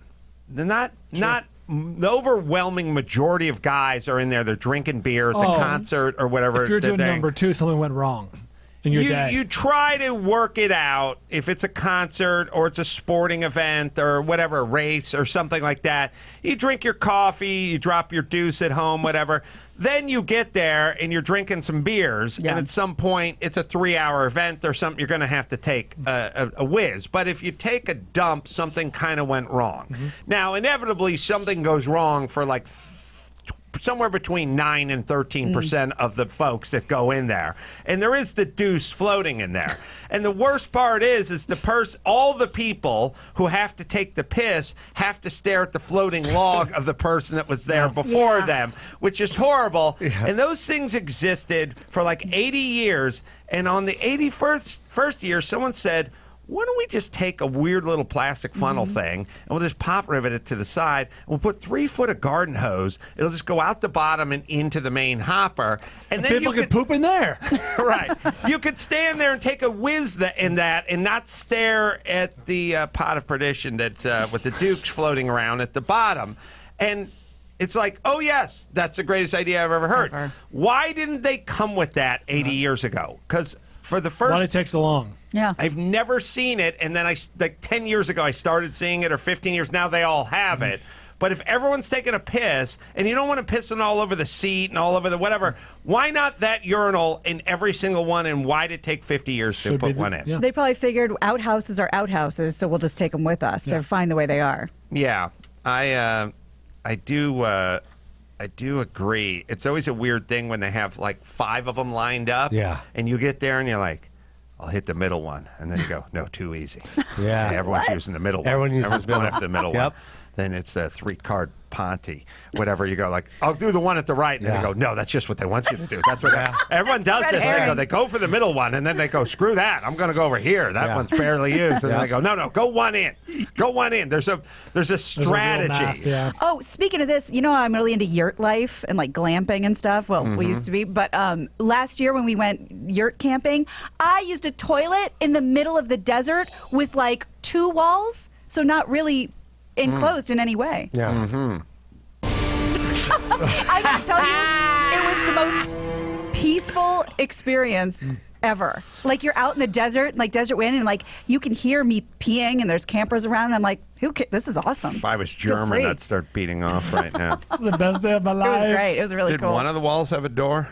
They're not the overwhelming majority of guys are in there. They're drinking beer at the concert or whatever. If you're doing number 2, something went wrong in your day. You try to work it out if it's a concert or it's a sporting event or whatever, a race or something like that. You drink your coffee, you drop your deuce at home, whatever. Then you get there and you're drinking some beers, and at some point it's a 3-hour event or something. You're going to have to take a whiz. But if you take a dump, something kind of went wrong. Now, inevitably, something goes wrong for somewhere between 9 and 13% of the folks that go in there, and there is the deuce floating in there. And the worst part is all the people who have to take the piss have to stare at the floating log of the person that was there before them, which is horrible. And those things existed for 80 years, and on the 81st year, someone said, why don't we just take a weird little plastic funnel thing and we'll just pop rivet it to the side, and we'll put 3 foot of garden hose. It'll just go out the bottom and into the main hopper. And then people you could poop in there. Right. You could stand there and take a whiz in that and not stare at the pot of perdition that with the dukes floating around at the bottom. And it's like, oh, yes, that's the greatest idea I've ever heard. Why didn't they come with that 80 years ago? Because for the first... Why did it take so long? Yeah. I've never seen it, and then 10 years ago I started seeing it, or 15 years, now they all have it. But if everyone's taking a piss, and you don't want to pissing all over the seat and all over the whatever, why not that urinal in every single one, and why did it take 50 years to put one in? They probably figured outhouses are outhouses, so we'll just take them with us. They're fine the way they are. Yeah, I do agree. It's always a weird thing when they have 5 of them lined up. Yeah. And you get there and you're like, I'll hit the middle one. And then you go, no, too easy. Yeah. And everyone's using the middle one. Everyone's going after the middle one. Then it's a 3-card Ponte, whatever. You go I'll do the one at the right. And then they go, no, that's just what they want you to do. That's what everyone does. They go for the middle one, and then they go, screw that. I'm going to go over here. That one's barely used. And then they go, no, go one in. Go one in. There's a strategy. Oh, speaking of this, I'm really into yurt life and glamping and stuff. Well, we used to be. But last year when we went yurt camping, I used a toilet in the middle of the desert with 2 walls. So not really enclosed in any way. Yeah. I can tell you, it was the most peaceful experience ever. You're out in the desert, desert wind, and you can hear me peeing, and there's campers around. And I'm like, this is awesome. If I was Feel German, free. I'd start beating off right now. This is the best day of my life. It was great. It was really Did cool. one of the walls have a door?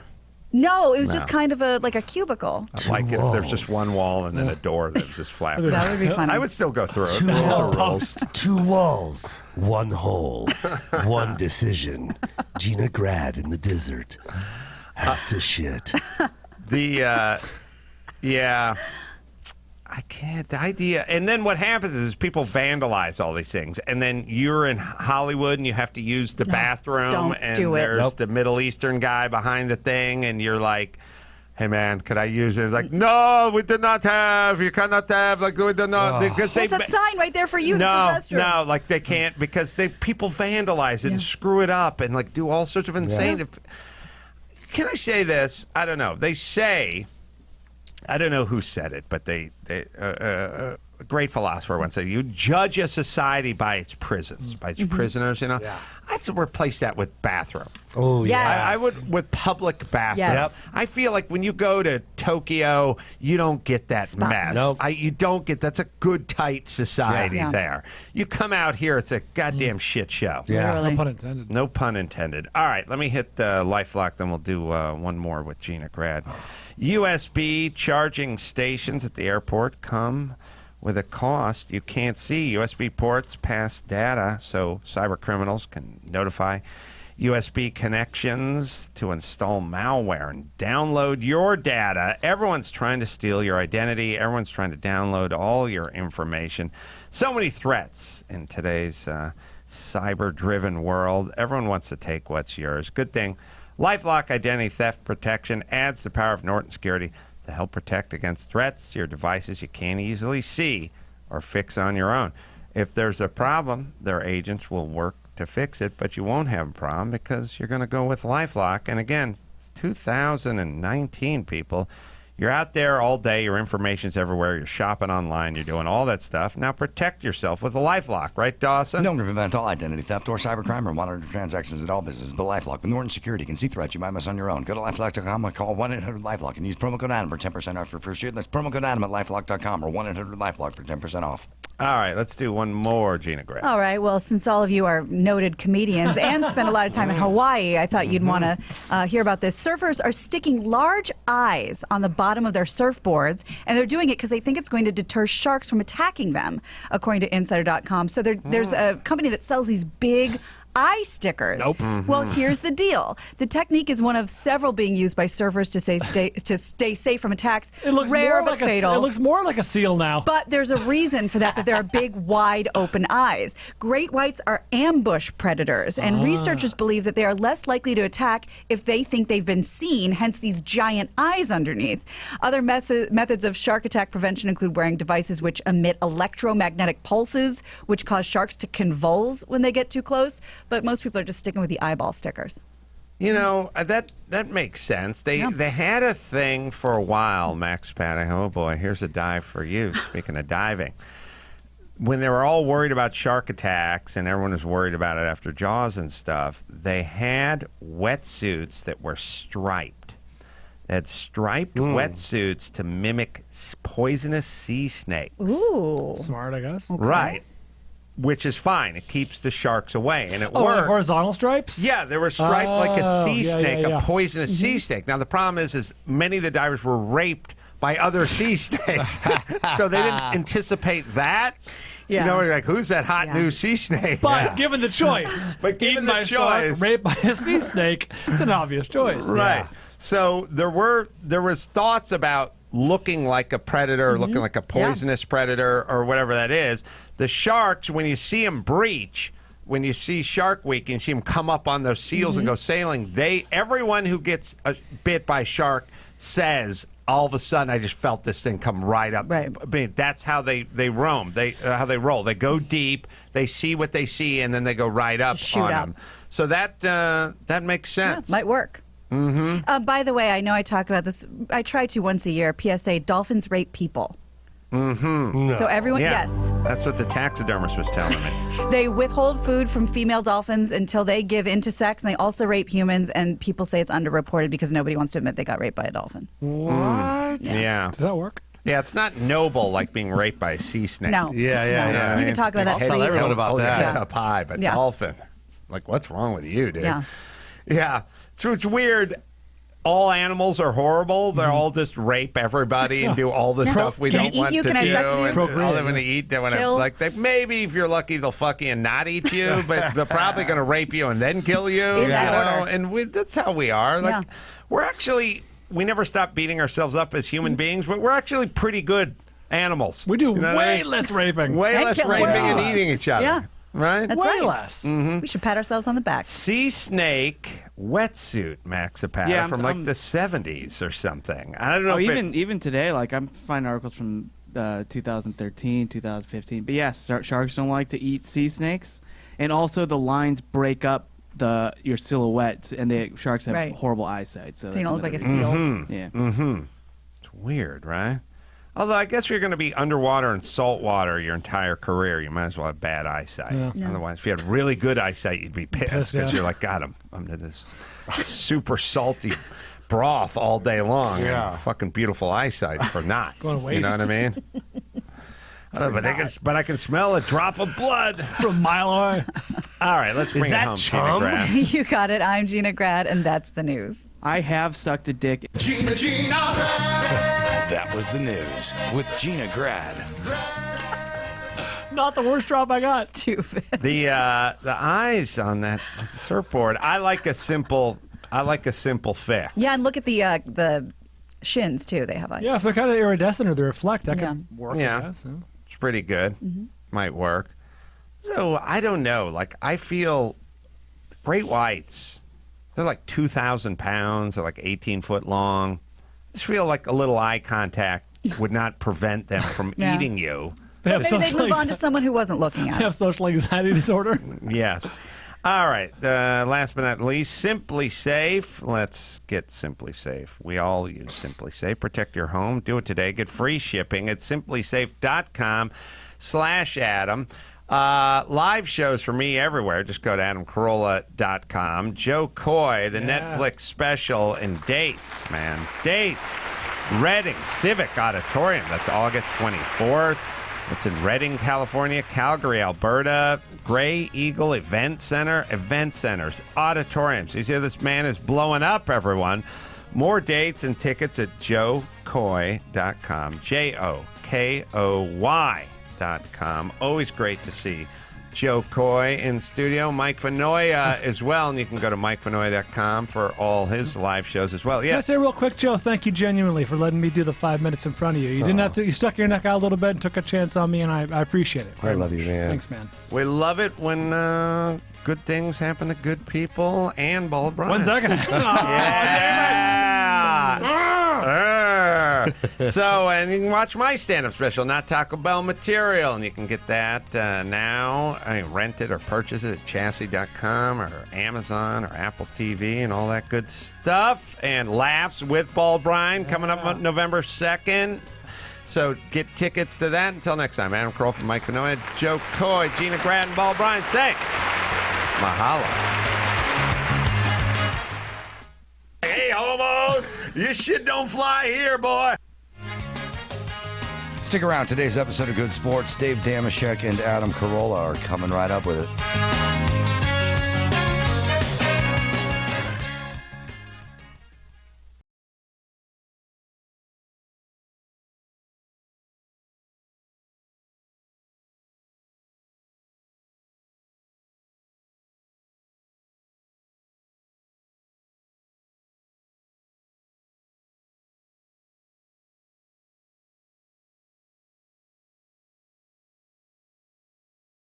No, it was just No. kind of like a cubicle. I like it if there's just one wall and then a door that's just flapping. That would be funny. I would still go through it. Two Rules are walls. rules. 2 walls, 1 hole, 1 decision. Gina Grad in the desert has to shit. Yeah. I can't. The idea. And then what happens is people vandalize all these things. And then you're in Hollywood and you have to use the bathroom. don't and do it. there's the Middle Eastern guy behind the thing. And you're like, hey, man, could I use it? It's like, no, we did not have. You cannot have. Like, we did not. Because That's a sign right there for you. No, That's his restroom. no, like they can't because people vandalize it and screw it up and like do all sorts of insane. Can I say this? I don't know. They say, I don't know who said it, but a great philosopher once said, you judge a society by its prisons, by its prisoners, you know. I'd replace that with bathroom. Oh, yeah. I would with public bathrooms. Yes. I feel like when you go to Tokyo, you don't get that mess. Nope. You don't get, that's a good, tight society Yeah. there. You come out here, it's a goddamn shit show. Yeah. No pun intended. No pun intended. All right, let me hit LifeLock, then we'll do one more with Gina Grad. USB charging stations at the airport come with a cost you can't see. USB ports pass data so cyber criminals can notify USB connections to install malware and download your data. Everyone's trying to steal your identity. Everyone's trying to download all your information. So many threats in today's cyber-driven world. Everyone wants to take what's yours. Good thing LifeLock Identity Theft Protection adds the power of Norton Security to help protect against threats to your devices you can't easily see or fix on your own. If there's a problem, their agents will work to fix it, but you won't have a problem because you're going to go with LifeLock. And again, it's 2019, people. You're out there all day. Your information's everywhere. You're shopping online. You're doing all that stuff. Now protect yourself with a LifeLock, right, Dawson? Don't prevent all identity theft or cybercrime or monitor transactions at all businesses. But LifeLock with Norton Security can see threats you might miss on your own. Go to LifeLock.com or call 1-800-LifeLock and use promo code ADAM for 10% off your first year. That's promo code ADAM at LifeLock.com or 1-800-LifeLock for 10% off. All right, let's do one more, Gina Grad. All right. Well, since all of you are noted comedians and spend a lot of time in Hawaii, I thought you'd want to hear about this. Surfers are sticking large eyes on the bottom of their surfboards, and they're doing it because they think it's going to deter sharks from attacking them, according to Insider.com. So there's a company that sells these big eye stickers. Nope. Well, here's the deal. The technique is one of several being used by surfers to stay safe from attacks. It looks rare more but like fatal. it looks more like a seal now. But there's a reason for that there are big, wide open eyes. Great whites are ambush predators, and researchers believe that they are less likely to attack if they think they've been seen, hence these giant eyes underneath. Other methods of shark attack prevention include wearing devices which emit electromagnetic pulses, which cause sharks to convulse when they get too close. But most people are just sticking with the eyeball stickers. You know, that makes sense. They had a thing for a while, Max Paddock. Oh, boy, here's a dive for you, speaking of diving. When they were all worried about shark attacks and everyone was worried about it after Jaws and stuff, they had wetsuits that were striped. They had striped wetsuits to mimic poisonous sea snakes. Ooh. Smart, I guess. Right. Which is fine. It keeps the sharks away, and it Oh, like worked. horizontal stripes? Yeah, they were striped like a sea yeah, snake, yeah. a poisonous sea snake. Now the problem is many of the divers were raped by other sea snakes, so they didn't anticipate that. Yeah. You know, like who's that hot new sea snake? But given the choice, But given eaten the by a shark, choice. raped by a sea snake, it's an obvious choice. Right. So there was thoughts about looking like a predator, looking like a poisonous predator, or whatever that is. The sharks, when you see them breach, when you see Shark Week and you see them come up on those seals and go sailing, everyone who gets bit by a shark says, all of a sudden, I just felt this thing come right up. Right. I mean, that's how they roam. How they roll. They go deep. They see what they see, and then they go right up Shoot on up. them. So that makes sense. Might work. By the way, I know I talk about this. I try to once a year. PSA: dolphins rape people. So everyone, yes, That's what the taxidermist was telling me. they withhold food from female dolphins until they give into sex, and they also rape humans. And people say it's underreported because nobody wants to admit they got raped by a dolphin. What? Yeah. Does that work? Yeah, it's not noble like being raped by a sea snake. No. Yeah. You can talk about that. I'll tell everyone about Hold your that. head up high, but Yeah. dolphin. It's like, what's wrong with you, dude? Yeah. Yeah. So it's weird. all animals are horrible. They're all just rape everybody and do all the stuff we don't want to do. And all they want to eat, they want to maybe if you're lucky they'll fuck you and not eat you, but they're probably going to rape you and then kill you. And that's how we are. Like we never stop beating ourselves up as human beings, but we're actually pretty good animals. We do way less raping. Way less raping and eating each other. Yeah. Right? That's way right. less. Mm-hmm. We should pat ourselves on the back. Sea snake wetsuit Maxipata from the 70s or something. I don't know if even today, like I'm finding articles from 2013, 2015. But yes, sharks don't like to eat sea snakes. And also the lines break up your silhouette, and the sharks have horrible eyesight. So you don't look like a seal. Mm-hmm. Yeah. Mm-hmm. It's weird, right? Although I guess if you're going to be underwater and salt water your entire career, you might as well have bad eyesight. Yeah. Otherwise, if you had really good eyesight, you'd be pissed because you're like, God, I'm in this super salty broth all day long. Yeah. Fucking beautiful eyesight for not. Going to waste. You know what I mean? But I can smell a drop of blood from a mile away. All right, let's bring it home, Gina Grad. You got it. I'm Gina Grad, and that's the news. I have sucked a dick. Gina That was the news with Gina Grad. Not the worst drop I got. Stupid. The eyes on that surfboard. I like a simple fix. Yeah, and look at the shins too. They have eyes. Yeah, if they're kind of iridescent or they reflect, that can work. Yeah, I guess, so. It's pretty good. Might work. So I don't know. Like I feel great whites. They're like 2,000 pounds. They're like 18 foot long. I just feel like a little eye contact would not prevent them from eating you. Maybe they'd move on to someone who wasn't looking at They have social anxiety disorder. Yes. All right. Last but not least, Simply Safe. Let's get Simply Safe. We all use Simply Safe. Protect your home. Do it today. Get free shipping at simplysafe.com/Adam. Live shows for me everywhere. Just go to AdamCarolla.com. Joe Coy, the Netflix special, and dates, man. Dates. Reading Civic Auditorium. That's August 24th. It's in Redding, California, Calgary, Alberta, Gray Eagle Event Center, event centers, auditoriums. You see, this man is blowing up, everyone. More dates and tickets at joecoy.com. JOKOY.com. Always great to see Joe Coy in studio. Mike Finoia as well, and you can go to MikeFinoia.com for all his live shows as well. Can I say real quick, Joe, thank you genuinely for letting me do the 5 minutes in front of you. You didn't have to. You stuck your neck out a little bit and took a chance on me, and I appreciate it. I love you, man. Thanks, man. We love it when good things happen to good people and Bald Brian. When's that going to happen? So, and you can watch my stand-up special, Not Taco Bell Material, and you can get that now. Rent it or purchase it at chassis.com or Amazon or Apple TV and all that good stuff. And Laughs with Bald Brian coming up on November 2nd. So get tickets to that. Until next time, Adam Carolla from Mike Finoia, Joe Coy, Gina Grad, and Bald Brian say mahalo. Hey, homos! Your shit don't fly here, boy! Stick around. Today's episode of Good Sports, Dave Damashek and Adam Carolla are coming right up with it.